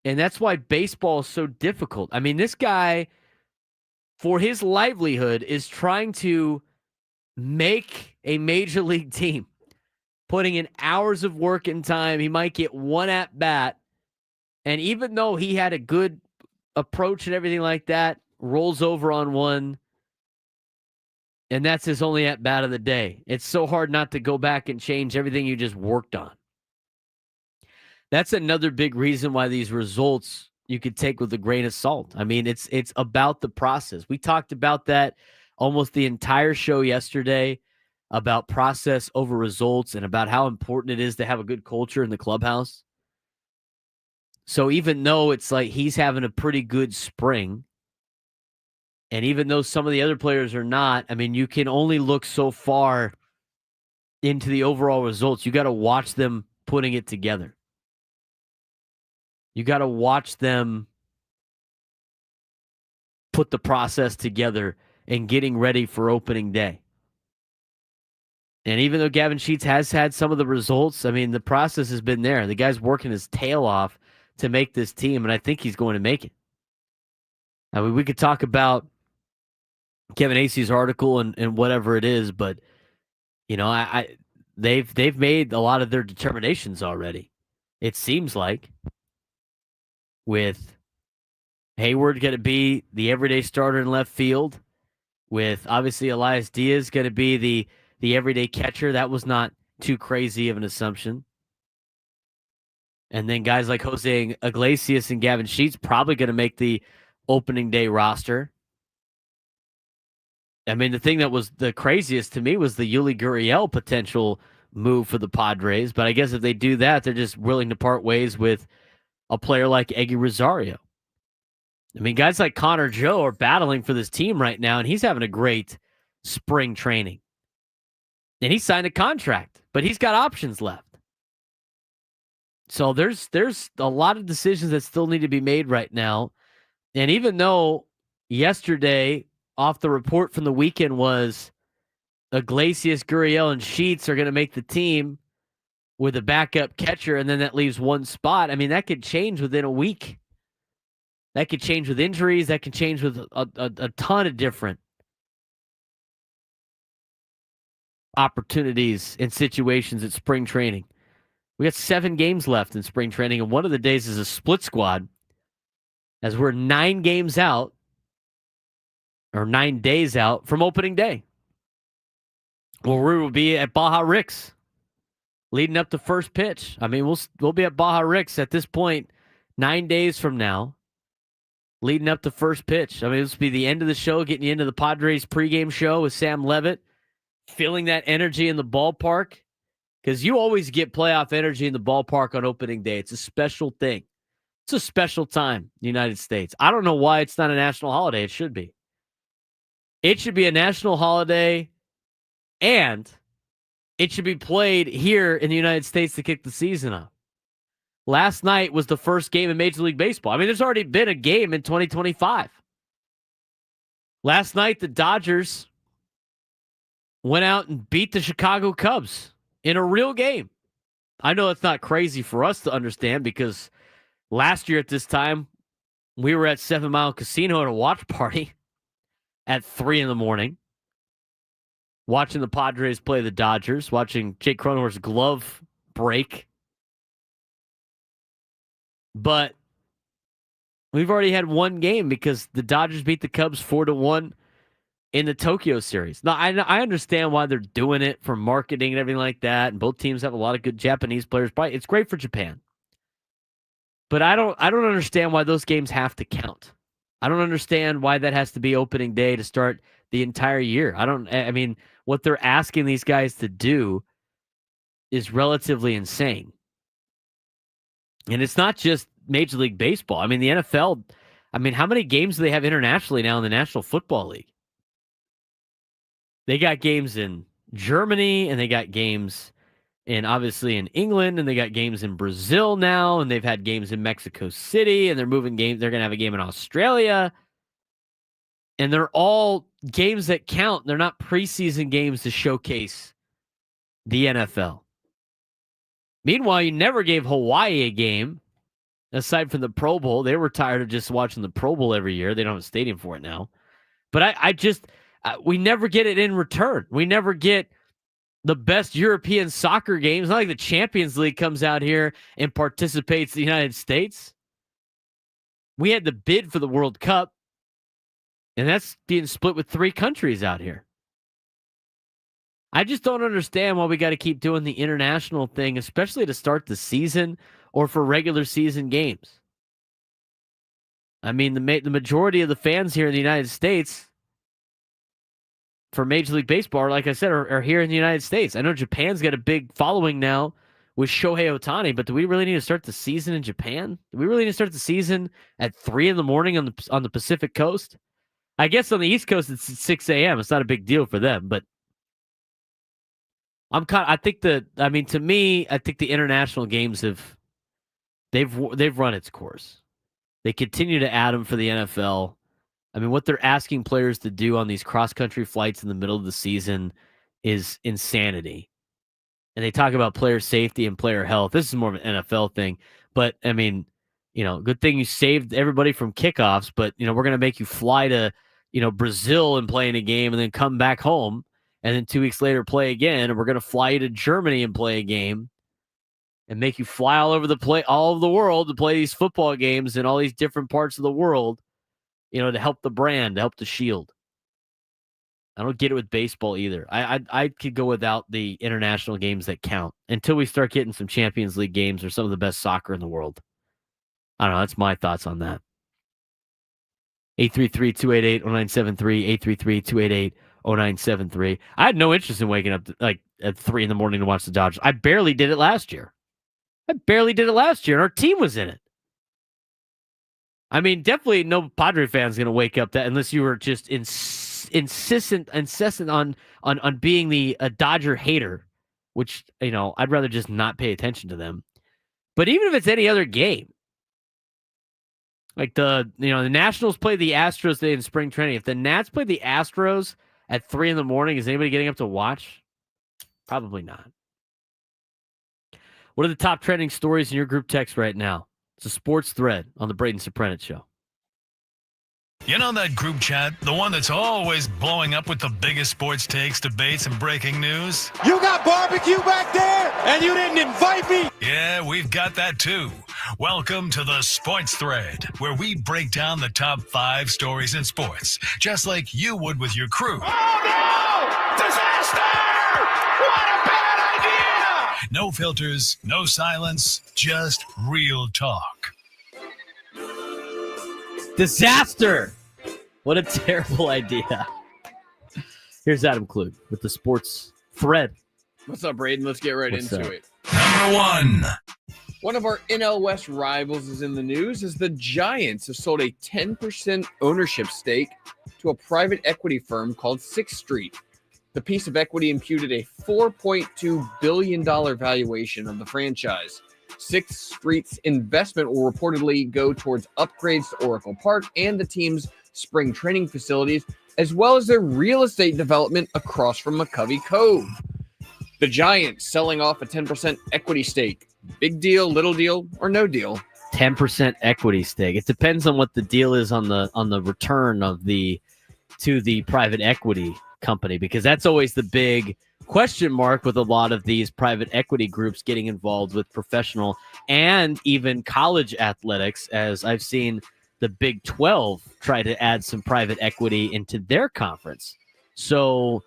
And that's why baseball is so difficult. I mean, this guy, for his livelihood, is trying to make a major league team, putting in hours of work and time. He might get one at bat. And even though he had a good approach and everything like that, rolls over on one, and that's his only at bat of the day. It's so hard not to go back and change everything you just worked on. That's another big reason why these results you could take with a grain of salt. I mean, it's about the process. We talked about that almost the entire show yesterday, about process over results and about how important it is to have a good culture in the clubhouse. So even though it's like he's having a pretty good spring, and even though some of the other players are not, I mean, you can only look so far into the overall results. You got to watch them putting it together. You got to watch them put the process together and getting ready for opening day. And even though Gavin Sheets has had some of the results, I mean, the process has been there. The guy's working his tail off to make this team, and I think he's going to make it. I mean, we could talk about Kevin Acey's article and whatever it is, but you know, they've made a lot of their determinations already. It seems like, with Hayward going to be the everyday starter in left field, with obviously Elias Diaz going to be the everyday catcher. That was not too crazy of an assumption. And then guys like Jose Iglesias and Gavin Sheets probably going to make the opening day roster. I mean, the thing that was the craziest to me was the Yuli Gurriel potential move for the Padres. But I guess if they do that, they're just willing to part ways with a player like Eggy Rosario. I mean, guys like Connor Joe are battling for this team right now, and he's having a great spring training. And he signed a contract, but he's got options left. So there's a lot of decisions that still need to be made right now. And even though yesterday, off the report from the weekend was Iglesias, Gurriel, and Sheets are going to make the team with a backup catcher, and then that leaves one spot. I mean, that could change within a week. That could change with injuries. That could change with a ton of different opportunities and situations at spring training. We got 7 games left in spring training, and one of the days is a split squad, as we're 9 games out, or 9 days out from opening day. Well, we will be at Baja Ricks leading up to first pitch. I mean, we'll be at Baja Ricks at this point 9 days from now, leading up to first pitch. I mean, this will be the end of the show, getting you into the Padres pregame show with Sam Levitt, feeling that energy in the ballpark, because you always get playoff energy in the ballpark on opening day. It's a special thing. It's a special time in the United States. I don't know why it's not a national holiday. It should be. It should be a national holiday, and it should be played here in the United States to kick the season off. Last night was the first game in Major League Baseball. I mean, there's already been a game in 2025. Last night, the Dodgers went out and beat the Chicago Cubs in a real game. I know it's not crazy for us to understand, because last year at this time, we were at 7 Mile Casino at a watch party at 3 a.m, watching the Padres play the Dodgers, watching Jake Cronenworth's glove break. But we've already had one game because the Dodgers beat the Cubs 4-1 in the Tokyo series. Now, I understand why they're doing it for marketing and everything like that, and both teams have a lot of good Japanese players. But it's great for Japan. But I don't understand why those games have to count. I don't understand why that has to be opening day to start the entire year. I mean, what they're asking these guys to do is relatively insane. And it's not just Major League Baseball. I mean, the NFL, I mean, how many games do they have internationally now in the National Football League? They got games in Germany, and they got games obviously in England, and they got games in Brazil now, and they've had games in Mexico City, and they're moving games. They're going to have a game in Australia. And they're all games that count. They're not preseason games to showcase the NFL. Meanwhile, you never gave Hawaii a game aside from the Pro Bowl. They were tired of just watching the Pro Bowl every year. They don't have a stadium for it now. But we never get it in return. We never get the best European soccer games. It's not like the Champions League comes out here and participates in the United States. We had the bid for the World Cup, and that's being split with 3 countries out here. I just don't understand why we got to keep doing the international thing, especially to start the season or for regular season games. I mean, the majority of the fans here in the United States for Major League Baseball, like I said, are here in the United States. I know Japan's got a big following now with Shohei Ohtani, but do we really need to start the season in Japan? Do we really need to start the season at 3 a.m. on the Pacific Coast? I guess on the East Coast it's 6 a.m. It's not a big deal for them, but I think to me, I think the international games they've run its course. They continue to add them for the NFL. I mean, what they're asking players to do on these cross-country flights in the middle of the season is insanity. And they talk about player safety and player health. This is more of an NFL thing. But, I mean, good thing you saved everybody from kickoffs, but, we're going to make you fly to, Brazil and play in a game and then come back home and then 2 weeks later play again. And we're going to fly you to Germany and play a game and make you fly all over all over the world to play these football games in all these different parts of the world, to help the brand, to help the shield. I don't get it with baseball either. I could go without the international games that count until we start getting some Champions League games or some of the best soccer in the world. I don't know. That's my thoughts on that. 833-288-0973, 833-288-0973. I had no interest in waking up at 3 a.m. to watch the Dodgers. I barely did it last year. And our team was in it. I mean, definitely no Padre fan's going to wake up that unless you were just insistent on being a Dodger hater, which, I'd rather just not pay attention to them. But even if it's any other game, like the Nationals play the Astros today in spring training. If the Nats play the Astros at 3 a.m, is anybody getting up to watch? Probably not. What are the top trending stories in your group text right now? It's a sports thread on the Braden Surprenant Show. You know that group chat? The one that's always blowing up with the biggest sports takes, debates, and breaking news? You got barbecue back there, and you didn't invite me? Yeah, we've got that too. Welcome to the Sports Thread, where we break down the top 5 stories in sports, just like you would with your crew. Oh, no! Disaster! What a bad idea! No filters, no silence, just real talk. Disaster! What a terrible idea. Here's Adam Klug with the sports thread. What's up, Braden? Let's get right into it. Number 1. One of our NL West rivals is in the news as the Giants have sold a 10% ownership stake to a private equity firm called Sixth Street. The piece of equity imputed a $4.2 billion valuation of the franchise. Sixth Street's investment will reportedly go towards upgrades to Oracle Park and the team's spring training facilities, as well as their real estate development across from McCovey Cove. The Giants selling off a 10% equity stake. Big deal, little deal, or no deal? 10% equity stake. It depends on what the deal is on the return to the private equity company, because that's always the big question mark with a lot of these private equity groups getting involved with professional and even college athletics, as I've seen the Big 12 try to add some private equity into their conference. So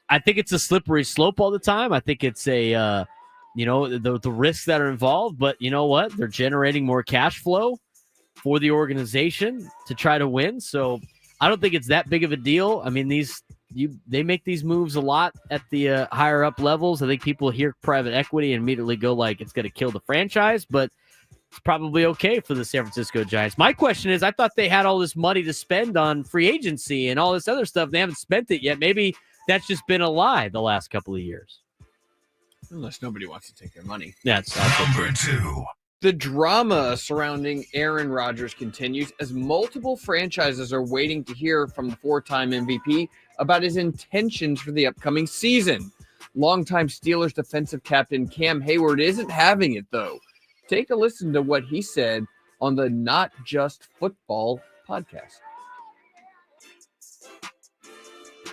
I think it's a slippery slope all the time. I think it's the risks that are involved, but you know what? They're generating more cash flow for the organization to try to win. So I don't think it's that big of a deal. I mean, they make these moves a lot at the higher up levels. I think people hear private equity and immediately go like it's going to kill the franchise, but it's probably okay for the San Francisco Giants. My question is, I thought they had all this money to spend on free agency and all this other stuff. They haven't spent it yet. Maybe that's just been a lie the last couple of years. Unless nobody wants to take their money. That's Number 2. The drama surrounding Aaron Rodgers continues as multiple franchises are waiting to hear from the 4-time MVP about his intentions for the upcoming season. Longtime Steelers defensive captain Cam Hayward isn't having it, though. Take a listen to what he said on the Not Just Football podcast.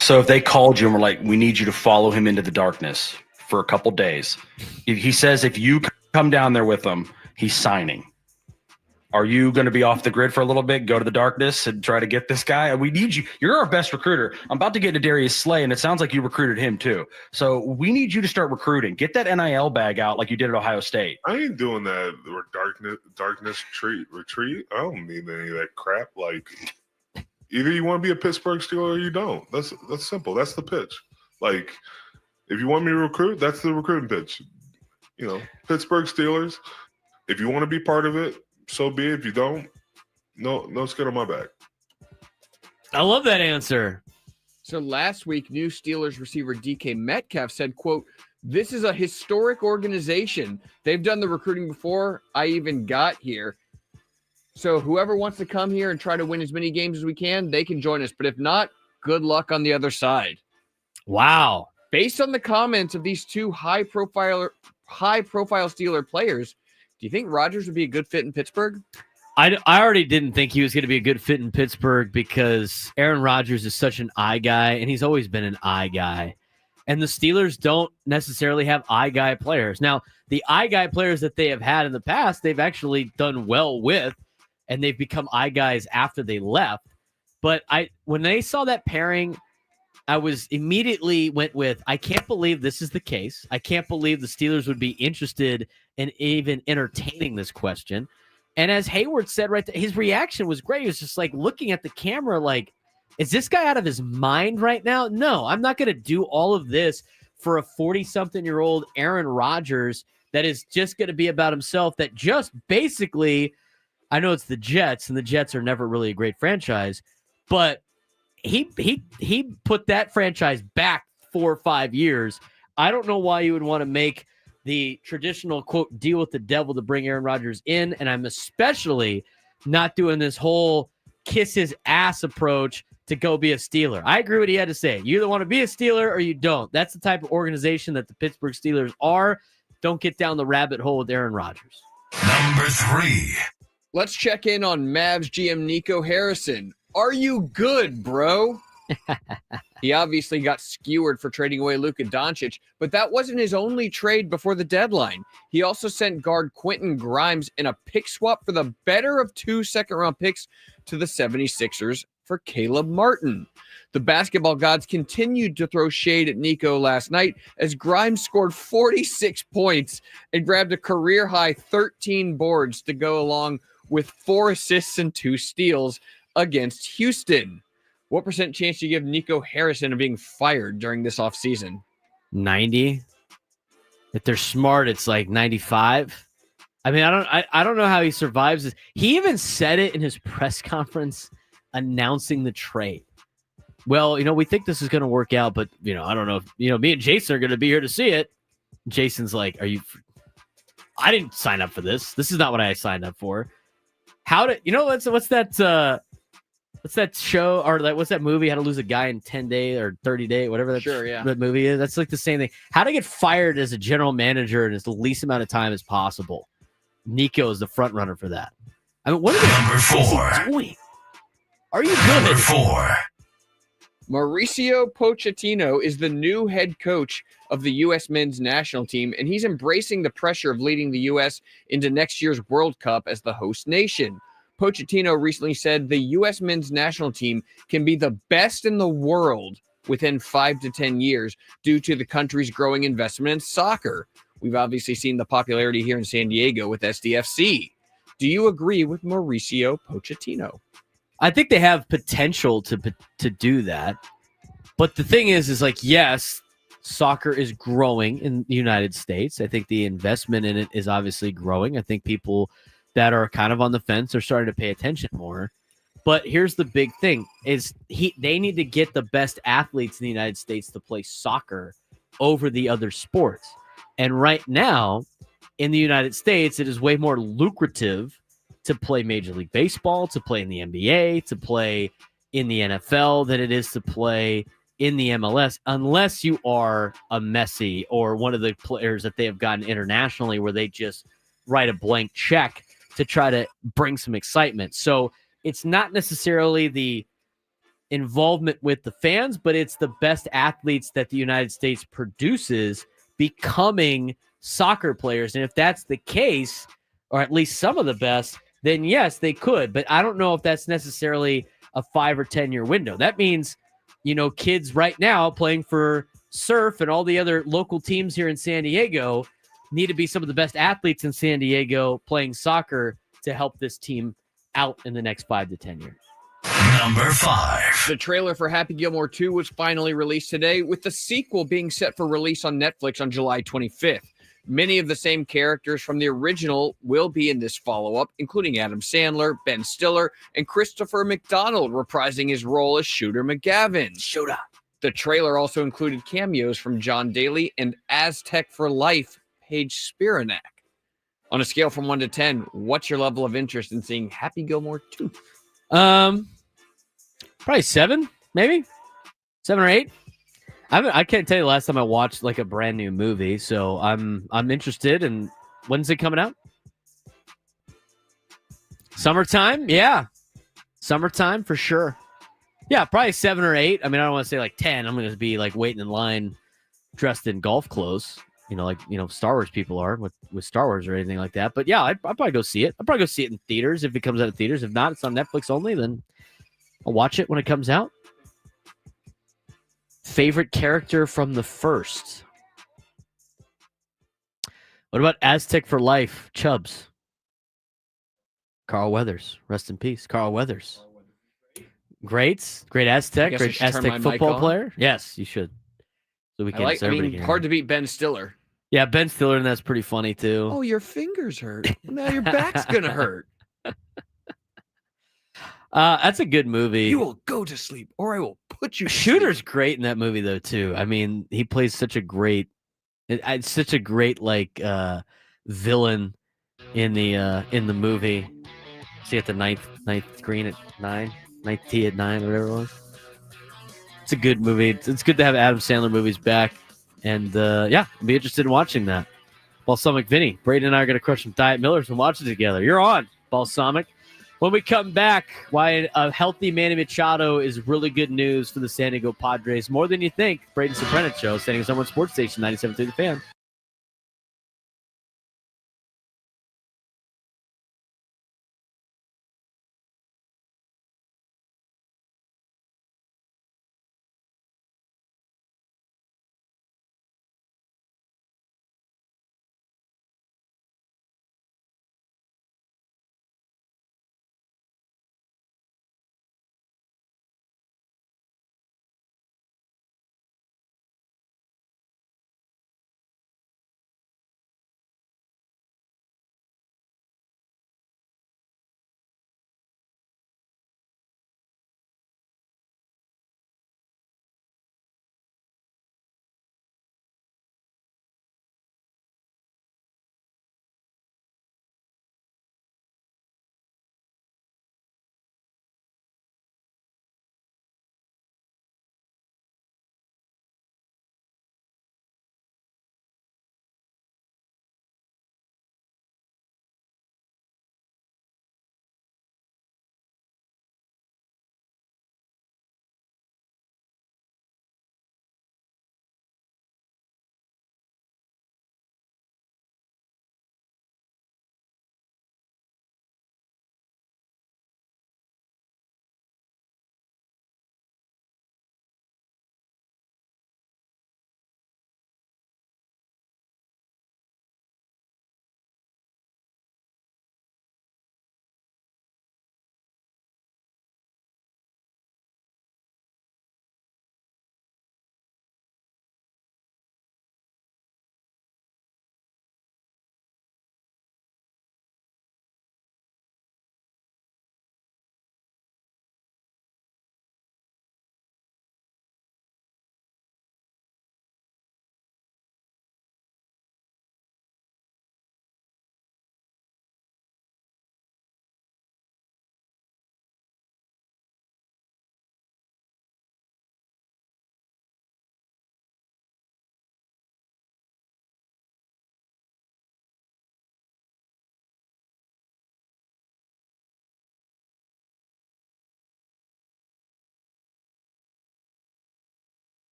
So if they called you and were like, we need you to follow him into the darkness for a couple days. He says if you come down there with him, he's signing. Are you going to be off the grid for a little bit, go to the darkness and try to get this guy? We need you. You're our best recruiter. I'm about to get to Darius Slay, and it sounds like you recruited him too. So we need you to start recruiting. Get that NIL bag out like you did at Ohio State. I ain't doing that darkness retreat. I don't need any of that crap. Like, either you want to be a Pittsburgh Steeler or you don't. That's simple. That's the pitch. Like, if you want me to recruit, that's the recruiting pitch. Pittsburgh Steelers, if you want to be part of it, so be it. If you don't, no skin on my back. I love that answer. So last week, new Steelers receiver DK Metcalf said, quote, "This is a historic organization. They've done the recruiting before I even got here. So whoever wants to come here and try to win as many games as we can, they can join us. But if not, good luck on the other side." Wow. Based on the comments of these two high-profile Steeler players, do you think Rodgers would be a good fit in Pittsburgh? I already didn't think he was going to be a good fit in Pittsburgh because Aaron Rodgers is such an eye guy, and he's always been an eye guy. And the Steelers don't necessarily have eye guy players. Now, the eye guy players that they have had in the past, they've actually done well with, and they've become eye guys after they left. But when they saw that pairing, I was immediately went with, I can't believe this is the case. I can't believe the Steelers would be interested in even entertaining this question. And as Hayward said right there, his reaction was great. He was just like looking at the camera like, is this guy out of his mind right now? No, I'm not going to do all of this for a 40-something-year-old Aaron Rodgers that is just going to be about himself, that just basically, I know it's the Jets, and the Jets are never really a great franchise, but he put that franchise back 4 or 5 years. I don't know why you would want to make the traditional, quote, deal with the devil to bring Aaron Rodgers in, and I'm especially not doing this whole kiss his ass approach to go be a Steeler. I agree with what he had to say. You either want to be a Steeler or you don't. That's the type of organization that the Pittsburgh Steelers are. Don't get down the rabbit hole with Aaron Rodgers. Number 3. Let's check in on Mavs GM Nico Harrison. Are you good, bro? He obviously got skewered for trading away Luka Doncic, but that wasn't his only trade before the deadline. He also sent guard Quentin Grimes in a pick swap for the better of 2 second-round picks to the 76ers for Caleb Martin. The basketball gods continued to throw shade at Nico last night as Grimes scored 46 points and grabbed a career-high 13 boards to go along with 4 assists and 2 steals against Houston. What % chance do you give Nico Harrison of being fired during this offseason? 90. If they're smart, it's like 95. I mean, I don't know how he survives this. He even said it in his press conference announcing the trade. Well, we think this is going to work out, but, I don't know if, me and Jason are going to be here to see it. Jason's like, I didn't sign up for this. This is not what I signed up for. What's that show or what's that movie? How to Lose a Guy in 10 Days or 30 Days, whatever that movie is. That's like the same thing. How to get fired as a general manager in as the least amount of time as possible. Nico is the front runner for that. I mean, what are they doing? Are you good? Number 4. Mauricio Pochettino is the new head coach of the U.S. men's national team, and he's embracing the pressure of leading the U.S. into next year's World Cup as the host nation. Pochettino recently said the U.S. men's national team can be the best in the world within 5 to 10 years due to the country's growing investment in soccer. We've obviously seen the popularity here in San Diego with SDFC. Do you agree with Mauricio Pochettino? I think they have potential to do that. But the thing is like, yes, soccer is growing in the United States. I think the investment in it is obviously growing. I think people that are kind of on the fence are starting to pay attention more. But here's the big thing is they need to get the best athletes in the United States to play soccer over the other sports. And right now in the United States, it is way more lucrative to play Major League Baseball, to play in the NBA, to play in the NFL than it is to play in the MLS, unless you are a Messi or one of the players that they have gotten internationally where they just write a blank check to try to bring some excitement. So it's not necessarily the involvement with the fans, but it's the best athletes that the United States produces becoming soccer players. And if that's the case, or at least some of the best, then yes, they could. But I don't know if that's necessarily a 5 or 10 year window. That means, kids right now playing for Surf and all the other local teams here in San Diego need to be some of the best athletes in San Diego playing soccer to help this team out in the next 5 to 10 years. Number 5. The trailer for Happy Gilmore 2 was finally released today, with the sequel being set for release on Netflix on July 25th. Many of the same characters from the original will be in this follow-up, including Adam Sandler, Ben Stiller, and Christopher McDonald reprising his role as Shooter McGavin. Showdown. The trailer also included cameos from John Daly and Aztec for Life, Paige Spiranak. On a scale from 1 to 10, what's your level of interest in seeing Happy Gilmore 2? Probably 7, maybe 7 or 8. I can't tell you the last time I watched like a brand new movie, so I'm interested. And when's it coming out? Summertime, yeah, summertime for sure. Yeah, probably 7 or 8. I mean, I don't want to say like 10. I'm going to be like waiting in line, dressed in golf clothes, like Star Wars people are with Star Wars or anything like that. But yeah, I'd probably go see it. I'll probably go see it in theaters if it comes out in theaters. If not, it's on Netflix only. Then I'll watch it when it comes out. Favorite character from the first? What about Aztec for Life? Chubbs. Carl Weathers. Rest in peace. Carl Weathers. Great Aztec. Great Aztec football player. Yes, you should. So we can. Hard to beat Ben Stiller. Yeah, Ben Stiller, and that's pretty funny too. Oh, your fingers hurt. Now your back's gonna hurt. That's a good movie. You will go to sleep, or I will put you to Shooter's sleep. great in that movie though too. I mean, he plays such a great like villain in the movie. See at the ninth green at 9, 9th tee at 9, whatever it was. It's a good movie. It's good to have Adam Sandler movies back, and yeah, I'll be interested in watching that. Balsamic Vinny, Braden and I are going to crush some Diet Millers and watch it together. You're on, Balsamic. When we come back, why a healthy Manny Machado is really good news for the San Diego Padres, more than you think. Braden Surprenant Show, San Diego Someone Sports Station 97.3 The Fan.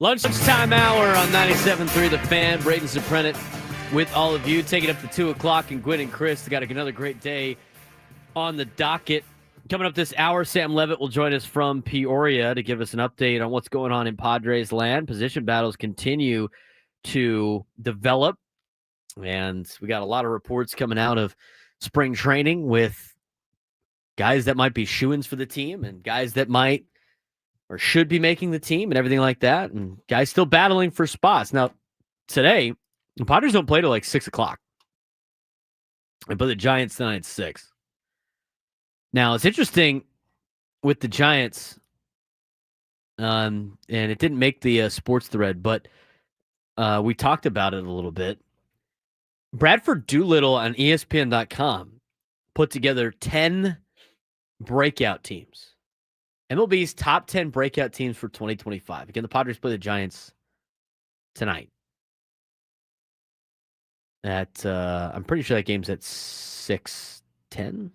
Lunchtime hour on 97.3 The Fan. Braden Surprenant with all of you. Taking up to 2 o'clock, and Gwen and Chris got another great day on the docket. Coming up this hour, Sam Levitt will join us from Peoria to give us an update on what's going on in Padres land. Position battles continue to develop, and we got a lot of reports coming out of spring training with guys that might be shoo-ins for the team and guys that might or should be making the team and everything like that, and guys still battling for spots. Now, today, the Padres don't play till like 6 o'clock. They play the Giants tonight at 6. Now, it's interesting with the Giants, and it didn't make the sports thread, but we talked about it a little bit. Bradford Doolittle on ESPN.com put together 10 breakout teams. MLB's top 10 breakout teams for 2025. Again, the Padres play the Giants tonight. I'm pretty sure that game's at 6:10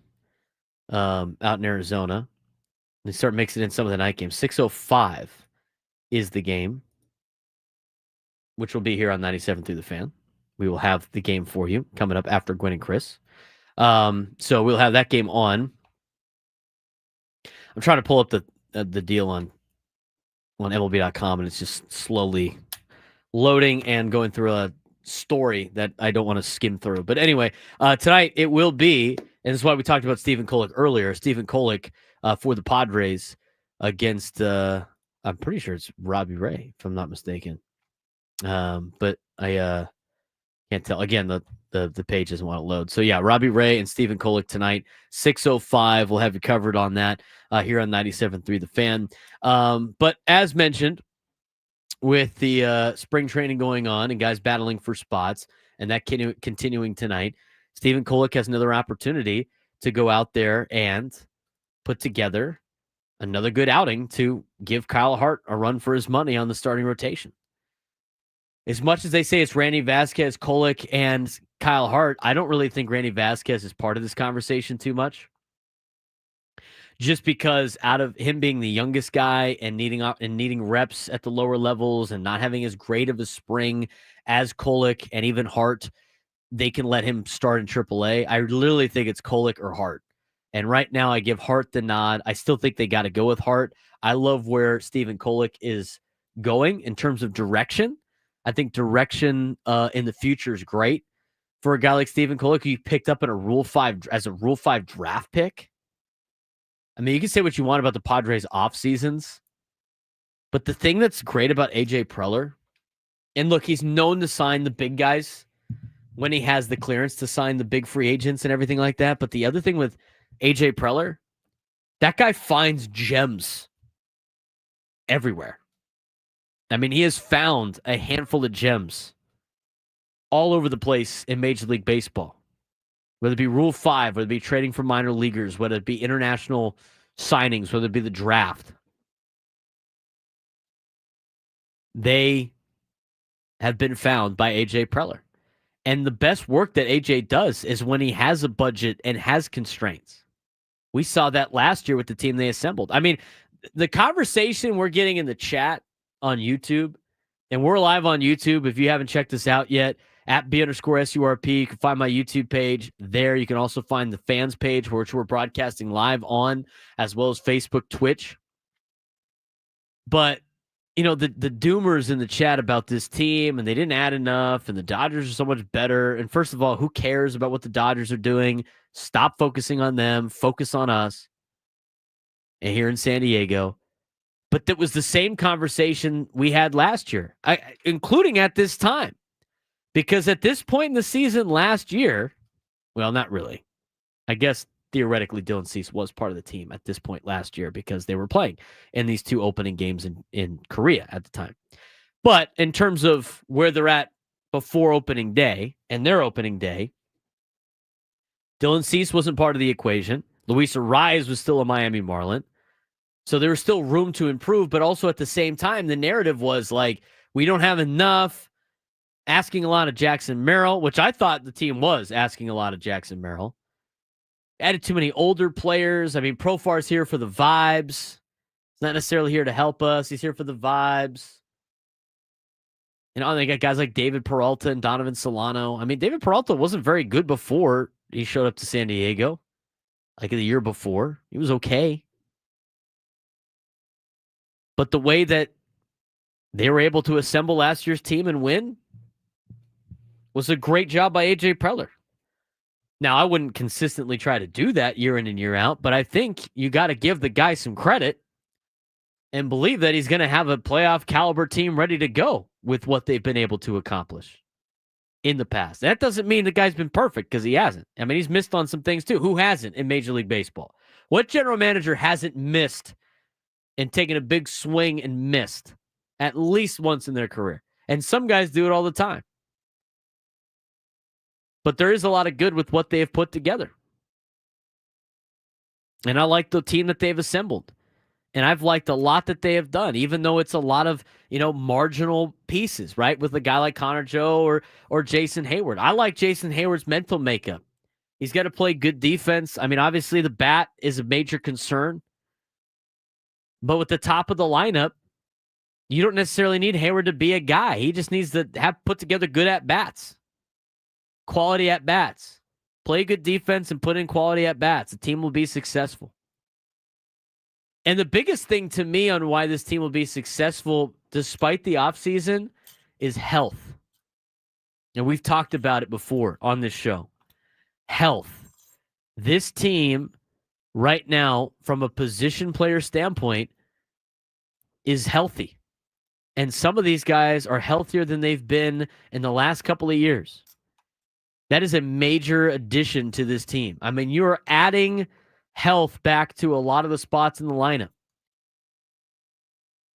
out in Arizona. They start mixing in some of the night games. 6:05 is the game, which will be here on 97 through the Fan. We will have the game for you coming up after Gwen and Chris. So we'll have that game on. I'm trying to pull up the deal on MLB.com, and it's just slowly loading and going through a story that I don't want to skim through. But anyway, tonight it will be, and this is why we talked about Stephen Kolek earlier. Stephen Kolek for the Padres against, I'm pretty sure it's Robbie Ray, if I'm not mistaken. But I can't tell. Again, the page doesn't want to load. So yeah, Robbie Ray and Stephen Kolek tonight, 6:05. We'll have you covered on that here on 97.3 The Fan. But as mentioned, with the spring training going on and guys battling for spots, and that continuing tonight, Stephen Kolek has another opportunity to go out there and put together another good outing to give Kyle Hart a run for his money on the starting rotation. As much as they say it's Randy Vasquez, Kolek, and Kyle Hart, I don't really think Randy Vasquez is part of this conversation too much. Just because out of him being the youngest guy and needing reps at the lower levels and not having as great of a spring as Kolek and even Hart, they can let him start in AAA. I literally think it's Kolek or Hart. And right now I give Hart the nod. I still think they got to go with Hart. I love where Stephen Kolek is going in terms of direction. I think direction in the future is great for a guy like Stephen Kolek, who you picked up in a Rule 5 as a Rule 5 draft pick. I mean, you can say what you want about the Padres off seasons, but the thing that's great about AJ Preller, and look, he's known to sign the big guys when he has the clearance to sign the big free agents and everything like that. But the other thing with AJ Preller, that guy finds gems everywhere. I mean, he has found a handful of gems all over the place in Major League Baseball. Whether it be Rule 5, whether it be trading for minor leaguers, whether it be international signings, whether it be the draft. They have been found by AJ Preller. And the best work that AJ does is when he has a budget and has constraints. We saw that last year with the team they assembled. I mean, the conversation we're getting in the chat on YouTube, and we're live on YouTube. If you haven't checked us out yet, at @B_SURP, you can find my YouTube page there. You can also find the fans page, which we're broadcasting live on, as well as Facebook, Twitch. But, you know, the doomers in the chat about this team, and they didn't add enough, and the Dodgers are so much better. And first of all, who cares about what the Dodgers are doing? Stop focusing on them. Focus on us. And here in San Diego. But that was the same conversation we had last year, including at this time. Because at this point in the season last year, well, not really. I guess theoretically Dylan Cease was part of the team at this point last year because they were playing in these two opening games in Korea at the time. But in terms of where they're at before opening day and their opening day, Dylan Cease wasn't part of the equation. Luis Arraez was still a Miami Marlin. So there was still room to improve, but also at the same time, the narrative was like, we don't have enough. Asking a lot of Jackson Merrill, which I thought the team was asking a lot of Jackson Merrill. Added too many older players. I mean, Profar's here for the vibes. He's not necessarily here to help us. He's here for the vibes. They got guys like David Peralta and Donovan Solano. I mean, David Peralta wasn't very good before he showed up to San Diego. Like the year before, he was okay. But the way that they were able to assemble last year's team and win was a great job by A.J. Preller. Now, I wouldn't consistently try to do that year in and year out, but I think you got to give the guy some credit and believe that he's going to have a playoff caliber team ready to go with what they've been able to accomplish in the past. That doesn't mean the guy's been perfect, because he hasn't. I mean, he's missed on some things too. Who hasn't in Major League Baseball? What general manager hasn't missed and taken a big swing and missed at least once in their career? And some guys do it all the time. But there is a lot of good with what they have put together. And I like the team that they've assembled. And I've liked a lot that they have done, even though it's a lot of, marginal pieces, right? With a guy like Connor Joe or Jason Hayward. I like Jason Hayward's mental makeup. He's got to play good defense. I mean, obviously the bat is a major concern. But with the top of the lineup, you don't necessarily need Hayward to be a guy. He just needs to have put together good at-bats. Quality at-bats. Play good defense and put in quality at-bats. The team will be successful. And the biggest thing to me on why this team will be successful despite the offseason is health. And we've talked about it before on this show. Health. This team right now, from a position player standpoint, is healthy. And some of these guys are healthier than they've been in the last couple of years. That is a major addition to this team. I mean, you're adding health back to a lot of the spots in the lineup.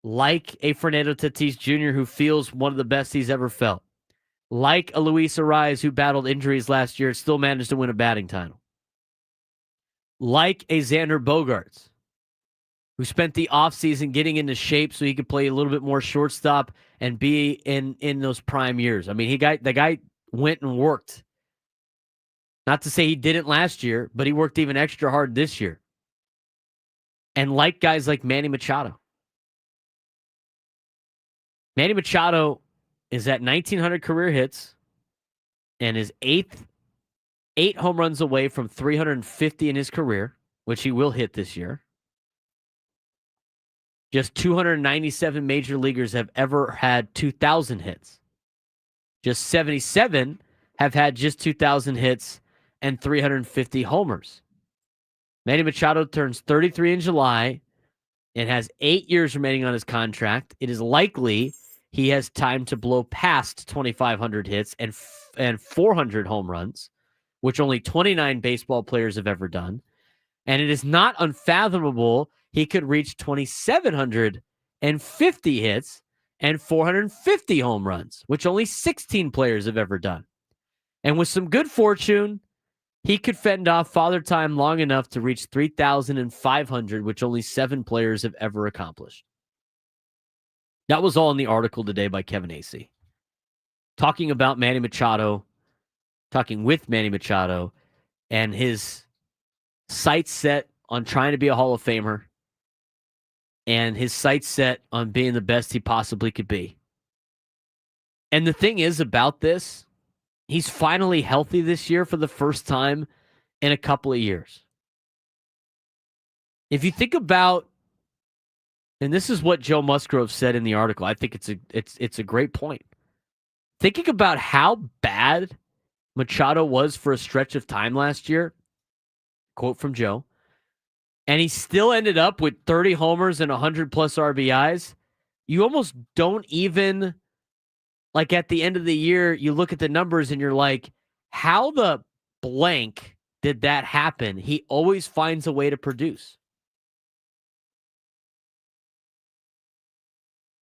Like a Fernando Tatis Jr., who feels one of the best he's ever felt. Like a Luis Ariz, who battled injuries last year and still managed to win a batting title. Like a Xander Bogaerts, who spent the offseason getting into shape so he could play a little bit more shortstop and be in those prime years. I mean, the guy went and worked. Not to say he didn't last year, but he worked even extra hard this year. And like guys like Manny Machado. Manny Machado is at 1,900 career hits and is eight home runs away from 350 in his career, which he will hit this year. Just 297 major leaguers have ever had 2,000 hits. Just 77 have had just 2,000 hits and 350 homers. Manny Machado turns 33 in July and has 8 years remaining on his contract. It is likely he has time to blow past 2,500 hits and 400 home runs, which only 29 baseball players have ever done. And it is not unfathomable he could reach 2,750 hits and 450 home runs, which only 16 players have ever done. And with some good fortune, he could fend off Father Time long enough to reach 3,500, which only 7 players have ever accomplished. That was all in the article today by Kevin Acee. Talking about Manny Machado, talking with Manny Machado, and his sights set on trying to be a Hall of Famer, and his sights set on being the best he possibly could be. And the thing is about this, he's finally healthy this year for the first time in a couple of years. If you think about, and this is what Joe Musgrove said in the article, I think it's a great point. Thinking about how bad Machado was for a stretch of time last year, quote from Joe, and he still ended up with 30 homers and 100 plus RBIs, you almost don't even, like at the end of the year, you look at the numbers and you're like, how the blank did that happen? He always finds a way to produce.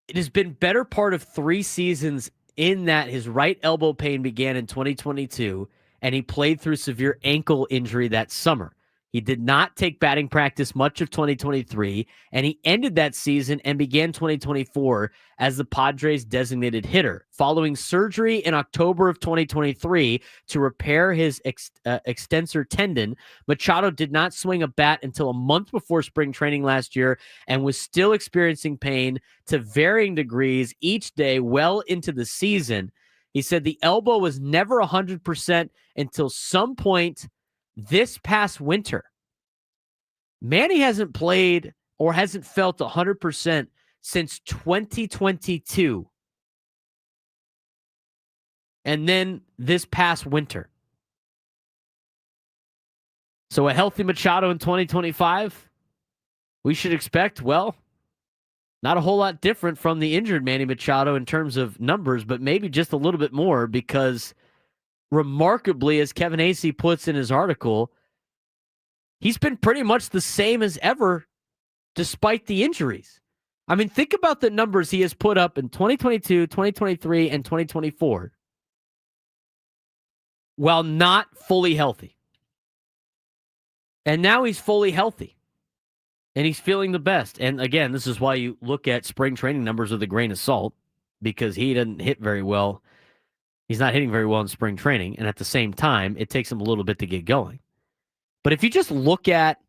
It has been better part of 3 seasons in that his right elbow pain began in 2022, and he played through severe ankle injury that summer. He did not take batting practice much of 2023, and he ended that season and began 2024 as the Padres' designated hitter. Following surgery in October of 2023 to repair his extensor tendon, Machado did not swing a bat until a month before spring training last year and was still experiencing pain to varying degrees each day well into the season. He said the elbow was never 100% until some point this past winter. Manny hasn't played or hasn't felt 100% since 2022. And then this past winter. So a healthy Machado in 2025, we should expect, well, not a whole lot different from the injured Manny Machado in terms of numbers, but maybe just a little bit more because remarkably, as Kevin Acee puts in his article, he's been pretty much the same as ever despite the injuries. I mean, think about the numbers he has put up in 2022, 2023, and 2024 while not fully healthy. And now he's fully healthy. And he's feeling the best. And again, this is why you look at spring training numbers with a grain of salt, because he didn't hit very well. He's not hitting very well in spring training. And at the same time, it takes him a little bit to get going. But if you just look at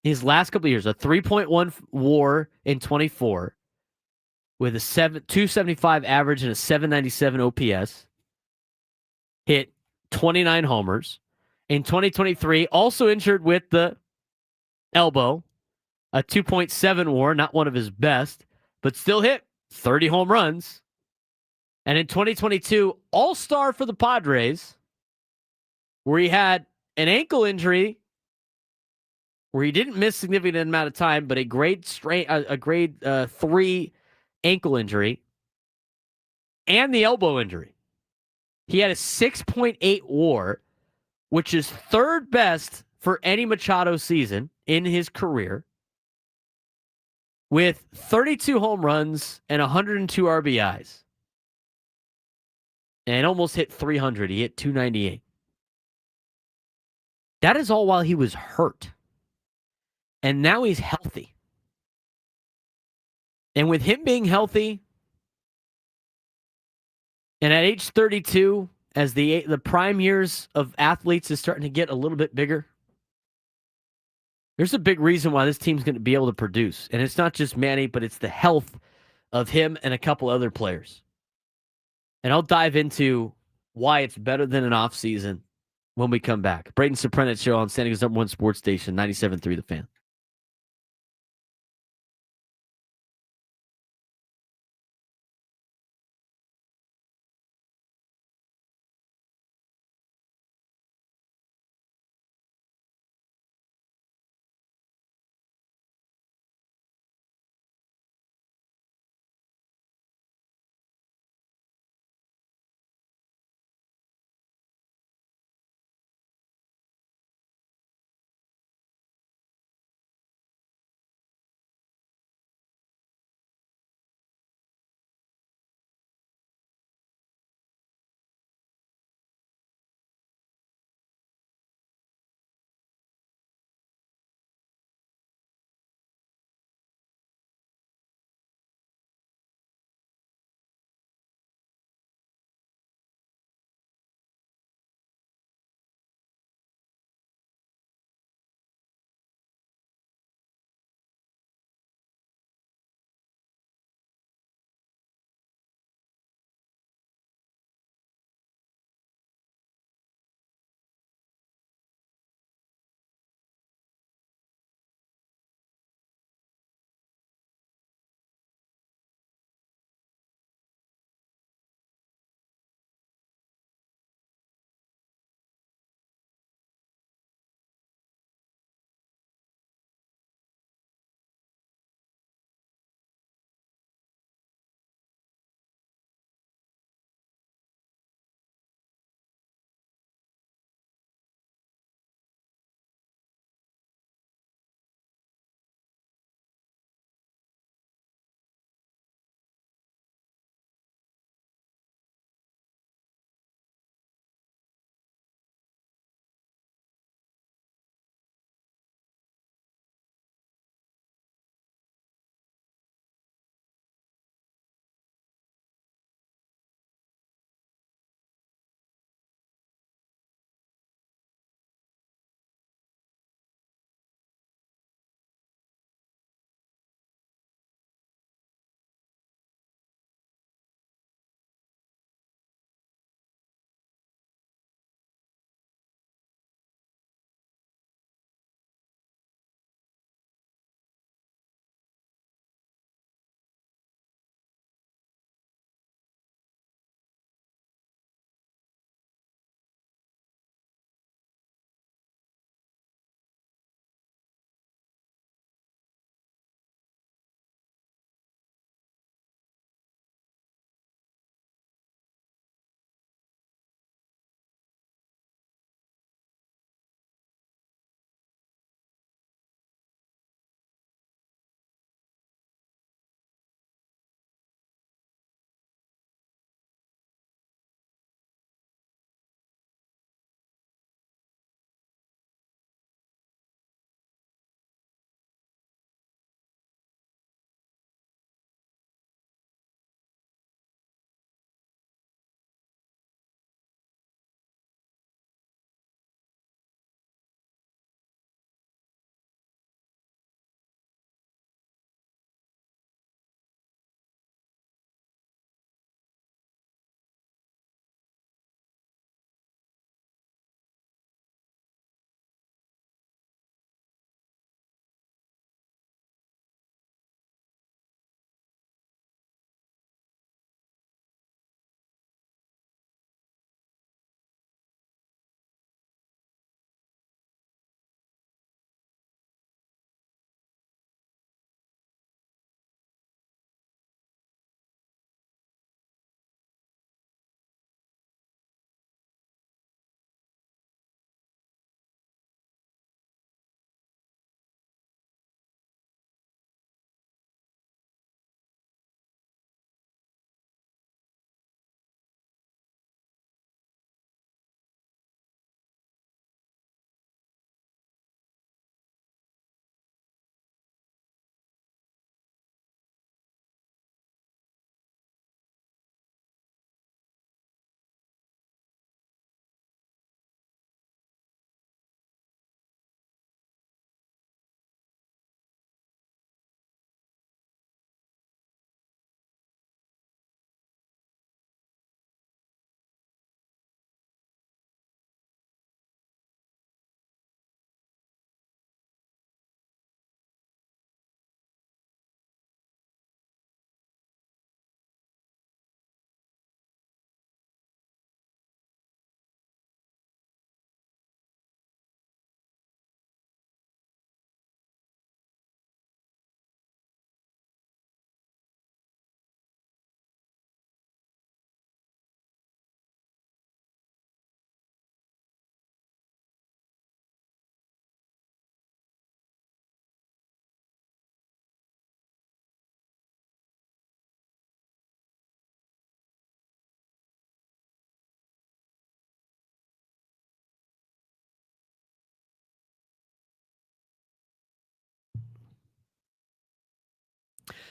his last couple of years, a 3.1 WAR in 24 with a 275 average and a 797 OPS, hit 29 homers. In 2023, also injured with the elbow, a 2.7 WAR, not one of his best, but still hit 30 home runs. And in 2022, all-star for the Padres, where he had an ankle injury, where he didn't miss significant amount of time, but a grade 3 ankle injury, and the elbow injury. He had a 6.8 WAR, which is third best for any Machado season in his career, with 32 home runs and 102 RBIs. And almost hit 300. He hit 298. That is all while he was hurt. And now he's healthy. And with him being healthy, and at age 32, as the prime years of athletes is starting to get a little bit bigger, there's a big reason why this team's going to be able to produce. And it's not just Manny, but it's the health of him and a couple other players. And I'll dive into why it's better than an offseason when we come back. Braden Surprenant Show on San Diego's #1 sports station, 97.3 The Fan.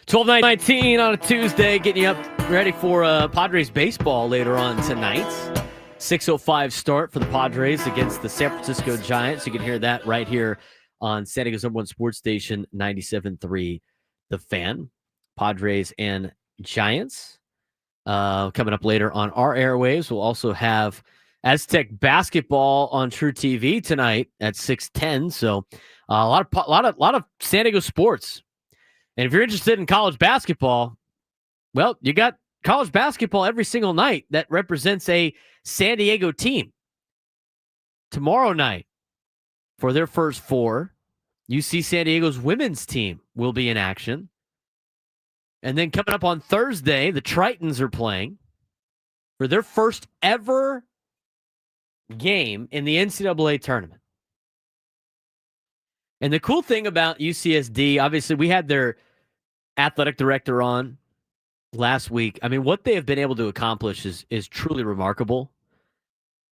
12:19 on a Tuesday, getting you up ready for Padres baseball later on tonight. 6:05 start for the Padres against the San Francisco Giants. You can hear that right here on San Diego's #1 sports station, 97.3 The Fan. Padres and Giants. Coming up later on our airwaves, we'll also have Aztec basketball on True TV tonight at 6:10. So a lot of San Diego sports. And if you're interested in college basketball, well, you got college basketball every single night that represents a San Diego team. Tomorrow night, for their first four, UC San Diego's women's team will be in action. And then coming up on Thursday, the Tritons are playing for their first ever game in the NCAA tournament. And the cool thing about UCSD, obviously, we had their athletic director on last week. I mean, what they have been able to accomplish is truly remarkable.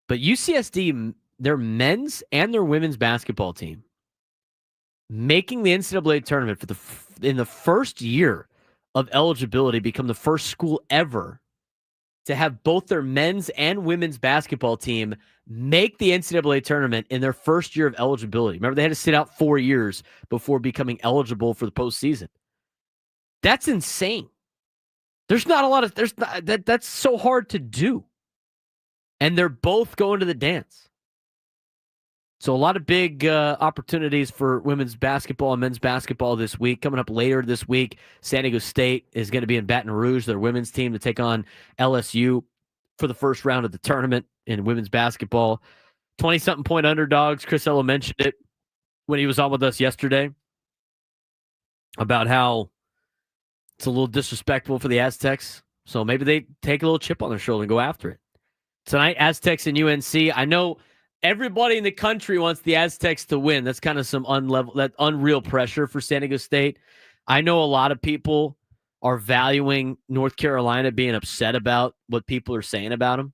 But UCSD, their men's and their women's basketball team, making the NCAA tournament in the first year of eligibility, become the first school ever to have both their men's and women's basketball team make the NCAA tournament in their first year of eligibility. Remember, they had to sit out 4 years before becoming eligible for the postseason. That's insane. There's not a lot of that's so hard to do. And they're both going to the dance. So a lot of big opportunities for women's basketball and men's basketball this week. Coming up later this week, San Diego State is going to be in Baton Rouge, their women's team, to take on LSU for the first round of the tournament in women's basketball. 20-something point underdogs. Chris Ello mentioned it when he was on with us yesterday about how it's a little disrespectful for the Aztecs. So maybe they take a little chip on their shoulder and go after it. Tonight, Aztecs and UNC. I know everybody in the country wants the Aztecs to win. That's kind of some unreal pressure for San Diego State. I know a lot of people are valuing North Carolina, being upset about what people are saying about them.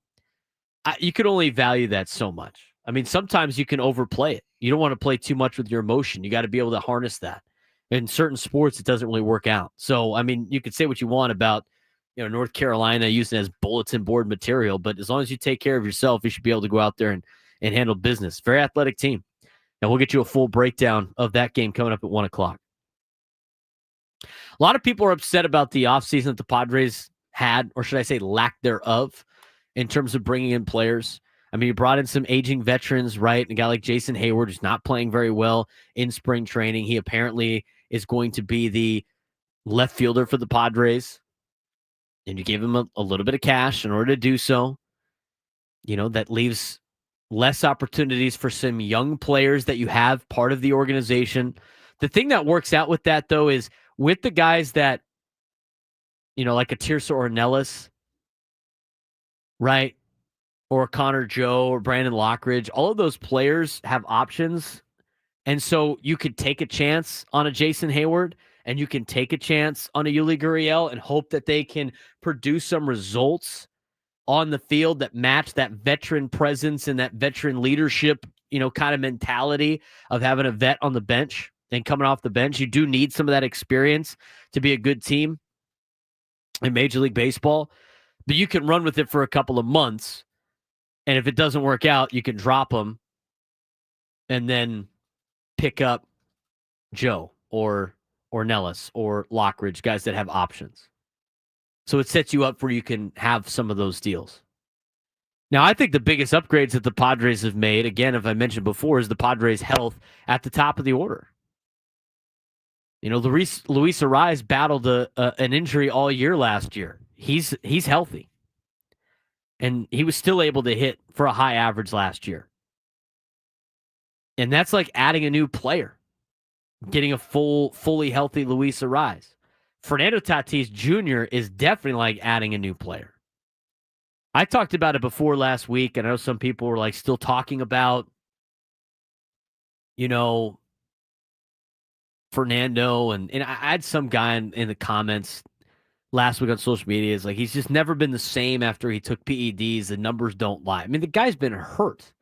You could only value that so much. I mean, sometimes you can overplay it. You don't want to play too much with your emotion. You got to be able to harness that. In certain sports, it doesn't really work out. So, I mean, you could say what you want about, North Carolina using it as bulletin board material, but as long as you take care of yourself, you should be able to go out there and handle business. Very athletic team. And we'll get you a full breakdown of that game coming up at 1 o'clock. A lot of people are upset about the offseason that the Padres had, or should I say lack thereof, in terms of bringing in players. I mean, you brought in some aging veterans, right? A guy like Jason Hayward, who's not playing very well in spring training. He apparently is going to be the left fielder for the Padres. And you gave him a little bit of cash in order to do so. That leaves less opportunities for some young players that you have part of the organization. The thing that works out with that, though, is with the guys that, like a Tirsa Ornelas, right? Or Connor Joe or Brandon Lockridge, all of those players have options. And so you could take a chance on a Jason Hayward, and you can take a chance on a Yuli Gurriel and hope that they can produce some results on the field that match that veteran presence and that veteran leadership, kind of mentality of having a vet on the bench and coming off the bench. You do need some of that experience to be a good team in Major League Baseball, but you can run with it for a couple of months. And if it doesn't work out, you can drop them and then pick up Joe or Ornelas or Lockridge, guys that have options. So it sets you up where you can have some of those deals. Now, I think the biggest upgrades that the Padres have made, again, if I mentioned before, is the Padres' health at the top of the order. Luis Arraez battled an injury all year last year. He's healthy. And he was still able to hit for a high average last year. And that's like adding a new player, getting a fully healthy Luis Arraez. Fernando Tatis Jr. is definitely like adding a new player. I talked about it before last week, and I know some people were like still talking about, Fernando, and I had some guy in the comments last week on social media is like, he's just never been the same after he took PEDs. The numbers don't lie. I mean, the guy's been hurt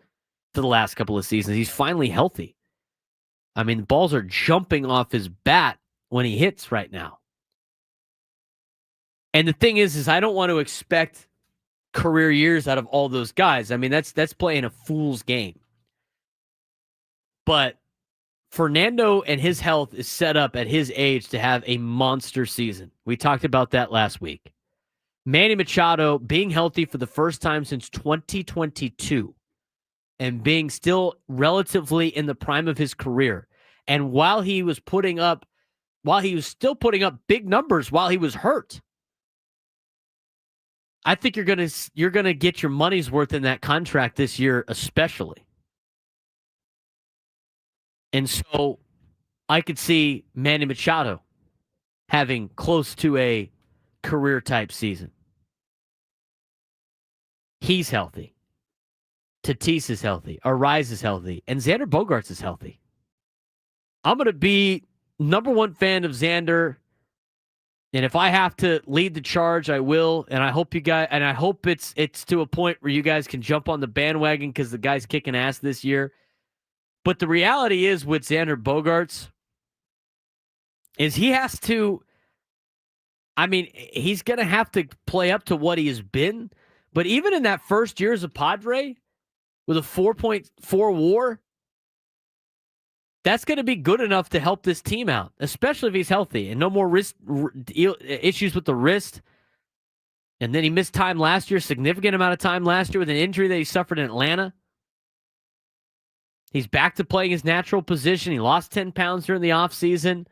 for the last couple of seasons. He's finally healthy. I mean, the balls are jumping off his bat when he hits right now. And the thing is I don't want to expect career years out of all those guys. I mean, that's playing a fool's game. But Fernando and his health is set up at his age to have a monster season. We talked about that last week. Manny Machado being healthy for the first time since 2022 and being still relatively in the prime of his career. And while he was still putting up big numbers while he was hurt, I think you're gonna get your money's worth in that contract this year, especially. And so I could see Manny Machado having close to a career type season. He's healthy. Tatis is healthy. Arise is healthy. And Xander Bogaerts is healthy. I'm going to be number one fan of Xander. And if I have to lead the charge, I will. And I hope it's to a point where you guys can jump on the bandwagon because the guy's kicking ass this year. But the reality is with Xander Bogaerts is he's going to have to play up to what he has been. But even in that first year as a Padre with a 4.4 WAR, that's going to be good enough to help this team out, especially if he's healthy and no more issues with the wrist. And then he missed time last year, significant amount of time last year with an injury that he suffered in Atlanta. He's back to playing his natural position. He lost 10 pounds during the offseason.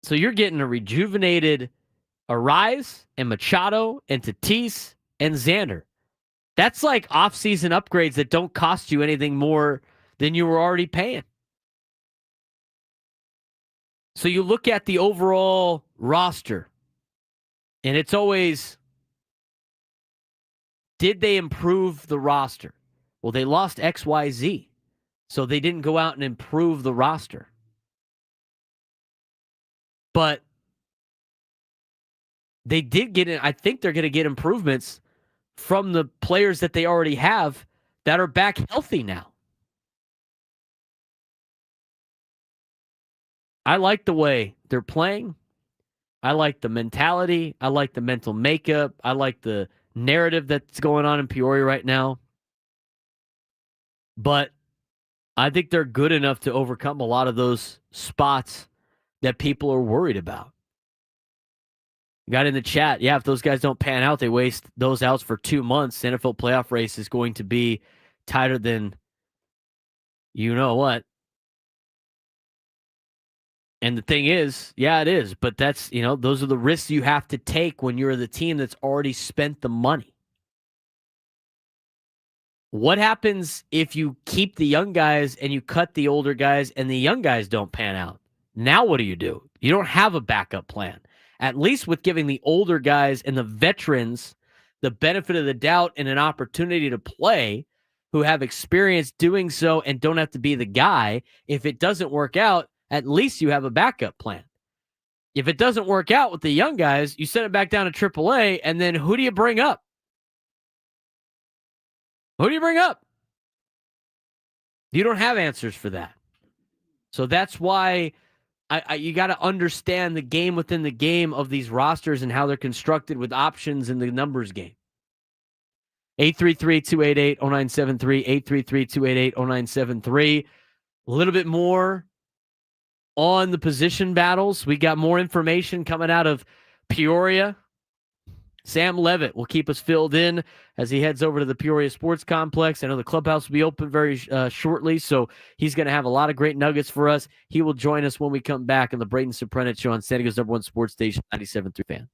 So you're getting a rejuvenated Arise and Machado and Tatis and Xander. That's like offseason upgrades that don't cost you anything more than you were already paying. So you look at the overall roster, and it's always, did they improve the roster? Well, they lost XYZ, so they didn't go out and improve the roster. But they did get it. I think they're going to get improvements from the players that they already have that are back healthy now. I like the way they're playing. I like the mentality. I like the mental makeup. I like the narrative that's going on in Peoria right now. But I think they're good enough to overcome a lot of those spots that people are worried about. Got in the chat, yeah, if those guys don't pan out, they waste those outs for 2 months. The NFL playoff race is going to be tighter than you know what. And the thing is, yeah, it is. But that's, those are the risks you have to take when you're the team that's already spent the money. What happens if you keep the young guys and you cut the older guys and the young guys don't pan out? Now what do? You don't have a backup plan. At least with giving the older guys and the veterans the benefit of the doubt and an opportunity to play, who have experience doing so and don't have to be the guy. If it doesn't work out, at least you have a backup plan. If it doesn't work out with the young guys, you send it back down to AAA, and then who do you bring up? Who do you bring up? You don't have answers for that. So that's why you got to understand the game within the game of these rosters and how they're constructed with options in the numbers game. 833-288-0973, 833-288-0973. A little bit more on the position battles. We got more information coming out of Peoria. Sam Levitt will keep us filled in as he heads over to the Peoria Sports Complex. I know the clubhouse will be open very shortly, so he's going to have a lot of great nuggets for us. He will join us when we come back on the Braden Surprenant Show on San Diego's #1 sports station, 97.3 Fan.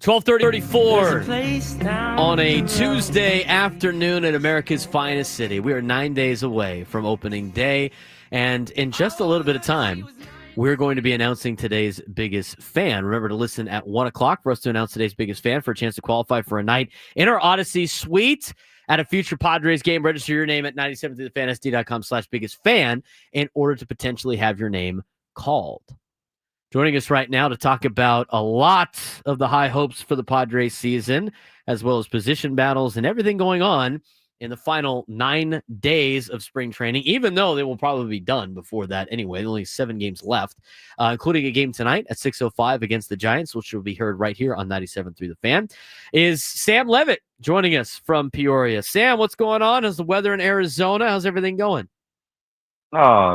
12:34 on a Tuesday afternoon in America's finest city. We are 9 days away from opening day, and in just a little bit of time, we're going to be announcing today's biggest fan. Remember to listen at 1 o'clock for us to announce today's biggest fan for a chance to qualify for a night in our Odyssey suite at a future Padres game. Register your name at 97thefan.sd.com/biggest fan in order to potentially have your name called. Joining us right now to talk about a lot of the high hopes for the Padres season, as well as position battles and everything going on in the final 9 days of spring training, even though they will probably be done before that anyway. Only 7 games left, including a game tonight at 6:05 against the Giants, which will be heard right here on 97.3 The Fan, is Sam Levitt joining us from Peoria. Sam, what's going on? How's the weather in Arizona? How's everything going?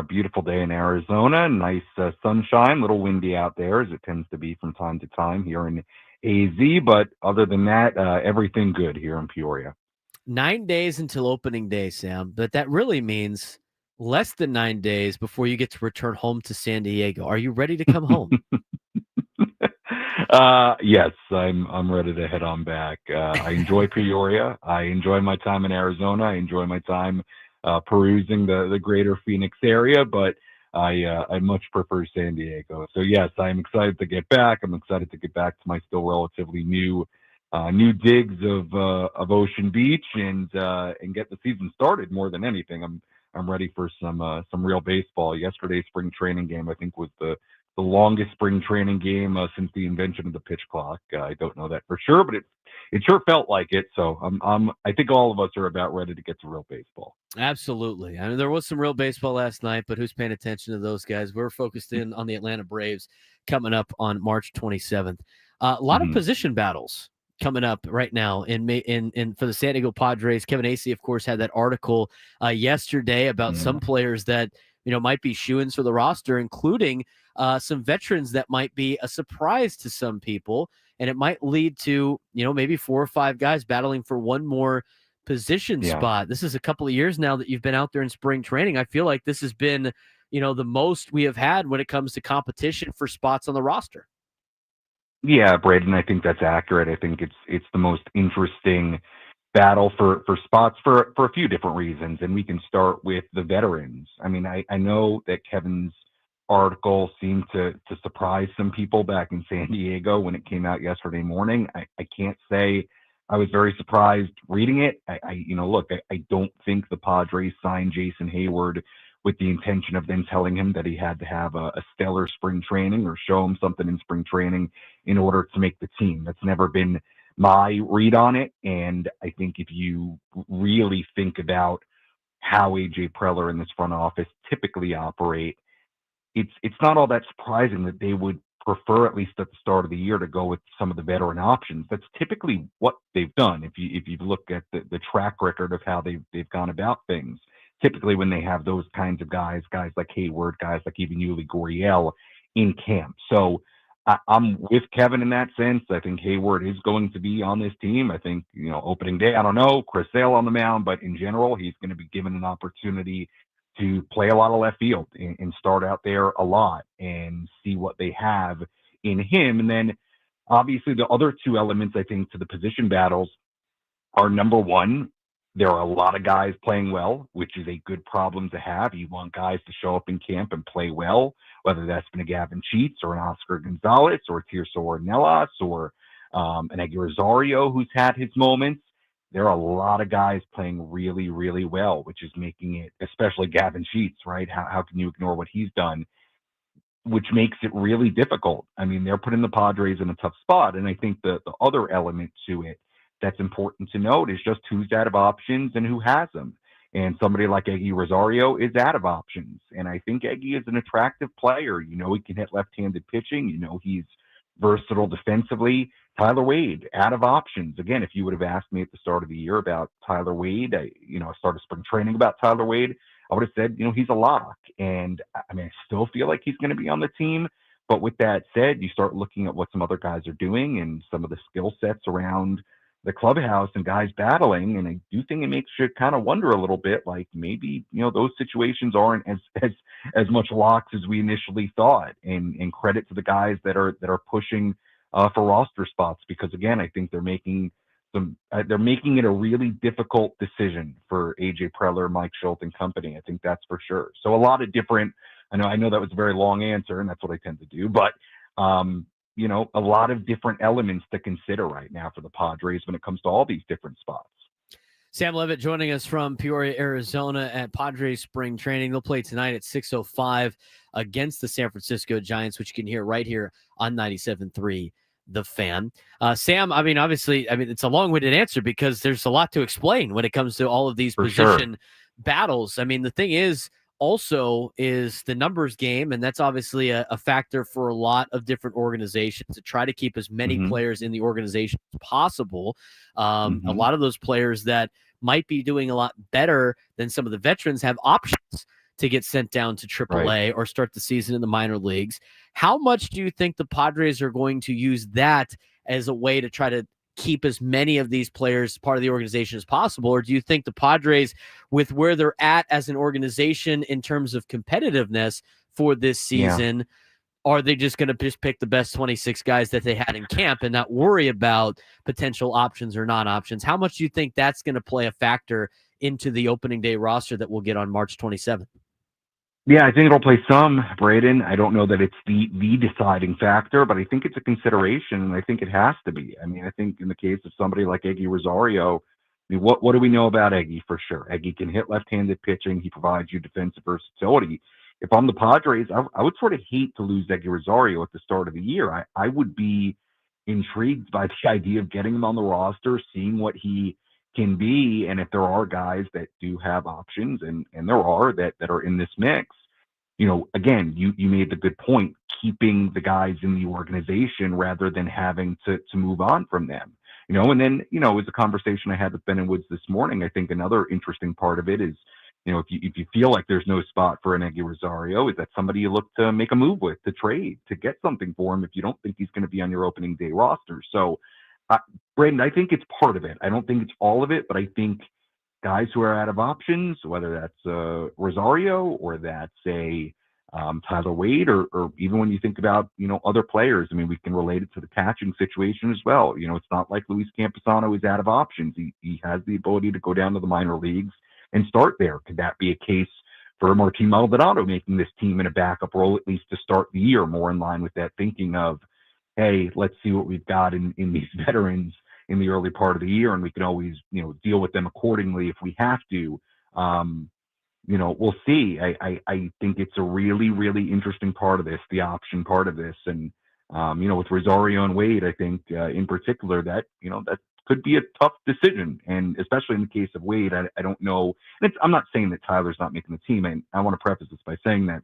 Beautiful day in Arizona. Nice sunshine, a little windy out there as it tends to be from time to time here in AZ. But other than that, everything good here in Peoria. 9 days until opening day, Sam, but that really means less than 9 days before you get to return home to San Diego. Are you ready to come home? Yes, I'm ready to head on back. I enjoy Peoria. I enjoy my time in Arizona. I enjoy my time perusing the greater Phoenix area, but I much prefer San Diego. So yes, I'm excited to get back. I'm excited to get back to my still relatively new digs of Ocean Beach and get the season started. More than anything, I'm ready for some real baseball. Yesterday's spring training game, I think, was the longest spring training game since the invention of the pitch clock. I don't know that for sure, but it sure felt like it. So I think all of us are about ready to get to real baseball. Absolutely. I mean, there was some real baseball last night, but who's paying attention to those guys? We're focused in on the Atlanta Braves coming up on March 27th. A lot of position battles coming up right now in for the San Diego Padres. Kevin Acee, of course, had that article yesterday about some players that might be shoo-ins for the roster, including some veterans that might be a surprise to some people, and it might lead to maybe 4 or 5 guys battling for one more position spot. This is a couple of years now that you've been out there in spring training. I feel like this has been the most we have had when it comes to competition for spots on the roster. Yeah, Braden, I think that's accurate. I think it's the most interesting battle for spots for a few different reasons, and we can start with the veterans. I mean, I know that Kevin's article seemed to surprise some people back in San Diego when it came out yesterday morning. I can't say I was very surprised reading it. I don't think the Padres signed Jason Hayward with the intention of then telling him that he had to have a stellar spring training or show him something in spring training in order to make the team. That's never been my read on it. And I think if you really think about how AJ Preller and this front office typically operate, it's not all that surprising that they would prefer, at least at the start of the year, to go with some of the veteran options. That's typically what they've done. If you look at the track record of how they've gone about things, typically when they have those kinds of guys like Hayward, guys like even Yuli Gurriel in camp. So I'm with Kevin in that sense. I think Hayward is going to be on this team. I think, opening day, I don't know, Chris Sale on the mound, but in general, he's going to be given an opportunity to play a lot of left field and start out there a lot and see what they have in him. And then obviously the other two elements, I think, to the position battles are, number one, there are a lot of guys playing well, which is a good problem to have. You want guys to show up in camp and play well, whether that's been a Gavin Sheets or an Oscar Gonzalez or a Tirso Ornelas or an Eggy Rosario who's had his moments. There are a lot of guys playing really, really well, which is making it, especially Gavin Sheets, right? How can you ignore what he's done? Which makes it really difficult. I mean, they're putting the Padres in a tough spot. And I think the other element to it that's important to note is just who's out of options and who has them. And somebody like Eggy Rosario is out of options. And I think Eggy is an attractive player. He can hit left-handed pitching. He's versatile defensively. Tyler Wade, out of options. Again, if you would have asked me at the start of the year about Tyler Wade, I started spring training about Tyler Wade, I would have said, he's a lock. And I mean, I still feel like he's going to be on the team. But with that said, you start looking at what some other guys are doing and some of the skill sets around the clubhouse and guys battling. And I do think it makes you kind of wonder a little bit, like maybe, those situations aren't as much locks as we initially thought. And credit to the guys that are pushing for roster spots, because again, I think they're making it a really difficult decision for AJ Preller, Mike Schultz, and company. I think that's for sure. So a lot of different. I know that was a very long answer, and that's what I tend to do, but a lot of different elements to consider right now for the Padres when it comes to all these different spots. Sam Levitt joining us from Peoria, Arizona at Padres spring training. They'll play tonight at 6:05 against the San Francisco Giants, which you can hear right here on 97.3 The Fan. Sam, obviously, it's a long-winded answer because there's a lot to explain when it comes to all of these position battles. The thing is the numbers game, and that's obviously a factor for a lot of different organizations to try to keep as many players in the organization as possible. A lot of those players that might be doing a lot better than some of the veterans have options to get sent down to AAA or start the season in the minor leagues. How much do you think the Padres are going to use that as a way to try to keep as many of these players part of the organization as possible? Or do you think the Padres, with where they're at as an organization in terms of competitiveness for this season, are they just going to just pick the best 26 guys that they had in camp and not worry about potential options or non-options? How much do you think that's going to play a factor into the opening day roster that we'll get on March 27th? Yeah, I think it'll play some, Braden. I don't know that it's the deciding factor, but I think it's a consideration, and I think it has to be. I think in the case of somebody like Eggy Rosario, what do we know about Eggy for sure? Eggy can hit left-handed pitching. He provides you defensive versatility. If I'm the Padres, I would sort of hate to lose Eggy Rosario at the start of the year. I would be intrigued by the idea of getting him on the roster, seeing what he can be, and if there are guys that do have options, and there are that are in this mix. Again, you made the good point, keeping the guys in the organization rather than having to move on from them. And then, it was a conversation I had with Ben and Woods this morning. I think another interesting part of it is, if you feel like there's no spot for an Eggy Rosario, is that somebody you look to make a move with, to trade, to get something for him if you don't think he's going to be on your opening day roster. So, Braden, I think it's part of it. I don't think it's all of it, but I think guys who are out of options, whether that's Rosario or that's a Tyler Wade, or even when you think about, other players, we can relate it to the catching situation as well. It's not like Luis Camposano is out of options. He has the ability to go down to the minor leagues and start there. Could that be a case for Martin Maldonado making this team in a backup role, at least to start the year, more in line with that thinking of, hey, let's see what we've got in these veterans in the early part of the year, and we can always, deal with them accordingly if we have to. We'll see. I think it's a really, really interesting part of this, the option part of this. And, with Rosario and Wade, I think in particular that could be a tough decision. And especially in the case of Wade, I don't know. And I'm not saying that Tyler's not making the team. And I want to preface this by saying that,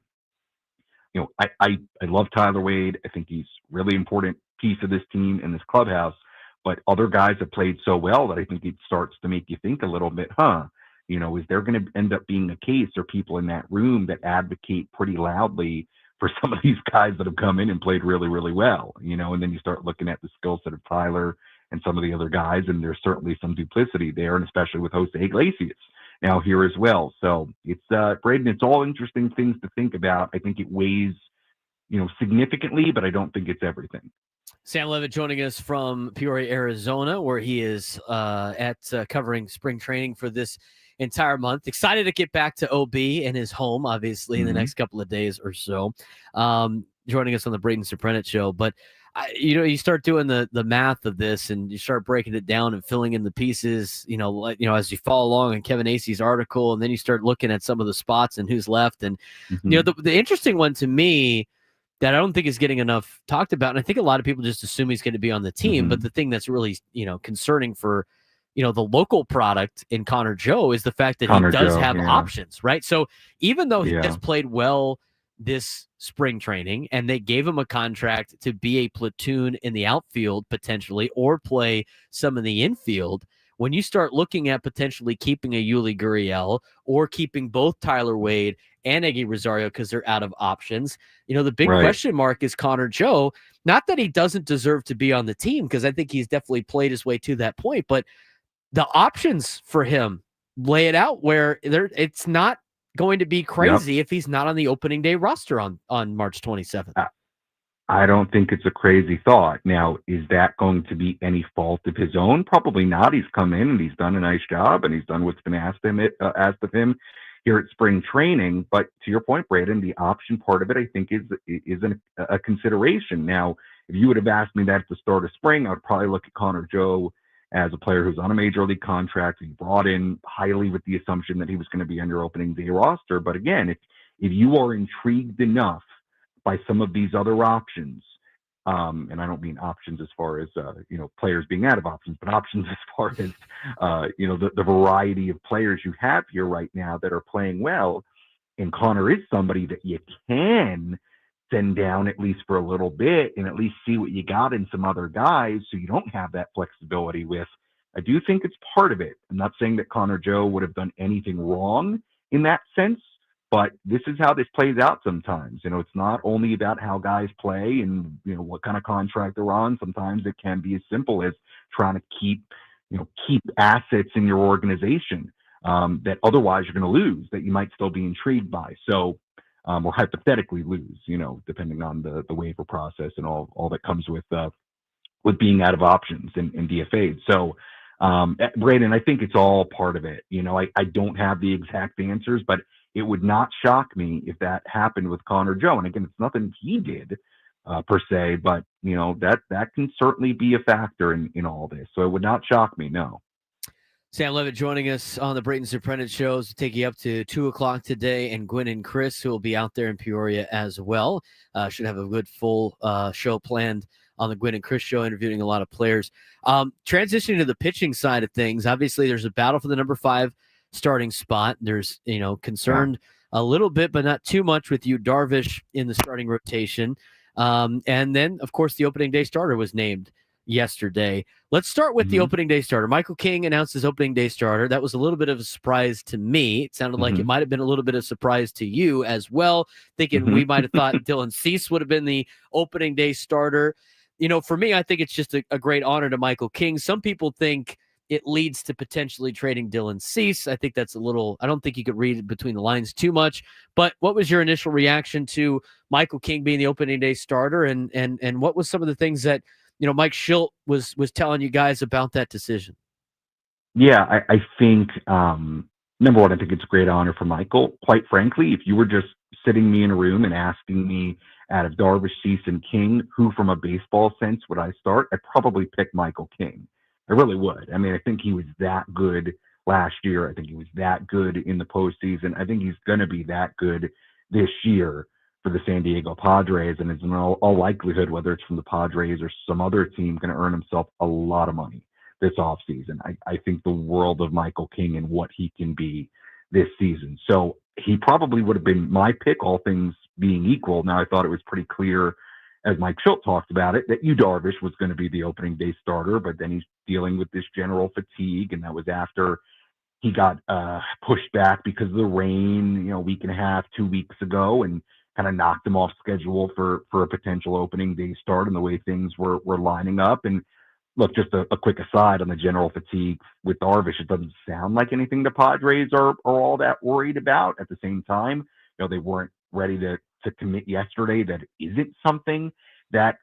I love Tyler Wade. I think he's a really important piece of this team and this clubhouse. But other guys have played so well that I think it starts to make you think a little bit, is there going to end up being a case or people in that room that advocate pretty loudly for some of these guys that have come in and played really, really well, and then you start looking at the skill set of Tyler and some of the other guys, and there's certainly some duplicity there, and especially with Jose Iglesias now here as well. So it's, Braden, it's all interesting things to think about. I think it weighs, significantly, but I don't think it's everything. Sam Levitt joining us from Peoria, Arizona, where he is at covering spring training for this entire month. Excited to get back to OB and his home, obviously, in the next couple of days or so. Joining us on the Braden Surprenant show. But, you start doing the math of this and you start breaking it down and filling in the pieces, as you follow along in Kevin Acey's article, and then you start looking at some of the spots and who's left. And, the interesting one to me that I don't think is getting enough talked about, and I think a lot of people just assume he's going to be on the team, but the thing that's really, concerning for, the local product in Connor Joe is the fact that he does have options, right? So even though he has played well this spring training and they gave him a contract to be a platoon in the outfield potentially, or play some in the infield, when you start looking at potentially keeping a Yuli Gurriel or keeping both Tyler Wade and Eggy Rosario because they're out of options, the big question mark is Connor Joe. Not that he doesn't deserve to be on the team, because I think he's definitely played his way to that point, but the options for him lay it out where it's not going to be crazy if he's not on the opening day roster on March 27th. I don't think it's a crazy thought. Now, is that going to be any fault of his own? Probably not. He's come in and he's done a nice job, and he's done what's been asked of him here at spring training. But to your point, Braden, the option part of it, I think, is a consideration. Now, if you would have asked me that at the start of spring, I would probably look at Connor Joe as a player who's on a major league contract. He brought in highly with the assumption that he was going to be on your opening day roster. But again, if you are intrigued enough by some of these other options, and I don't mean options as far as players being out of options, but options as far as the variety of players you have here right now that are playing well. And Connor is somebody that you can send down at least for a little bit and at least see what you got in some other guys, so you don't have that flexibility with. I do think it's part of it. I'm not saying that Connor Joe would have done anything wrong in that sense, but this is how this plays out sometimes. It's not only about how guys play and, what kind of contract they're on. Sometimes it can be as simple as trying to keep assets in your organization that otherwise you're going to lose, that you might still be intrigued by. So, or hypothetically lose, depending on the waiver process and all that comes with being out of options and DFA'd. So, Braden, I think it's all part of it. I don't have the exact answers, but it would not shock me if that happened with Connor Joe. And again, it's nothing he did per se, but that can certainly be a factor in all this. So it would not shock me. No. Sam Levitt joining us on the Braden Surprenant shows to take you up to 2:00 today, and Gwen and Chris, who will be out there in Peoria as well. Should have a good full show planned on the Gwen and Chris show, interviewing a lot of players. Transitioning to the pitching side of things, obviously there's a battle for the number 5 starting spot. There's, concerned a little bit, but not too much with Yu Darvish in the starting rotation. And then, of course, the opening day starter was named yesterday. Let's start with the opening day starter. Michael King announced his opening day starter. That was a little bit of a surprise to me. It sounded like it might have been a little bit of a surprise to you as well, thinking we might have thought Dylan Cease would have been the opening day starter. For me, I think it's just a great honor to Michael King. Some people think it leads to potentially trading Dylan Cease. I think that's I don't think you could read between the lines too much. But what was your initial reaction to Michael King being the opening day starter? And what was some of the things that, Mike Schilt was telling you guys about that decision? Yeah, I think, number one, I think it's a great honor for Michael. Quite frankly, if you were just sitting me in a room and asking me out of Darvish, Cease, and King, who from a baseball sense would I start, I'd probably pick Michael King. I really would. I mean, I think he was that good last year. I think he was that good in the postseason. I think he's going to be that good this year for the San Diego Padres, and is in all likelihood, whether it's from the Padres or some other team, going to earn himself a lot of money this offseason. I think the world of Michael King and what he can be this season. So he probably would have been my pick, all things being equal. Now, I thought it was pretty clear, as Mike Schilt talked about it, that Yu Darvish was going to be the opening day starter, but then he's dealing with this general fatigue, and that was after he got pushed back because of the rain, a week and a half, 2 weeks ago, and kind of knocked him off schedule for a potential opening day start and the way things were lining up. And look, just a quick aside on the general fatigue with Darvish, it doesn't sound like anything the Padres are all that worried about. At the same time, they weren't ready to commit yesterday that isn't something that,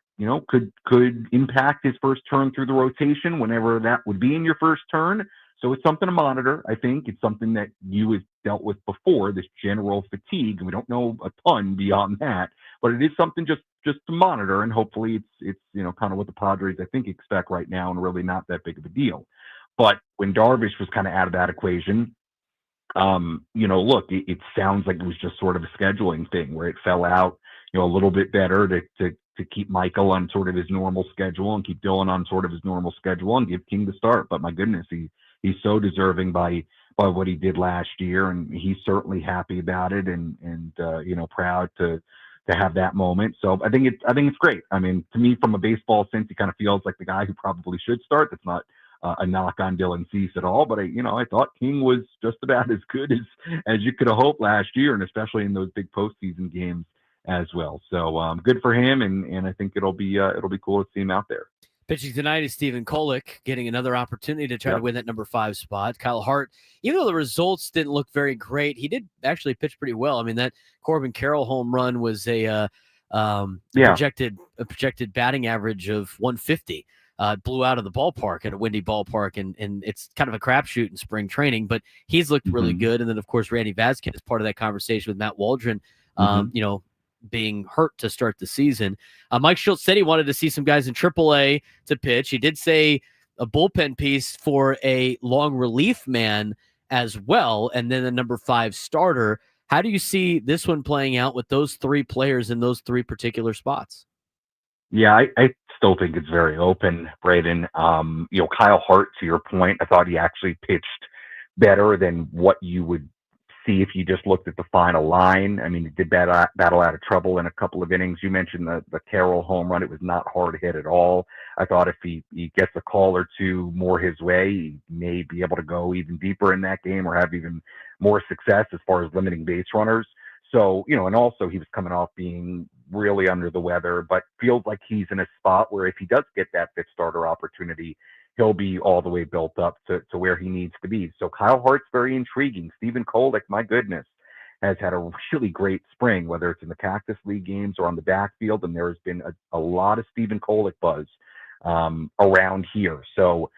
could impact his first turn through the rotation, whenever that would be in your first turn. So it's something to monitor. I think it's something that you have dealt with before, this general fatigue, and we don't know a ton beyond that, but it is something just to monitor, and hopefully it's kind of what the Padres, I think, expect right now, and really not that big of a deal. But when Darvish was kind of out of that equation, look, it sounds like it was just sort of a scheduling thing where it fell out, a little bit better to keep Michael on sort of his normal schedule and keep Dylan on sort of his normal schedule and give King the start. But my goodness, he's so deserving by what he did last year, and he's certainly happy about it and proud to have that moment. So I think it's great. I mean, to me, from a baseball sense, he kind of feels like the guy who probably should start. That's not a knock on Dylan Cease at all, but I thought King was just about as good as you could have hoped last year, and especially in those big postseason games as well. So good for him, and I think it'll be cool to see him out there. Pitching tonight is Stephen Kolek, getting another opportunity to try to win that number 5 spot. Kyle Hart, even though the results didn't look very great, he did actually pitch pretty well. I mean, that Corbin Carroll home run was a projected batting average of 150. Blew out of the ballpark at a windy ballpark, and it's kind of a crapshoot in spring training, but he's looked really good. And then, of course, Randy Vasquez is part of that conversation with Matt Waldron, being hurt to start the season. Mike Schultz said he wanted to see some guys in AAA to pitch. He did say a bullpen piece for a long relief man as well, and then a number 5 starter. How do you see this one playing out with those 3 players in those 3 particular spots? Yeah, I still think it's very open, Braden. Kyle Hart, to your point, I thought he actually pitched better than what you would see if you just looked at the final line. I mean, he did battle out of trouble in a couple of innings. You mentioned the Carroll home run. It was not hard hit at all. I thought if he gets a call or 2 more his way, he may be able to go even deeper in that game or have even more success as far as limiting base runners. So, and also he was coming off being really under the weather, but feels like he's in a spot where if he does get that 5th starter opportunity, he'll be all the way built up to where he needs to be. So Kyle Hart's very intriguing. Stephen Kolek, my goodness, has had a really great spring, whether it's in the Cactus League games or on the backfield, and there has been a lot of Stephen Kolek buzz around here. So,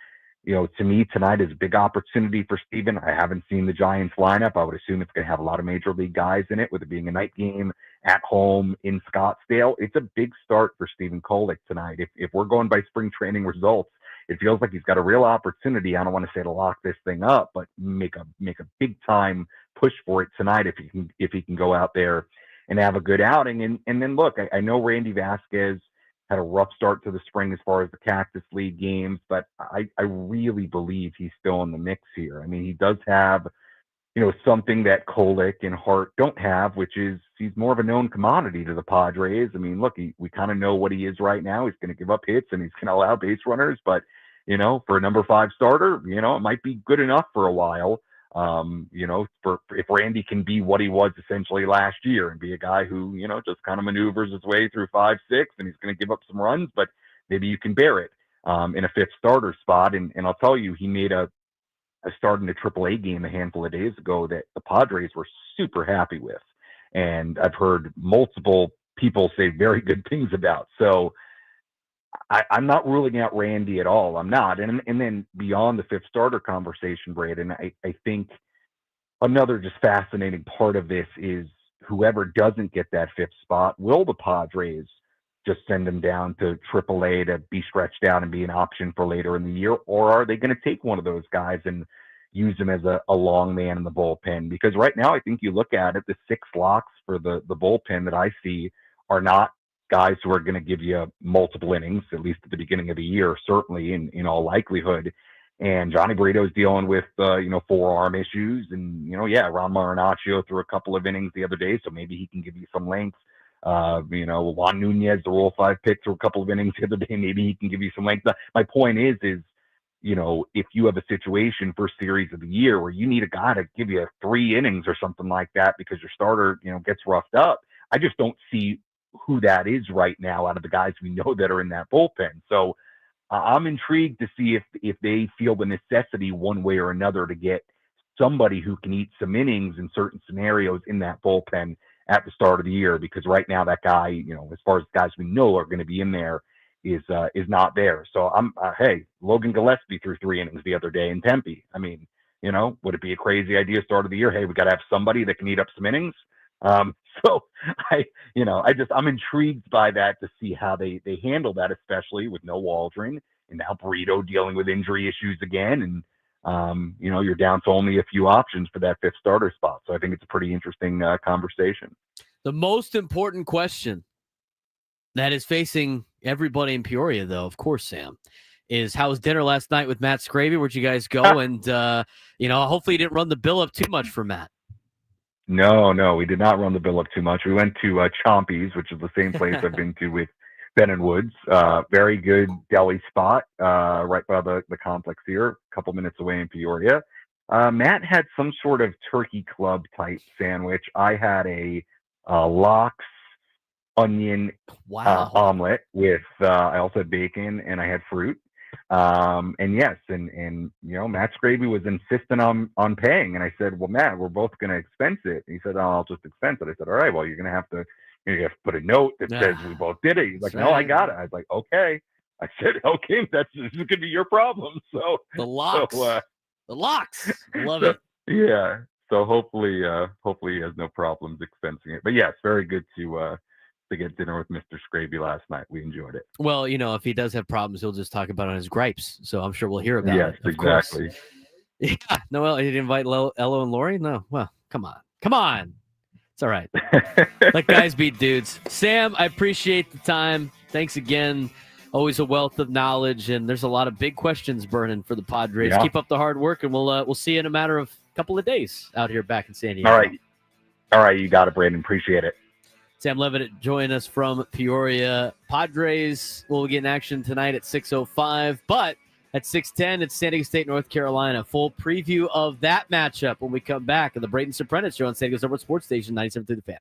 to me, tonight is a big opportunity for Stephen. I haven't seen the Giants lineup. I would assume it's going to have a lot of major league guys in it, with it being a night game at home in Scottsdale. It's a big start for Stephen Kolek tonight. If we're going by spring training results, it feels like he's got a real opportunity. I don't want to say to lock this thing up, but make a big time push for it tonight if he can go out there and have a good outing. And then look, I know Randy Vasquez had a rough start to the spring as far as the Cactus League games, but I really believe he's still in the mix here. I mean, he does have, something that Kolek and Hart don't have, which is he's more of a known commodity to the Padres. I mean, look, we kind of know what he is right now. He's going to give up hits and he's going to allow base runners, but for a number 5 starter, it might be good enough for a while. If Randy can be what he was essentially last year and be a guy who, just kind of maneuvers his way through 5, 6, and he's going to give up some runs, but maybe you can bear it in a 5th starter spot. And I'll tell you, he made a start in a AAA game a handful of days ago that the Padres were super happy with. And I've heard multiple people say very good things about. So I'm not ruling out Randy at all. I'm not. And then beyond the 5th starter conversation, Braden, I think another just fascinating part of this is whoever doesn't get that 5th spot, will the Padres just send him down to AAA to be stretched out and be an option for later in the year? Or are they going to take one of those guys and use him as a long man in the bullpen? Because right now, I think you look at it, the 6 locks for the bullpen that I see are not guys who are going to give you multiple innings, at least at the beginning of the year, certainly in all likelihood. And Johnny Brito's dealing with, forearm issues. And, Ron Marinaccio threw a couple of innings the other day, so maybe he can give you some length. Juan Nunez, the Rule 5 pick, threw a couple of innings the other day. Maybe he can give you some length. My point is, if you have a situation first series of the year where you need a guy to give you 3 innings or something like that because your starter, gets roughed up, I just don't see who that is right now out of the guys we know that are in that bullpen. So I'm intrigued to see if they feel the necessity one way or another to get somebody who can eat some innings in certain scenarios in that bullpen at the start of the year, because right now that guy, as far as guys we know are going to be in there, is not there. So hey, Logan Gillespie threw 3 innings the other day in Tempe. I mean, would it be a crazy idea start of the year? Hey, we got to have somebody that can eat up some innings. So I'm intrigued by that to see how they handle that, especially with no Waldron and now Brito dealing with injury issues again. And, you're down to only a few options for that 5th starter spot. So I think it's a pretty interesting conversation. The most important question that is facing everybody in Peoria, though, of course, Sam, is how was dinner last night with Matt Scravy? Where'd you guys go? And, hopefully you didn't run the bill up too much for Matt. No, we did not run the bill up too much. We went to Chompy's, which is the same place I've been to with Ben and Woods. Very good deli spot right by the complex here, a couple minutes away in Peoria. Matt had some sort of turkey club type sandwich. I had a lox onion omelet with I also had bacon and I had fruit. And yes, and Matt Scravy was insistent on paying, and I said, well, Matt, we're both going to expense it. And he said, oh, I'll just expense it. I said, all right, well, you're going to have to You have to put a note that says we both did it. He's like, no, I got it. I was like, okay. I said, okay, this is going to be your problem. So the locks, the locks, love so, it. Yeah. So hopefully he has no problems expensing it. But yes, very good to get dinner with Mr. Scraby last night. We enjoyed it. Well, if he does have problems, he'll just talk about it on his gripes. So I'm sure we'll hear about yes, it. Of exactly. Course. Yeah. No, he didn't invite Ello and Lori? No. Well, come on. It's all right. Let guys beat dudes. Sam, I appreciate the time. Thanks again. Always a wealth of knowledge, and there's a lot of big questions burning for the Padres. Yeah. Keep up the hard work, and we'll see you in a matter of a couple of days out here back in San Diego. All right, you got it, Braden. Appreciate it. Sam Levitt join us from Peoria. Padres will get in action tonight at 6:05, but at 6:10, it's San Diego State, North Carolina. Full preview of that matchup when we come back on the Braden Surprenant Show on San Diego's number sports station, 97.3 The Fan.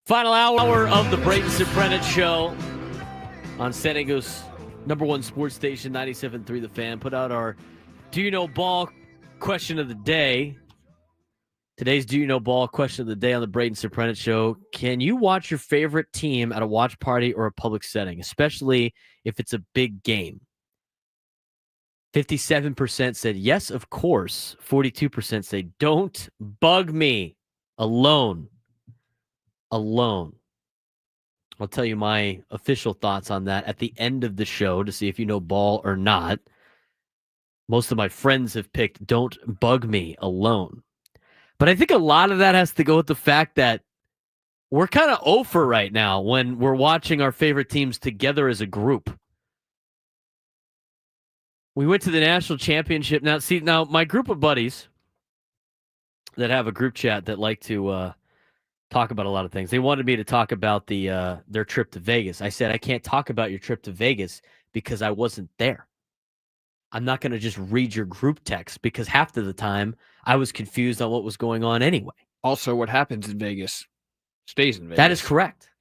Final hour of the Braden Surprenant Show on San Diego's #1 sports station, 97.3 The Fan. Put out our Do You Know Ball question of the day. Today's Do You Know Ball question of the day on the Braden Surprenant Show. Can you watch your favorite team at a watch party or a public setting, especially if it's a big game? 57% said yes, of course. 42% say don't bug me. Alone. I'll tell you my official thoughts on that at the end of the show to see if you know ball or not. Most of my friends have picked don't bug me alone. But I think a lot of that has to go with the fact that we're kind of over right now when we're watching our favorite teams together as a group. We went to the national championship. Now my group of buddies that have a group chat that like to talk about a lot of things. They wanted me to talk about their trip to Vegas. I said, I can't talk about your trip to Vegas because I wasn't there. I'm not going to just read your group text because half of the time I was confused on what was going on anyway. Also, what happens in Vegas stays in Vegas. That is correct.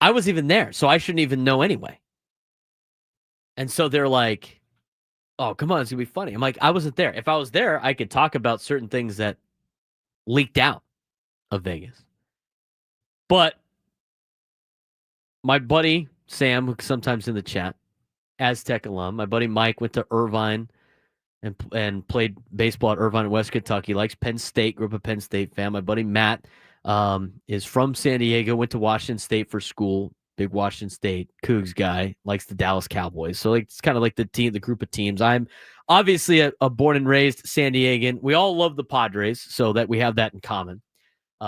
I was even there, so I shouldn't even know anyway. And so they're like, oh, come on, it's going to be funny. I'm like, I wasn't there. If I was there, I could talk about certain things that leaked out of Vegas. But my buddy Sam, who's sometimes in the chat, Aztec alum, my buddy Mike went to Irvine and played baseball at Irvine in West Kentucky, likes Penn State, grew up a Penn State fan. My buddy Matt is from San Diego, went to Washington State for school, big Washington State Cougs guy, likes the Dallas Cowboys. So it's kind of like the group of teams. I'm obviously a born and raised San Diegan. We all love the Padres, so that we have that in common.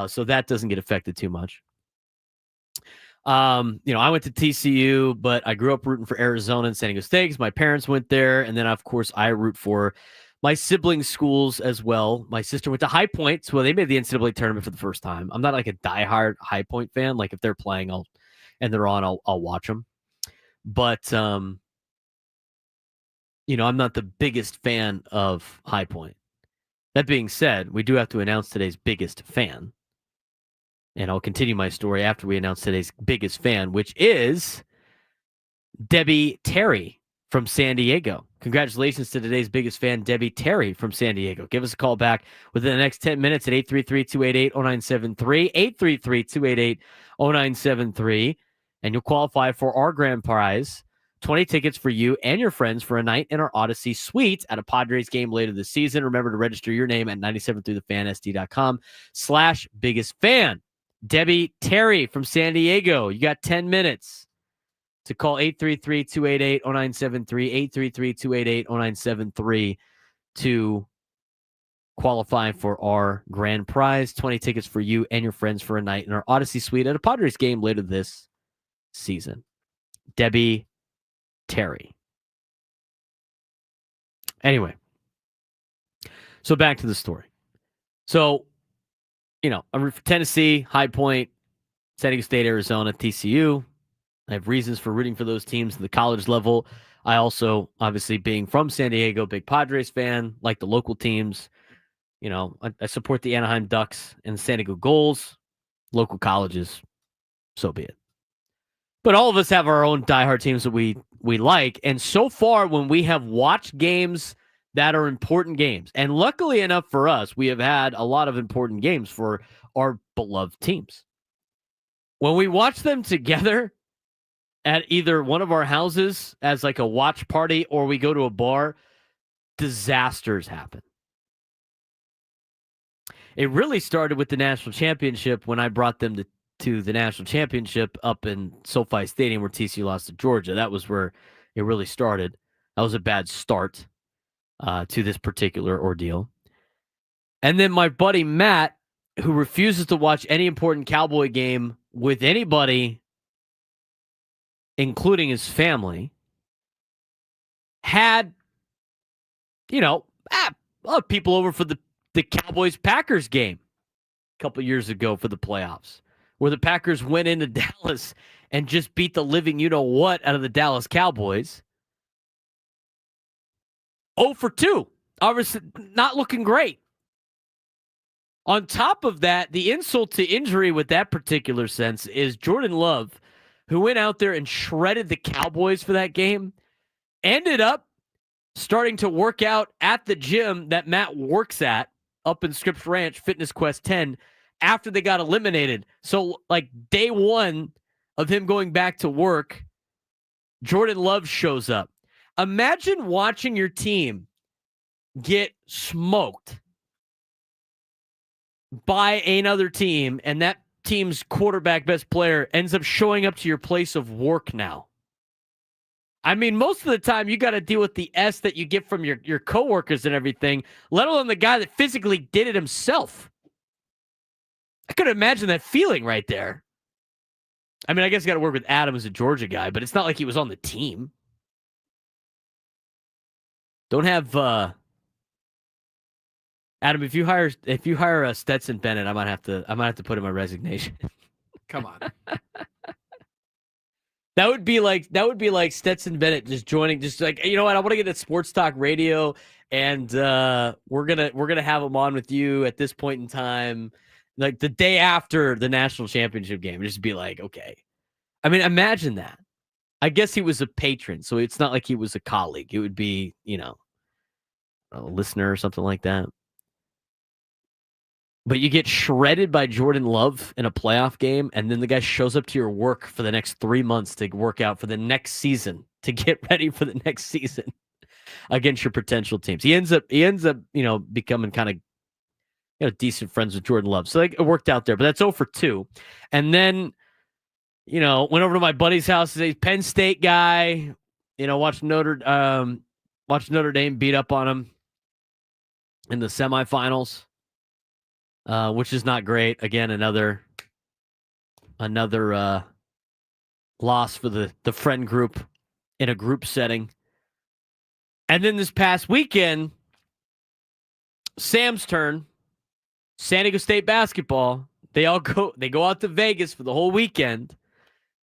So that doesn't get affected too much. I went to TCU, but I grew up rooting for Arizona and San Diego State because my parents went there. And then, of course, I root for my siblings' schools as well. My sister went to High Point, so they made the NCAA tournament for the first time. I'm not like a diehard High Point fan. Like if they're playing, I'll watch them. But, I'm not the biggest fan of High Point. That being said, we do have to announce today's biggest fan. And I'll continue my story after we announce today's biggest fan, which is Debbie Terry from San Diego. Congratulations to today's biggest fan, Debbie Terry from San Diego. Give us a call back within the next 10 minutes at 833-288-0973, 833-288-0973, and you'll qualify for our grand prize, 20 tickets for you and your friends for a night in our Odyssey suite at a Padres game later this season. Remember to register your name at 97throughthefansd.com/biggest fan. Debbie Terry from San Diego. You got 10 minutes to call 833-288-0973, 833-288-0973 to qualify for our grand prize, 20 tickets for you and your friends for a night in our Odyssey suite at a Padres game later this season. Debbie Terry. Anyway, so back to the story. So, I'm for Tennessee, High Point, San Diego State, Arizona, TCU. I have reasons for rooting for those teams at the college level. I also, obviously, being from San Diego, big Padres fan, like the local teams. I support the Anaheim Ducks and San Diego Gulls, local colleges, so be it. But all of us have our own diehard teams that we like. And so far, when we have watched games that are important games, and luckily enough for us, we have had a lot of important games for our beloved teams. When we watch them together at either one of our houses as like a watch party or we go to a bar, disasters happen. It really started with the national championship when I brought them to the national championship up in SoFi Stadium where TCU lost to Georgia. That was where it really started. That was a bad start to this particular ordeal. And then my buddy Matt, who refuses to watch any important Cowboy game with anybody, including his family, had, people over for the Cowboys-Packers game a couple years ago for the playoffs, where the Packers went into Dallas and just beat the living you-know-what out of the Dallas Cowboys. 0 for 2. Obviously, not looking great. On top of that, the insult to injury with that particular sense is Jordan Love, who went out there and shredded the Cowboys for that game, ended up starting to work out at the gym that Matt works at up in Scripps Ranch, Fitness Quest 10, after they got eliminated. So, like, day one of him going back to work, Jordan Love shows up. Imagine watching your team get smoked by another team, and that team's quarterback, best player, ends up showing up to your place of work now. I mean, most of the time you got to deal with the S that you get from your coworkers and everything, let alone the guy that physically did it himself. I could imagine that feeling right there. I mean, I guess you got to work with Adam as a Georgia guy, but it's not like he was on the team. Don't have Adam. If you hire a Stetson Bennett, I might have to put in my resignation. Come on. That would be like Stetson Bennett just joining, just like, you know what, I want to get at Sports Talk Radio, and we're gonna have him on with you at this point in time, like the day after the national championship game. Just be like, okay. I mean, imagine that. I guess he was a patron, so it's not like he was a colleague. It would be, a listener or something like that. But you get shredded by Jordan Love in a playoff game, and then the guy shows up to your work for the next 3 months to work out for the next season, to get ready for the next season against your potential teams. He ends up, becoming kind of, decent friends with Jordan Love. So it worked out there, but that's 0 for 2. And then, went over to my buddy's house. He's a Penn State guy, watched Notre Dame beat up on him in the semifinals. Which is not great. Again, another loss for the friend group in a group setting. And then this past weekend, Sam's turn, San Diego State basketball. They go out to Vegas for the whole weekend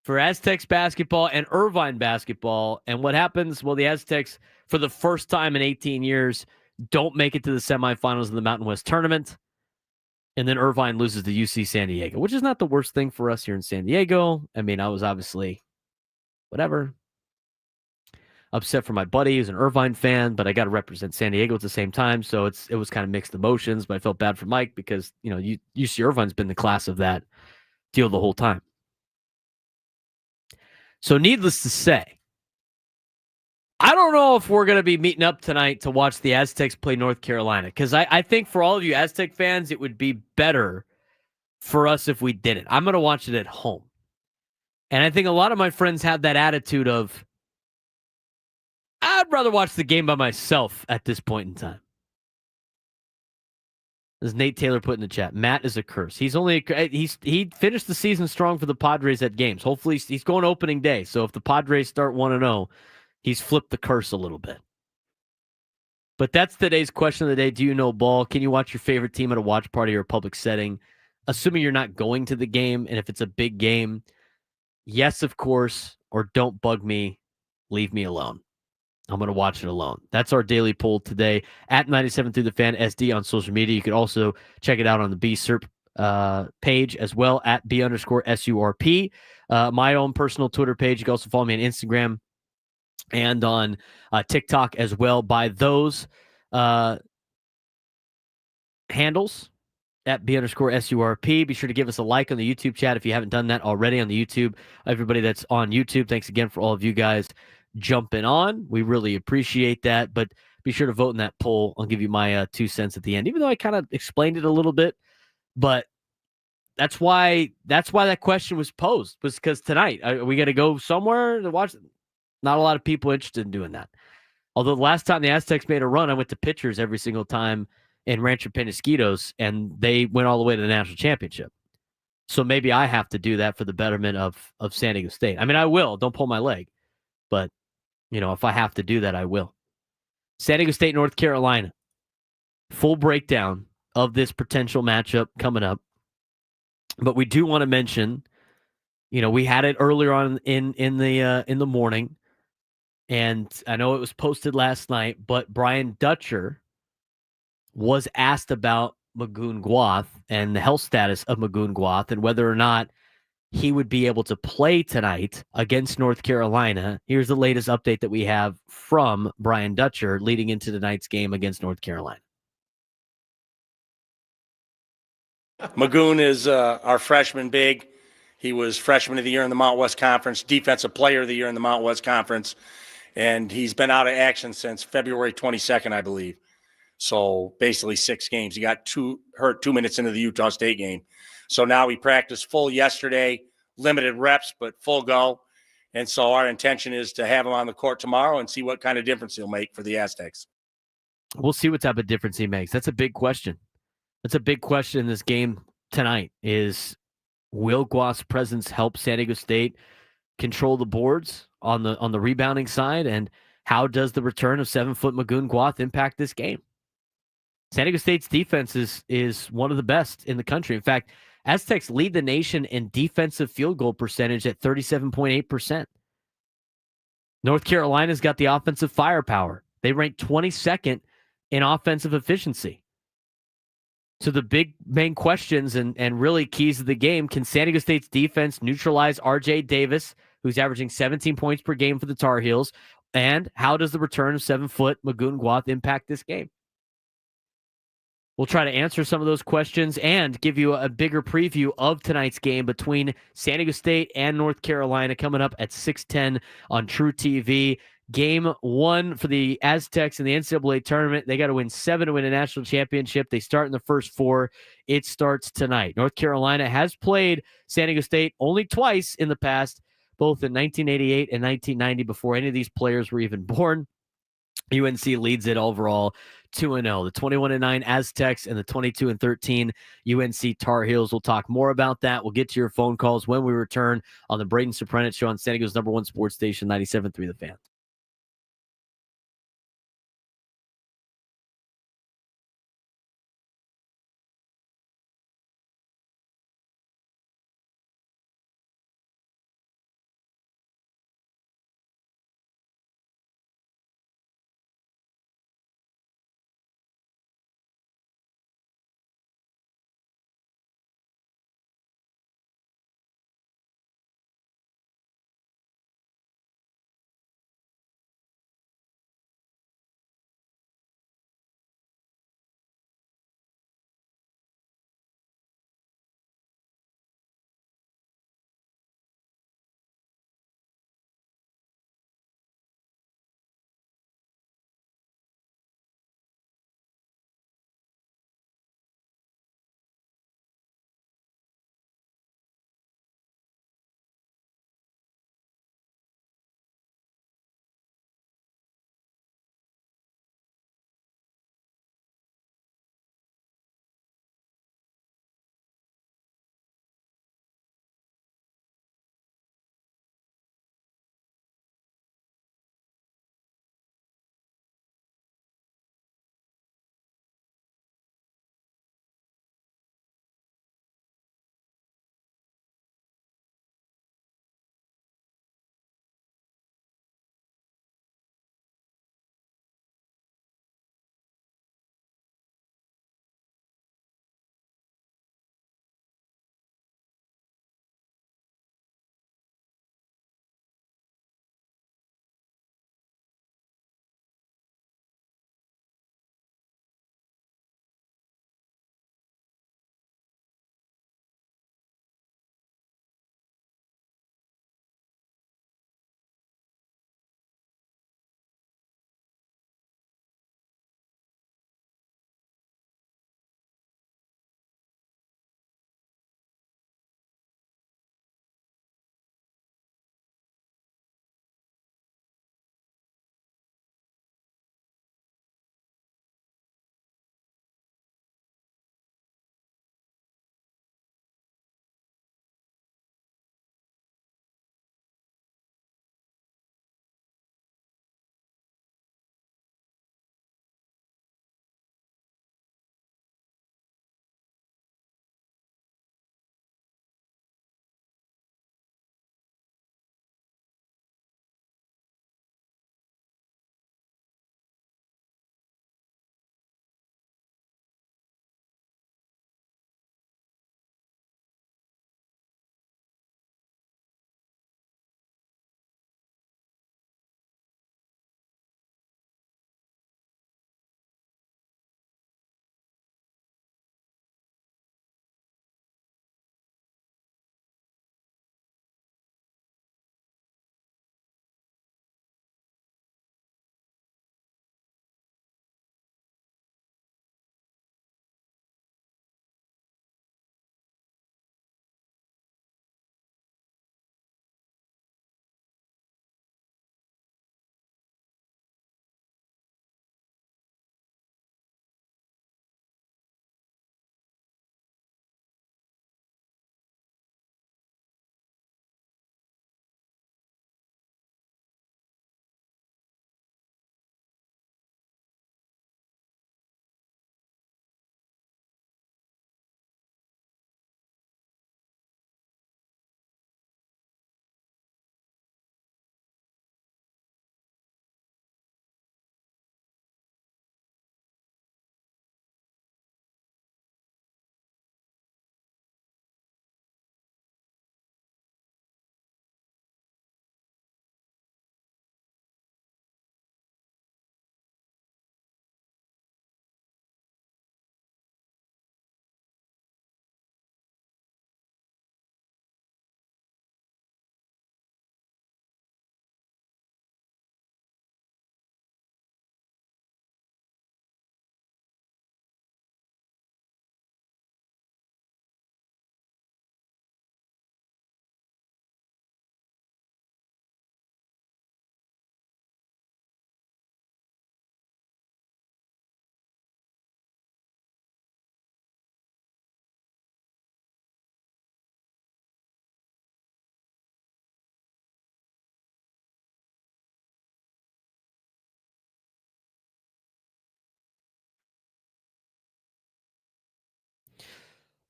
for Aztecs basketball and Irvine basketball. And what happens? Well, the Aztecs, for the first time in 18 years, don't make it to the semifinals of the Mountain West tournament. And then Irvine loses to UC San Diego, which is not the worst thing for us here in San Diego. I mean, I was obviously, upset for my buddy who's an Irvine fan, but I got to represent San Diego at the same time. So it was kind of mixed emotions, but I felt bad for Mike because, UC Irvine's been the class of that deal the whole time. So needless to say, I don't know if we're going to be meeting up tonight to watch the Aztecs play North Carolina, because I think for all of you Aztec fans, it would be better for us if we didn't. I'm going to watch it at home. And I think a lot of my friends have that attitude of, I'd rather watch the game by myself at this point in time. As Nate Taylor put in the chat, Matt is a curse. He finished the season strong for the Padres at games. Hopefully he's going opening day. So if the Padres start 1-0, he's flipped the curse a little bit. But that's today's question of the day. Do you know ball? Can you watch your favorite team at a watch party or a public setting? Assuming you're not going to the game, and if it's a big game, yes, of course, or don't bug me, leave me alone. I'm going to watch it alone. That's our daily poll today at 97 through the fan SD on social media. You could also check it out on the B Serp page as well at B_SURP. My own personal Twitter page. You can also follow me on Instagram and on TikTok as well by those handles at B_SURP. Be sure to give us a like on the YouTube chat if you haven't done that already on the YouTube. Everybody that's on YouTube, thanks again for all of you guys jumping on. We really appreciate that, but be sure to vote in that poll. I'll give you my 2 cents at the end, even though I kind of explained it a little bit, but that's why that question was posed, was because tonight we got to go somewhere to watch. Not a lot of people interested in doing that. Although the last time the Aztecs made a run, I went to pitchers every single time in Rancho Penasquitos, and they went all the way to the national championship. So maybe I have to do that for the betterment of San Diego State. I mean, I will. Don't pull my leg. But, if I have to do that, I will. San Diego State, North Carolina. Full breakdown of this potential matchup coming up. But we do want to mention, we had it earlier on in the morning. And I know it was posted last night, but Brian Dutcher was asked about Magoon and the health status of Magoon and whether or not he would be able to play tonight against North Carolina. Here's the latest update that we have from Brian Dutcher leading into tonight's game against North Carolina. Magoon is our freshman big. He was freshman of the year in the Mountain West Conference, defensive player of the year in the Mountain West Conference, and he's been out of action since February 22nd, I believe. So basically 6 games. He got hurt 2 minutes into the Utah State game. So now we practiced full yesterday, limited reps, but full go. And so our intention is to have him on the court tomorrow and see what kind of difference he'll make for the Aztecs. We'll see what type of difference he makes. That's a big question. That's a big question in this game tonight is, will Guas' presence help San Diego State control the boards on the rebounding side? And how does the return of 7-foot Magoon Guas impact this game? San Diego State's defense is one of the best in the country. In fact, Aztecs lead the nation in defensive field goal percentage at 37.8%. North Carolina's got the offensive firepower. They rank 22nd in offensive efficiency. So the big main questions and really keys of the game, can San Diego State's defense neutralize RJ Davis, who's averaging 17 points per game for the Tar Heels? And how does the return of 7-foot Magoon Guas impact this game? We'll try to answer some of those questions and give you a bigger preview of tonight's game between San Diego State and North Carolina coming up at 6:10 on True TV. Game 1 for the Aztecs in the NCAA tournament. They got to win 7 to win a national championship. They start in the first 4. It starts tonight. North Carolina has played San Diego State only twice in the past, both in 1988 and 1990, before any of these players were even born. UNC leads it overall 2-0. The 21-9 Aztecs and the 22-13 UNC Tar Heels. We'll talk more about that. We'll get to your phone calls when we return on the Braden Surprenant Show on San Diego's #1 sports station, 97.3 The Fan.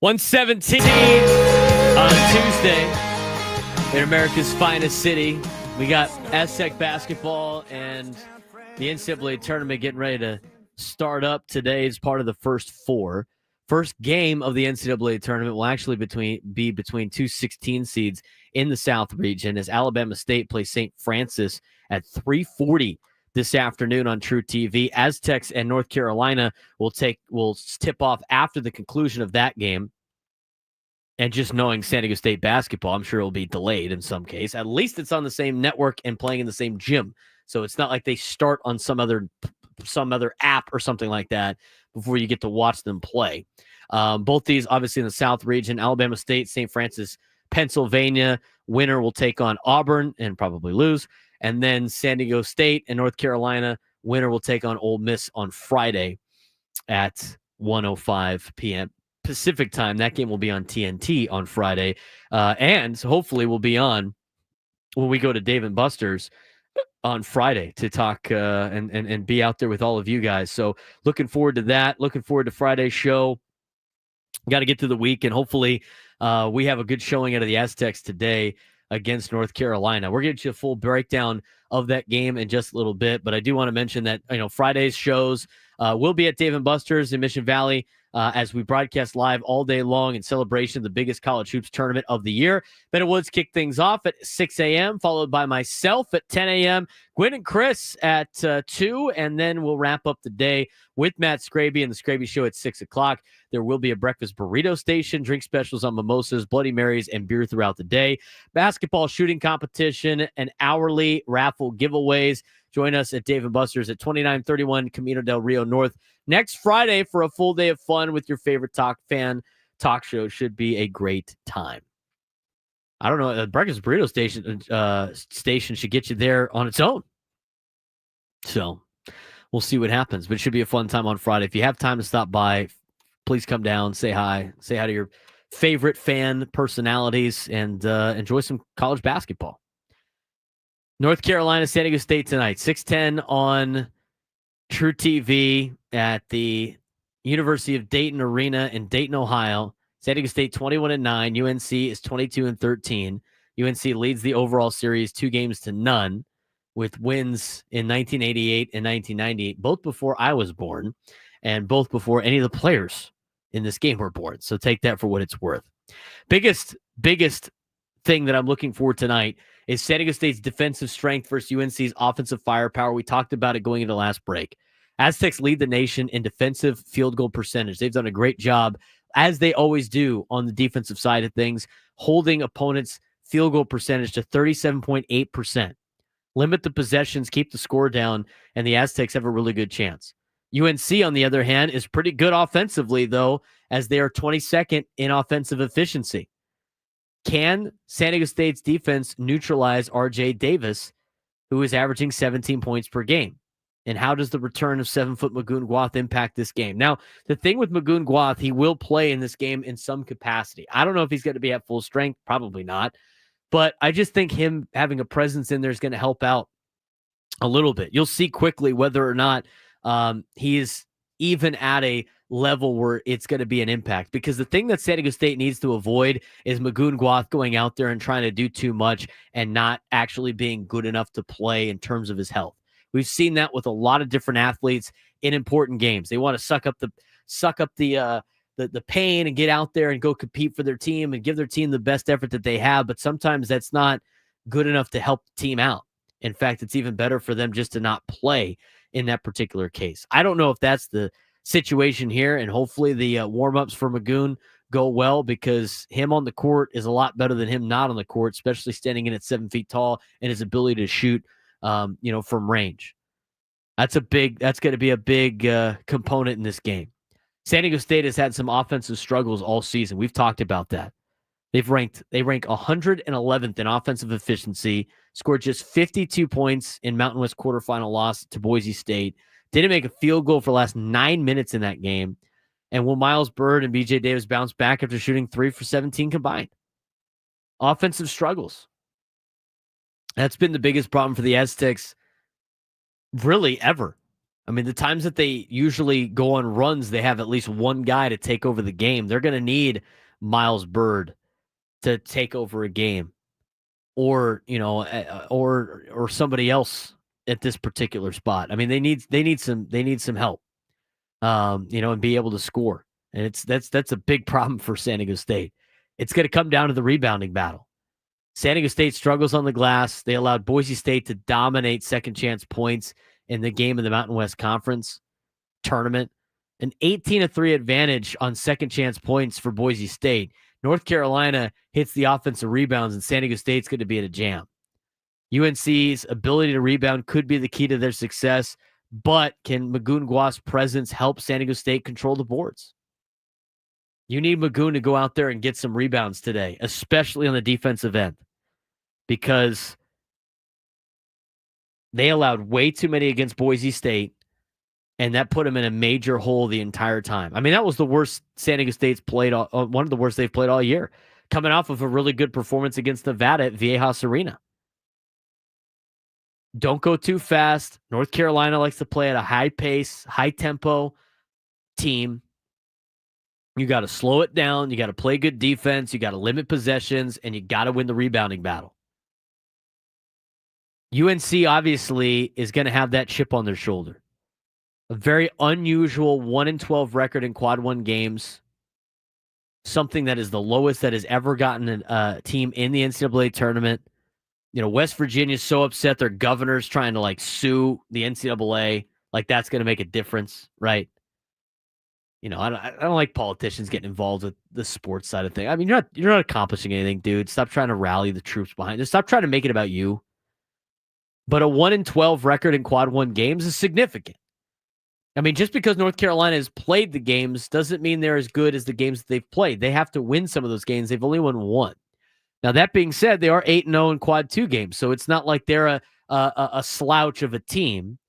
117 on a Tuesday in America's finest city. We got Aztec basketball and the NCAA tournament getting ready to start up today as part of the first four. First game of the NCAA tournament will actually be between two 16 seeds in the South region as Alabama State plays St. Francis at 3:40 this afternoon on True TV. Aztecs and North Carolina will tip off after the conclusion of that game. And just knowing San Diego State basketball, I'm sure it'll be delayed in some case. At least it's on the same network and playing in the same gym. So it's not like they start on some other app or something like that before you get to watch them play. Both these obviously in the South region. Alabama State, St. Francis, Pennsylvania. Winner will take on Auburn and probably lose. And then San Diego State and North Carolina. Winner will take on Ole Miss on Friday at 1:05 p.m. Pacific time. That game will be on TNT on Friday. And hopefully we'll be on when we go to Dave & Buster's on Friday to talk and be out there with all of you guys. So looking forward to that. Looking forward to Friday's show. Got to get through the week, and hopefully we have a good showing out of the Aztecs today against North Carolina. We're going to get you a full breakdown of that game in just a little bit, but I do want to mention that Friday's shows will be at Dave & Buster's in Mission Valley as we broadcast live all day long in celebration of the biggest college hoops tournament of the year. Bennett Woods kick things off at 6 a.m., followed by myself at 10 a.m., Gwen and Chris at 2, and then we'll wrap up the day with Matt Scraby and the Scraby Show at 6 o'clock. There will be a breakfast burrito station, drink specials on mimosas, Bloody Marys, and beer throughout the day. Basketball shooting competition and hourly raffle giveaways. Join us at Dave & Buster's at 2931 Camino del Rio North next Friday for a full day of fun with your favorite talk show. Should be a great time. I don't know. The breakfast burrito station should get you there on its own. So we'll see what happens, but it should be a fun time on Friday. If you have time to stop by, please come down, say hi to your favorite fan personalities, and enjoy some college basketball. North Carolina, San Diego State tonight, 6:10 on True TV at the University of Dayton Arena in Dayton, Ohio. San Diego State 21-9. UNC is 22-13. UNC leads the overall series 2-0 with wins in 1988 and 1998, both before I was born and both before any of the players in this game were born. So take that for what it's worth. Biggest thing that I'm looking for tonight is San Diego State's defensive strength versus UNC's offensive firepower. We talked about it going into last break. Aztecs lead the nation in defensive field goal percentage. They've done a great job, as they always do on the defensive side of things, holding opponents' field goal percentage to 37.8%. Limit the possessions, keep the score down, and the Aztecs have a really good chance. UNC, on the other hand, is pretty good offensively, though, as they are 22nd in offensive efficiency. Can San Diego State's defense neutralize R.J. Davis, who is averaging 17 points per game? And how does the return of 7-foot Magoon Guath impact this game? Now, the thing with Magoon Guath, he will play in this game in some capacity. I don't know if he's going to be at full strength. Probably not. But I just think him having a presence in there is going to help out a little bit. You'll see quickly whether or not he is even at a level where it's going to be an impact. Because the thing that San Diego State needs to avoid is Magoon Guath going out there and trying to do too much and not actually being good enough to play in terms of his health. We've seen that with a lot of different athletes in important games. They want to suck up the pain and get out there and go compete for their team and give their team the best effort that they have. But sometimes that's not good enough to help the team out. In fact, it's even better for them just to not play in that particular case. I don't know if that's the situation here, and hopefully the warm-ups for Magoon go well, because him on the court is a lot better than him not on the court, especially standing in at 7 feet tall and his ability to shoot from range. That's going to be a big component in this game. San Diego State has had some offensive struggles all season. We've talked about that. They rank 111th in offensive efficiency, scored just 52 points in Mountain West quarterfinal loss to Boise State. Didn't make a field goal for the last 9 minutes in that game. And will Miles Byrd and BJ Davis bounce back after shooting 3 for 17 combined? Offensive struggles. That's been the biggest problem for the Aztecs really ever. I mean, the times that they usually go on runs, they have at least one guy to take over the game. They're going to need Miles Byrd to take over a game, or or somebody else at this particular spot. I mean, they need some help, and be able to score. And that's a big problem for San Diego State. It's going to come down to the rebounding battle. San Diego State struggles on the glass. They allowed Boise State to dominate second chance points in the game in the Mountain West Conference tournament. An 18-3 advantage on second chance points for Boise State. North Carolina hits the offensive rebounds, and San Diego State's going to be in a jam. UNC's ability to rebound could be the key to their success, but can Magoon Gua's presence help San Diego State control the boards? You need Magoon to go out there and get some rebounds today, especially on the defensive end, because they allowed way too many against Boise State, and that put them in a major hole the entire time. I mean, that was the worst San Diego State's played, one of the worst they've played all year, coming off of a really good performance against Nevada at Viejas Arena. Don't go too fast. North Carolina likes to play at a high pace, high tempo team. You got to slow it down. You got to play good defense. You got to limit possessions, and you got to win the rebounding battle. UNC obviously is going to have that chip on their shoulder. A very unusual 1-12 record in quad one games. Something that is the lowest that has ever gotten a team in the NCAA tournament. West Virginia's so upset their governor's trying to sue the NCAA. That's going to make a difference, right? I don't like politicians getting involved with the sports side of things. I mean, you're not accomplishing anything, dude. Stop trying to rally the troops behind it. Stop trying to make it about you. But a 1-12 record in quad one games is significant. I mean, just because North Carolina has played the games doesn't mean they're as good as the games that they've played. They have to win some of those games. They've only won one. Now, that being said, they are 8-0 in quad two games, so it's not like they're a slouch of a team.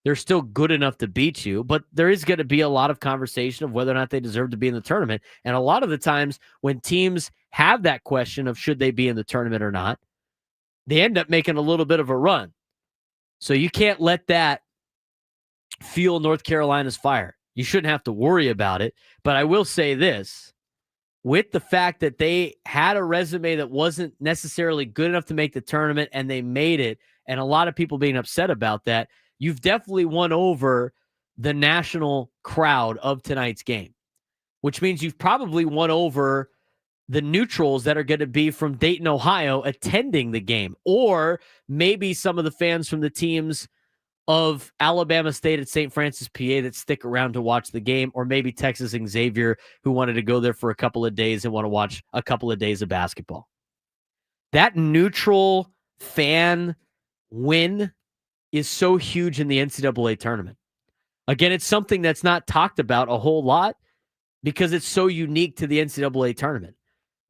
They're still good enough to beat you, but there is going to be a lot of conversation of whether or not they deserve to be in the tournament. And a lot of the times when teams have that question of should they be in the tournament or not, they end up making a little bit of a run. So you can't let that fuel North Carolina's fire. You shouldn't have to worry about it. But I will say this, with the fact that they had a resume that wasn't necessarily good enough to make the tournament and they made it, and a lot of people being upset about that, you've definitely won over the national crowd of tonight's game, which means you've probably won over the neutrals that are going to be from Dayton, Ohio, attending the game, or maybe some of the fans from the teams of Alabama State at St. Francis, PA that stick around to watch the game, or maybe Texas and Xavier who wanted to go there for a couple of days and want to watch a couple of days of basketball. That neutral fan win is so huge in the NCAA tournament. Again, it's something that's not talked about a whole lot because it's so unique to the NCAA tournament.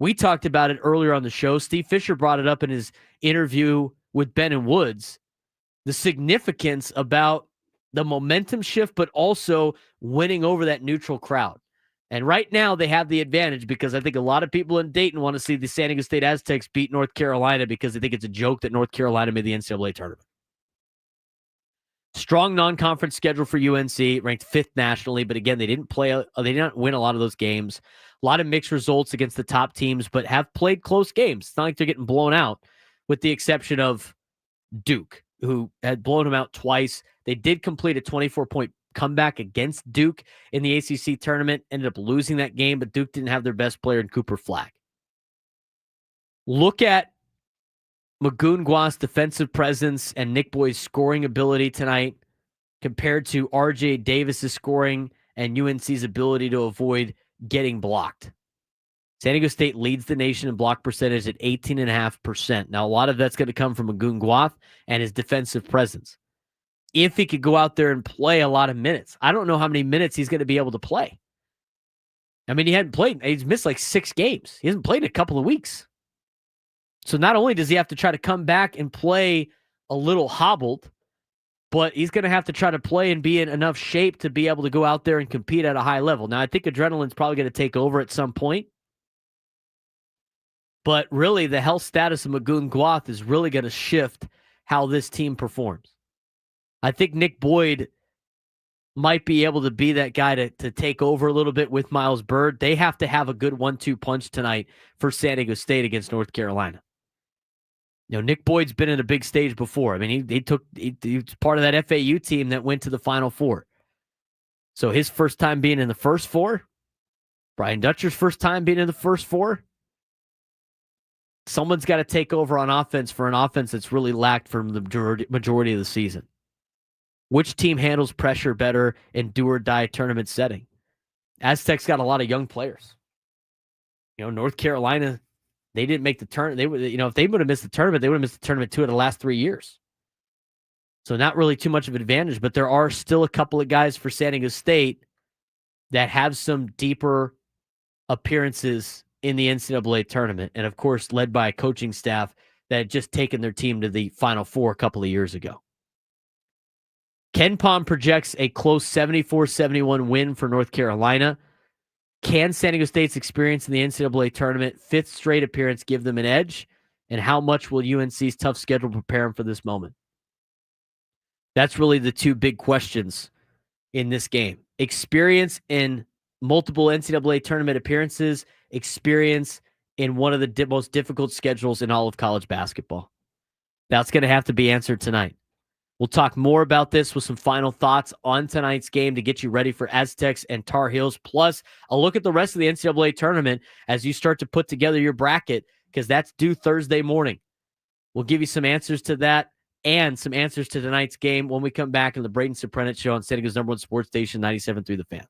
We talked about it earlier on the show. Steve Fisher brought it up in his interview with Ben and Woods, the significance about the momentum shift, but also winning over that neutral crowd. And right now they have the advantage because I think a lot of people in Dayton want to see the San Diego State Aztecs beat North Carolina because they think it's a joke that North Carolina made the NCAA tournament. Strong non-conference schedule for UNC, ranked 5th nationally, but again, they didn't win a lot of those games. A lot of mixed results against the top teams, but have played close games. It's not like they're getting blown out, with the exception of Duke, who had blown them out twice. They did complete a 24-point comeback against Duke in the ACC tournament, ended up losing that game, but Duke didn't have their best player in Cooper Flack. Look at Magoon Gua's defensive presence and Nick Boyd's scoring ability tonight compared to RJ Davis's scoring and UNC's ability to avoid getting blocked. San Diego State leads the nation in block percentage at 18.5%. Now, a lot of that's going to come from Magoon Gua and his defensive presence. If he could go out there and play a lot of minutes, I don't know how many minutes he's going to be able to play. I mean, he hadn't played. He's missed like 6 games. He hasn't played in a couple of weeks. So not only does he have to try to come back and play a little hobbled, but he's going to have to try to play and be in enough shape to be able to go out there and compete at a high level. Now, I think adrenaline's probably going to take over at some point. But really, the health status of Magoon Gua is really going to shift how this team performs. I think Nick Boyd might be able to be that guy to take over a little bit with Miles Byrd. They have to have a good 1-2 punch tonight for San Diego State against North Carolina. Nick Boyd's been in a big stage before. I mean, he was part of that FAU team that went to the Final Four. So his first time being in the first four, Brian Dutcher's first time being in the first four. Someone's got to take over on offense for an offense that's really lacked from the majority of the season. Which team handles pressure better in do-or-die tournament setting? Aztecs got a lot of young players. North Carolina, they didn't make the tournament. They would, if they would have missed the tournament, they would have missed the tournament 2 of the last 3 years. So not really too much of an advantage, but there are still a couple of guys for San Diego State that have some deeper appearances in the NCAA tournament, and of course led by a coaching staff that had just taken their team to the Final Four a couple of years ago. Ken Pom projects a close 74-71 win for North Carolina. Can San Diego State's experience in the NCAA tournament, 5th straight appearance, give them an edge? And how much will UNC's tough schedule prepare them for this moment? That's really the two big questions in this game. Experience in multiple NCAA tournament appearances, experience in one of the most difficult schedules in all of college basketball. That's going to have to be answered tonight. We'll talk more about this with some final thoughts on tonight's game to get you ready for Aztecs and Tar Heels, plus a look at the rest of the NCAA tournament as you start to put together your bracket, because that's due Thursday morning. We'll give you some answers to that and some answers to tonight's game when we come back on the Braden Surprenant Show on San Diego's #1 sports station, 97.3 The Fan.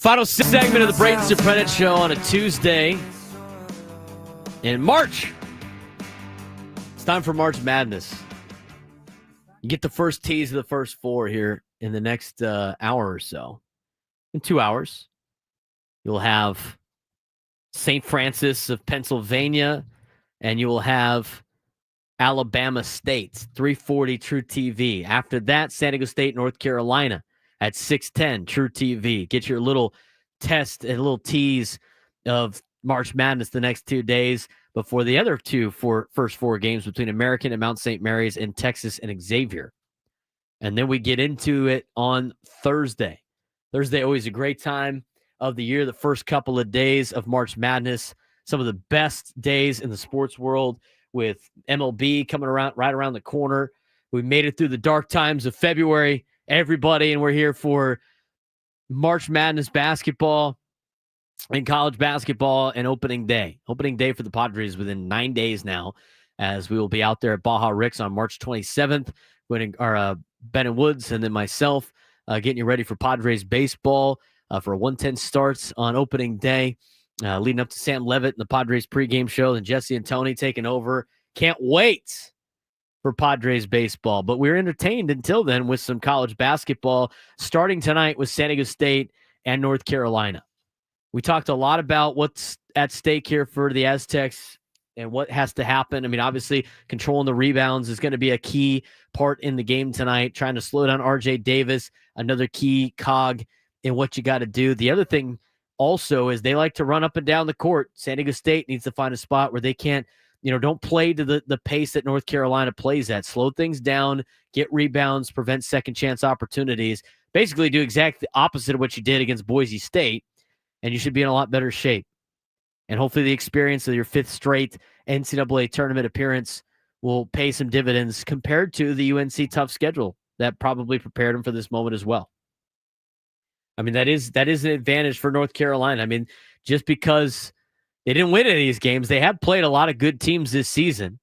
Final segment of the Braden Surprenant Show on a Tuesday in March. It's time for March Madness. You get the first tease of the first four here in the next hour or so. In 2 hours, you'll have St. Francis of Pennsylvania, and you will have Alabama State, 340 True TV. After that, San Diego State, North Carolina at 610 True TV. Get your little test and a little tease of March Madness the next 2 days before the other first four games between American and Mount St. Mary's and Texas and Xavier. And then we get into it on Thursday. Thursday, always a great time of the year, the first couple of days of March Madness, some of the best days in the sports world with MLB coming around right around the corner. We made it through the dark times of February, everybody, and we're here for March Madness basketball and college basketball and opening day. Opening day for the Padres within 9 days now, as we will be out there at Baja Ricks on March 27th, Ben and Woods and then myself getting you ready for Padres baseball for a 1:10 starts on opening day, leading up to Sam Levitt and the Padres pregame show, and Jesse and Tourney taking over. Can't wait for Padres baseball, but we're entertained until then with some college basketball starting tonight with San Diego State and North Carolina. We talked a lot about what's at stake here for the Aztecs and what has to happen. I mean, obviously, controlling the rebounds is going to be a key part in the game tonight, trying to slow down RJ Davis, another key cog in what you got to do. The other thing also is they like to run up and down the court. San Diego State needs to find a spot where they can't, don't play to the pace that North Carolina plays at. Slow things down, get rebounds, prevent second chance opportunities. Basically do exactly the opposite of what you did against Boise State, and you should be in a lot better shape. And hopefully the experience of your fifth straight NCAA tournament appearance will pay some dividends compared to the UNC tough schedule that probably prepared them for this moment as well. I mean, that is an advantage for North Carolina. I mean, just because they didn't win any of these games, they have played a lot of good teams this season,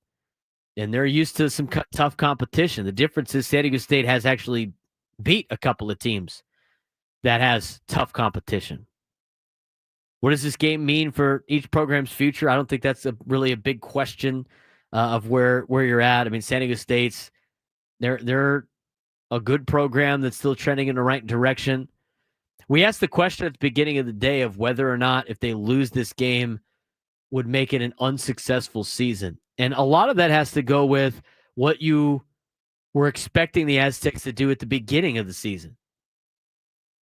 and they're used to some tough competition. The difference is San Diego State has actually beat a couple of teams that has tough competition. What does this game mean for each program's future? I don't think that's really a big question of where you're at. I mean, San Diego State's they're a good program that's still trending in the right direction. We asked the question at the beginning of the day of whether or not if they lose this game would make it an unsuccessful season. And a lot of that has to go with what you were expecting the Aztecs to do at the beginning of the season.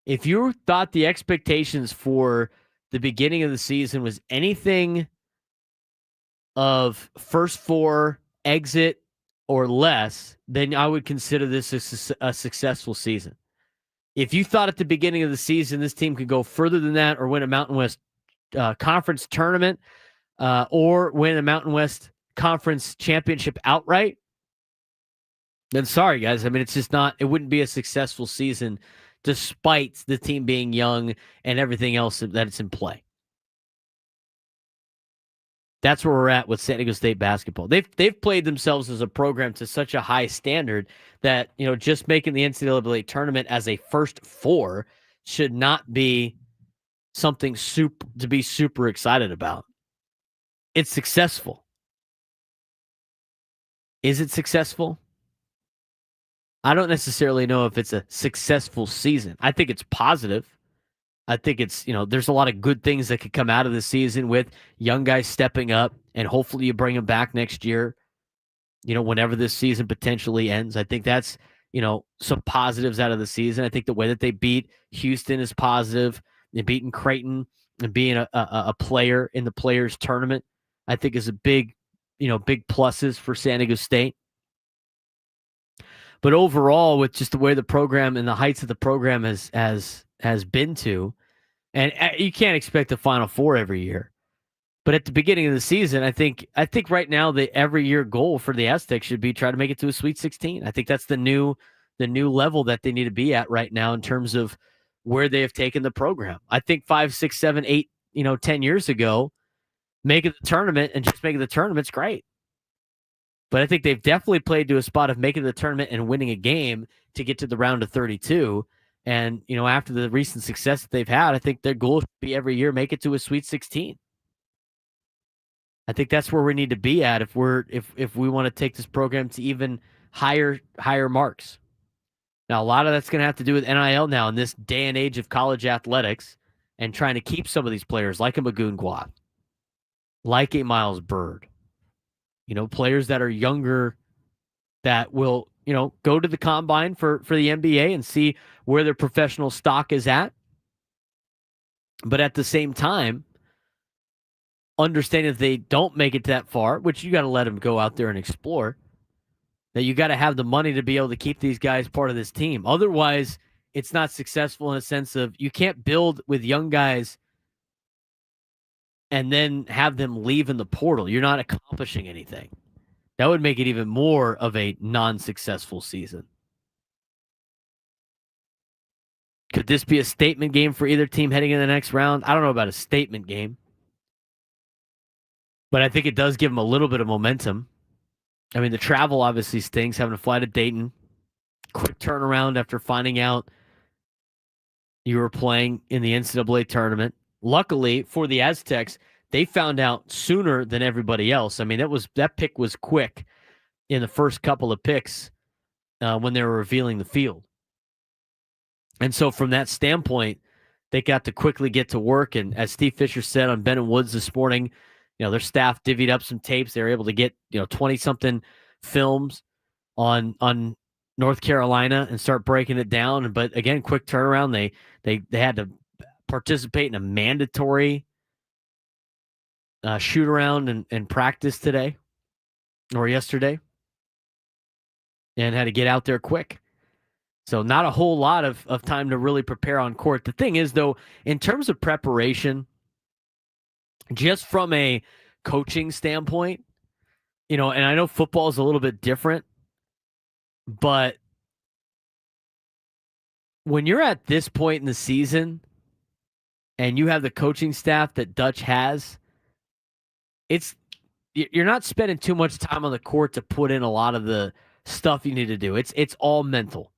If you thought the expectations for the beginning of the season was anything of first four exit or less, then I would consider this a successful season. If you thought at the beginning of the season this team could go further than that or win a Mountain West Conference tournament or win a Mountain West Conference championship outright, then sorry, guys. I mean, it's just not, it wouldn't be a successful season despite the team being young and everything else that's in play. That's where we're at with San Diego State basketball. They've played themselves as a program to such a high standard that, just making the NCAA tournament as a first four should not be something to be super excited about. It's successful. Is it successful? I don't necessarily know if it's a successful season. I think it's positive. I think it's, there's a lot of good things that could come out of the season with young guys stepping up, and hopefully you bring them back next year, whenever this season potentially ends. I think that's, some positives out of the season. I think the way that they beat Houston is positive. They beating Creighton and being a player in the players tournament, I think is a big pluses for San Diego State. But overall, with just the way the program and the heights of the program has been to, and you can't expect the Final Four every year. But at the beginning of the season, I think right now the every year goal for the Aztecs should be try to make it to a Sweet 16. I think that's the new level that they need to be at right now in terms of where they have taken the program. I think 5, 6, 7, 8, 10 years ago, making the tournament and just making the tournament's great. But I think they've definitely played to a spot of making the tournament and winning a game to get to the round of 32. And, after the recent success that they've had, I think their goal should be every year make it to a Sweet 16. I think that's where we need to be at if we want to take this program to even higher marks. Now, a lot of that's going to have to do with NIL now in this day and age of college athletics and trying to keep some of these players like a Magungwa, like a Miles Bird, players that are younger that will, go to the combine for the NBA and see where their professional stock is at. But at the same time, understanding if they don't make it that far, which you got to let them go out there and explore, that you got to have the money to be able to keep these guys part of this team. Otherwise, it's not successful in a sense of you can't build with young guys and then have them leave in the portal. You're not accomplishing anything. That would make it even more of a non-successful season. Could this be a statement game for either team heading in the next round? I don't know about a statement game, but I think it does give them a little bit of momentum. I mean, the travel obviously stinks, having to fly to Dayton. Quick turnaround after finding out you were playing in the NCAA tournament. Luckily for the Aztecs, they found out sooner than everybody else. I mean, that pick was quick in the first couple of picks when they were revealing the field. And so from that standpoint, they got to quickly get to work. And as Steve Fisher said on Ben and Woods this morning, their staff divvied up some tapes. They were able to get, 20-something films on North Carolina and start breaking it down. But again, quick turnaround. They had to participate in a mandatory shoot around and practice today or yesterday and had to get out there quick. So not a whole lot of time to really prepare on court. The thing is, though, in terms of preparation, just from a coaching standpoint, and I know football is a little bit different, but when you're at this point in the season and you have the coaching staff that Dutch has, you're not spending too much time on the court to put in a lot of the stuff you need to do. It's all mental.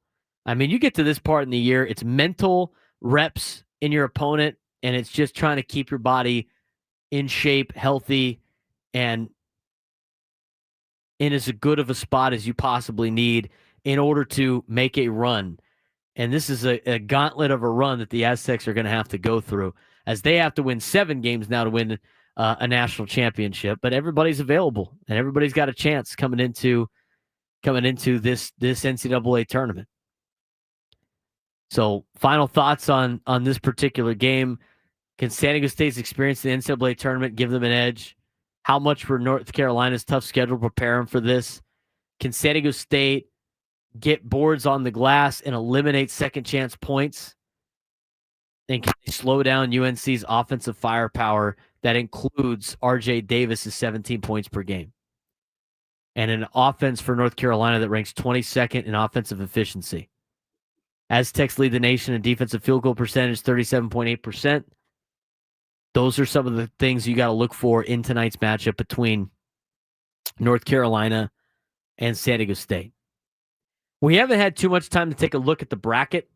I mean, you get to this part in the year, it's mental reps in your opponent, and it's just trying to keep your body in shape, healthy, and in as good of a spot as you possibly need in order to make a run. And this is a gauntlet of a run that the Aztecs are going to have to go through, as they have to win 7 games now to win a national championship. But everybody's available, and everybody's got a chance coming into this NCAA tournament. So final thoughts on this particular game. Can San Diego State's experience in the NCAA tournament give them an edge? How much for North Carolina's tough schedule prepare them for this? Can San Diego State get boards on the glass and eliminate second chance points? And can they slow down UNC's offensive firepower that includes RJ Davis's 17 points per game? And an offense for North Carolina that ranks 22nd in offensive efficiency. Aztecs lead the nation in defensive field goal percentage, 37.8%. Those are some of the things you got to look for in tonight's matchup between North Carolina and San Diego State. We haven't had too much time to take a look at the bracket.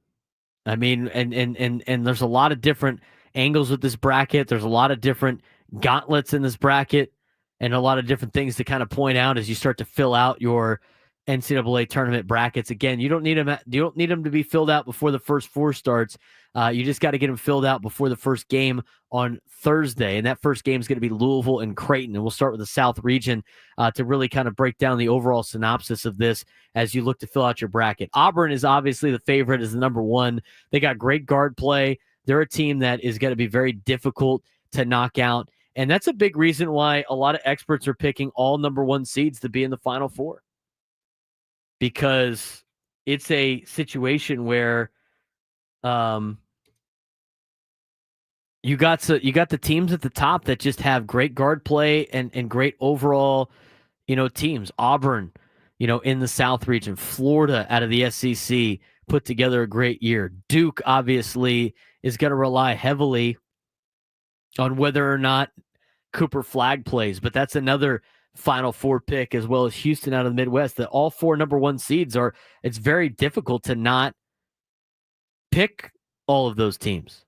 I mean, and there's a lot of different angles with this bracket. There's a lot of different gauntlets in this bracket and a lot of different things to kind of point out as you start to fill out your NCAA tournament brackets. Again, you don't need them to be filled out before the first 4 starts. You just got to get them filled out before the first game on Thursday. And that first game is going to be Louisville and Creighton. And we'll start with the South region to really kind of break down the overall synopsis of this as you look to fill out your bracket. Auburn is obviously the favorite as the number 1. They got great guard play. They're a team that is going to be very difficult to knock out. And that's a big reason why a lot of experts are picking all number 1 seeds to be in the Final Four. Because it's a situation where you got the teams at the top that just have great guard play and great overall, teams. Auburn, in the South region, Florida out of the SEC put together a great year. Duke obviously is going to rely heavily on whether or not Cooper Flagg plays, but that's another Final Four pick, as well as Houston out of the Midwest. That all 4 number 1 seeds it's very difficult to not pick all of those teams.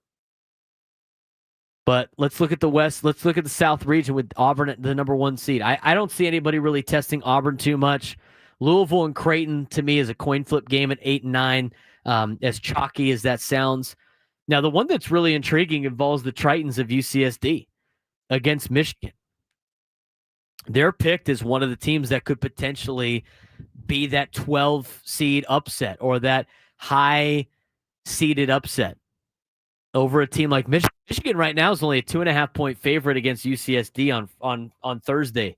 But let's look at the West. Let's look at the South region with Auburn at the number 1 seed. I don't see anybody really testing Auburn too much. Louisville and Creighton, to me, is a coin flip game at 8 and 9, as chalky as that sounds. Now, the one that's really intriguing involves the Tritons of UCSD against Michigan. They're picked as one of the teams that could potentially be that 12 seed upset or that high seeded upset over a team like Michigan. Michigan right now is only a 2.5 point favorite against UCSD on Thursday,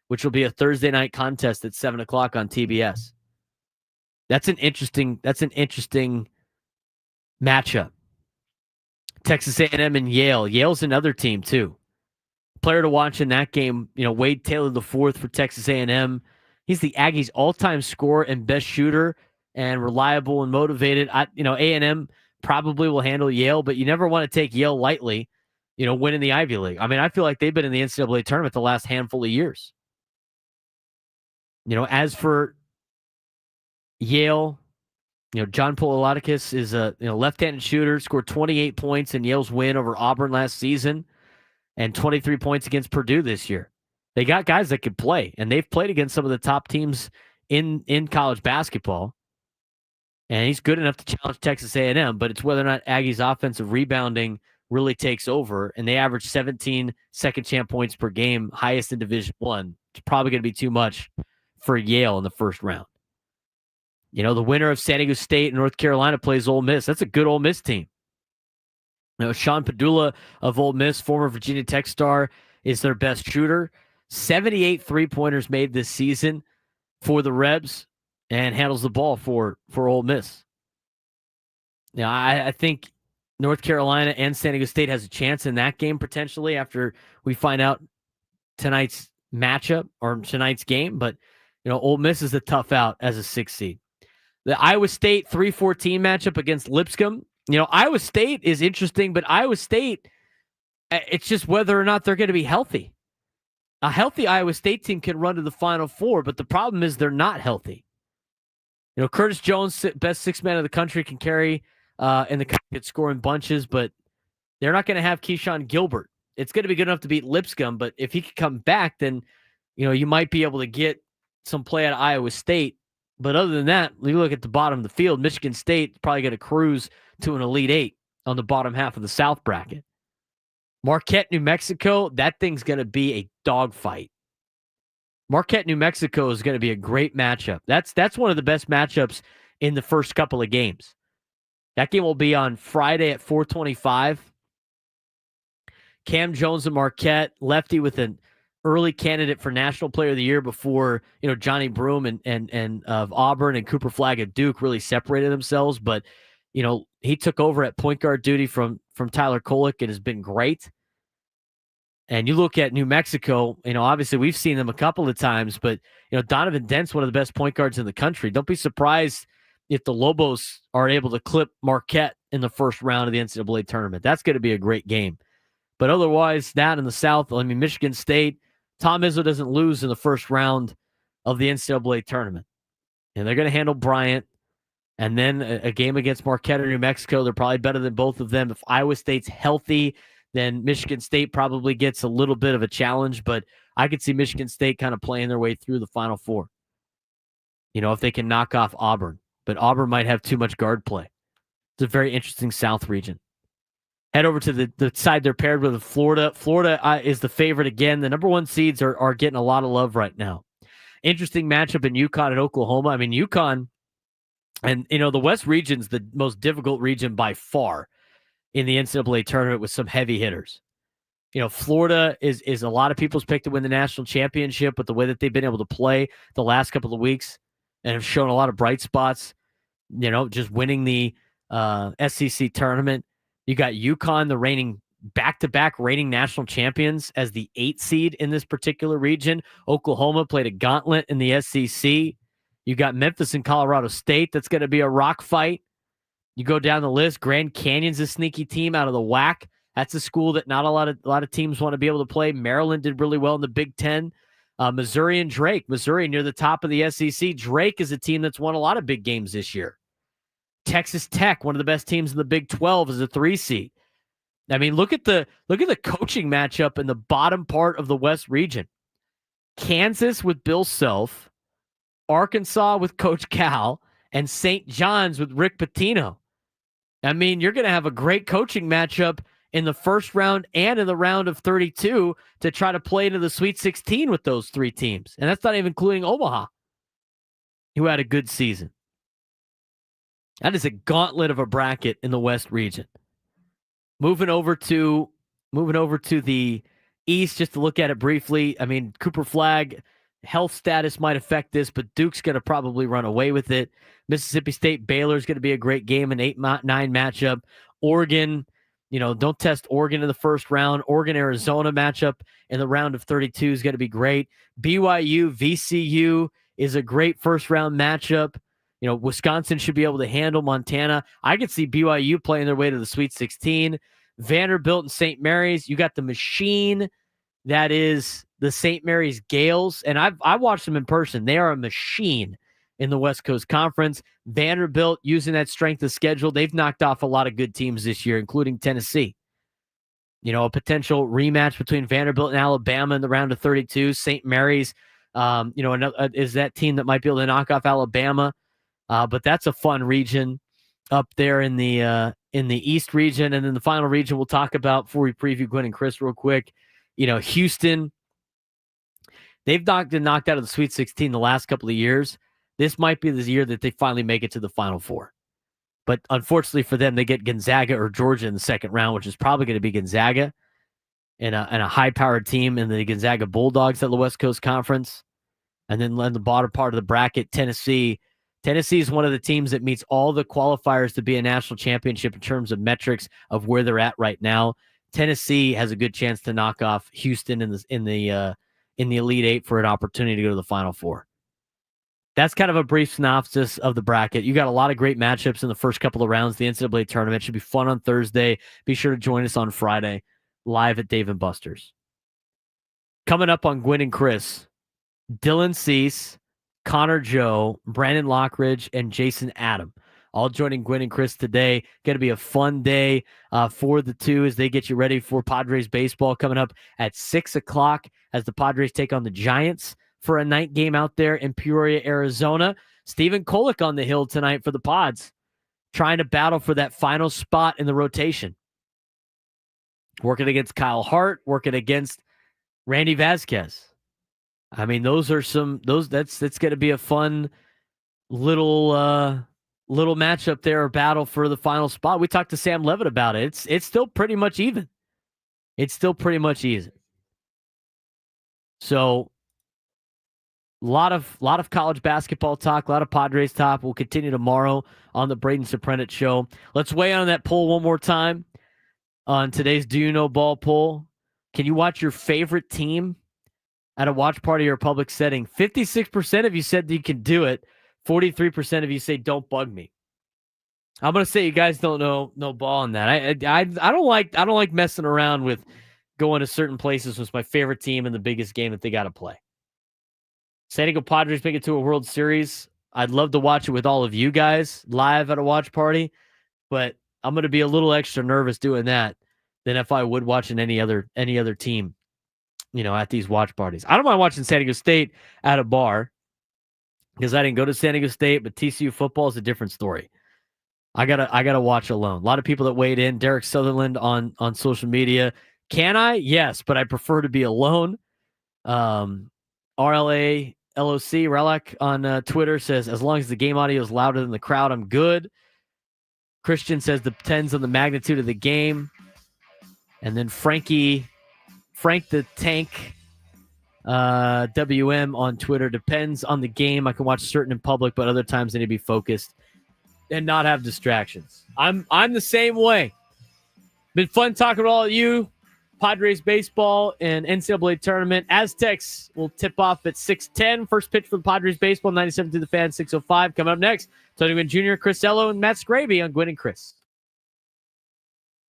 which will be a Thursday night contest at 7 o'clock on TBS. That's an interesting matchup. Texas A&M and Yale. Yale's another team too. Player to watch in that game, Wade Taylor IV for Texas A&M. He's the Aggies' all-time scorer and best shooter, and reliable and motivated. A&M probably will handle Yale, but you never want to take Yale lightly, winning the Ivy League. I mean, I feel like they've been in the NCAA tournament the last handful of years. As for Yale, John Pololakis is a left-handed shooter, scored 28 points in Yale's win over Auburn last season and 23 points against Purdue this year. They got guys that could play, and they've played against some of the top teams in college basketball. And he's good enough to challenge Texas A&M, but it's whether or not Aggie's offensive rebounding really takes over. And they average 17 second-chance points per game, highest in Division I. It's probably going to be too much for Yale in the first round. The winner of San Diego State and North Carolina plays Ole Miss. That's a good Ole Miss team. Sean Padula of Ole Miss, former Virginia Tech star, is their best shooter. 78 three-pointers made this season for the Rebs, and handles the ball for Ole Miss. Now, I think North Carolina and San Diego State has a chance in that game potentially after we find out tonight's matchup or tonight's game. But, Ole Miss is a tough out as a 6th seed. The Iowa State 3-14 matchup against Lipscomb. Iowa State is interesting, but Iowa State, it's just whether or not they're going to be healthy. A healthy Iowa State team can run to the Final Four, but the problem is they're not healthy. Curtis Jones, best 6th man of the country, can carry and the could score in bunches, but they're not going to have Keyshawn Gilbert. It's going to be good enough to beat Lipscomb, but if he could come back, then you might be able to get some play out of Iowa State. But other than that, you look at the bottom of the field, Michigan State is probably going to cruise to an Elite 8 on the bottom half of the South bracket. Marquette, New Mexico, that thing's going to be a dogfight. Marquette, New Mexico is going to be a great matchup. That's one of the best matchups in the first couple of games. That game will be on Friday at 4:25. Cam Jones and Marquette, lefty with an early candidate for National Player of the Year before Johnny Broome and of Auburn and Cooper Flagg of Duke really separated themselves. But he took over at point guard duty from Tyler Kolek and has been great. And you look at New Mexico, obviously we've seen them a couple of times, but, Donovan Dent's one of the best point guards in the country. Don't be surprised if the Lobos are able to clip Marquette in the first round of the NCAA tournament. That's going to be a great game. But otherwise, that in the South, Michigan State, Tom Izzo doesn't lose in the first round of the NCAA tournament. And they're going to handle Bryant. And then a game against Marquette or New Mexico, they're probably better than both of them. If Iowa State's healthy, then Michigan State probably gets a little bit of a challenge, but I could see Michigan State kind of playing their way through the Final Four. If they can knock off Auburn. But Auburn might have too much guard play. It's a very interesting South region. Head over to the side they're paired with Florida. Florida is the favorite again. The number 1 seeds are getting a lot of love right now. Interesting matchup in UConn and Oklahoma. I mean, UConn and, the West region's the most difficult region by far in the NCAA tournament with some heavy hitters. Florida is a lot of people's pick to win the national championship, but the way that they've been able to play the last couple of weeks and have shown a lot of bright spots, just winning the SEC tournament. You got UConn, the reigning back-to-back reigning national champions, as the 8th seed in this particular region. Oklahoma played a gauntlet in the SEC. You got Memphis and Colorado State. That's going to be a rock fight. You go down the list. Grand Canyon's a sneaky team out of the WAC. That's a school that not a lot of teams want to be able to play. Maryland did really well in the Big Ten. Missouri and Drake. Missouri near the top of the SEC. Drake is a team that's won a lot of big games this year. Texas Tech, one of the best teams in the Big 12, is a 3 seed. I mean, look at the coaching matchup in the bottom part of the West region. Kansas with Bill Self, Arkansas with Coach Cal, and St. John's with Rick Pitino. I mean, you're going to have a great coaching matchup in the first round and in the round of 32 to try to play into the Sweet 16 with those 3 teams. And that's not even including Omaha, who had a good season. That is a gauntlet of a bracket in the West region. Moving over to the East, just to look at it briefly. I mean, Cooper Flag health status might affect this, but Duke's going to probably run away with it. Mississippi State Baylor is going to be a great game, an 8-9 matchup. Oregon, don't test Oregon in the first round. Oregon Arizona matchup in the round of 32 is going to be great. BYU VCU is a great first round matchup. Wisconsin should be able to handle Montana. I could see BYU playing their way to the Sweet 16. Vanderbilt and St. Mary's. You got the machine that is the St. Mary's Gales. And I watched them in person. They are a machine in the West Coast Conference. Vanderbilt, using that strength of schedule, they've knocked off a lot of good teams this year, including Tennessee. A potential rematch between Vanderbilt and Alabama in the round of 32. St. Mary's, is that team that might be able to knock off Alabama. But that's a fun region up there in the East region. And then the final region we'll talk about before we preview Gwen and Chris real quick. Houston, they've been knocked out of the Sweet 16 the last couple of years. This might be the year that they finally make it to the Final Four. But unfortunately for them, they get Gonzaga or Georgia in the second round, which is probably going to be Gonzaga and a high-powered team in the Gonzaga Bulldogs at the West Coast Conference. And then in the bottom part of the bracket, Tennessee. Tennessee is one of the teams that meets all the qualifiers to be a national championship in terms of metrics of where they're at right now. Tennessee has a good chance to knock off Houston in the Elite Eight for an opportunity to go to the Final Four. That's kind of a brief synopsis of the bracket. You got a lot of great matchups in the first couple of rounds. The NCAA tournament should be fun on Thursday. Be sure to join us on Friday, live at Dave & Buster's. Coming up on Gwen and Chris, Dylan Cease, Connor Joe, Brandon Lockridge, and Jason Adam, all joining Gwen and Chris today. Going to be a fun day for the two as they get you ready for Padres baseball coming up at 6 o'clock as the Padres take on the Giants for a night game out there in Peoria, Arizona. Stephen Kolek on the hill tonight for the Pods, trying to battle for that final spot in the rotation. Working against Kyle Hart, working against Randy Vasquez. I mean, that's going to be a fun little matchup there, or battle for the final spot. We talked to Sam Levitt about it. It's still pretty much even. So a lot of college basketball talk, a lot of Padres talk. We'll continue tomorrow on the Braden Surprenant show. Let's weigh on that poll one more time on today's Do You Know Ball poll. Can you watch your favorite team at a watch party or a public setting? 56% of you said that you can do it. 43% of you say don't bug me. I'm gonna say you guys don't know ball on that. I don't like messing around with going to certain places with my favorite team in the biggest game that they got to play. San Diego Padres make it to a World Series. I'd love to watch it with all of you guys live at a watch party, but I'm gonna be a little extra nervous doing that than if I would watching any other team, at these watch parties. I don't mind watching San Diego State at a bar because I didn't go to San Diego State, but TCU football is a different story. I gotta watch alone. A lot of people that weighed in. Derek Sutherland on social media. Can I? Yes, but I prefer to be alone. RLA LOC Relic on Twitter says, as long as the game audio is louder than the crowd, I'm good. Christian says depends on the magnitude of the game. And then Frank the Tank WM on Twitter, depends on the game. I can watch certain in public, but other times I need to be focused and not have distractions. I'm the same way. Been fun talking to all of you. Padres baseball and NCAA tournament. Aztecs will tip off at 6:10. First pitch for the Padres baseball, 97 to the Fan, 6:05. Coming up next, Tony Gwynn Jr., Chris Ello, and Matt Scraby on Gwynn and Chris.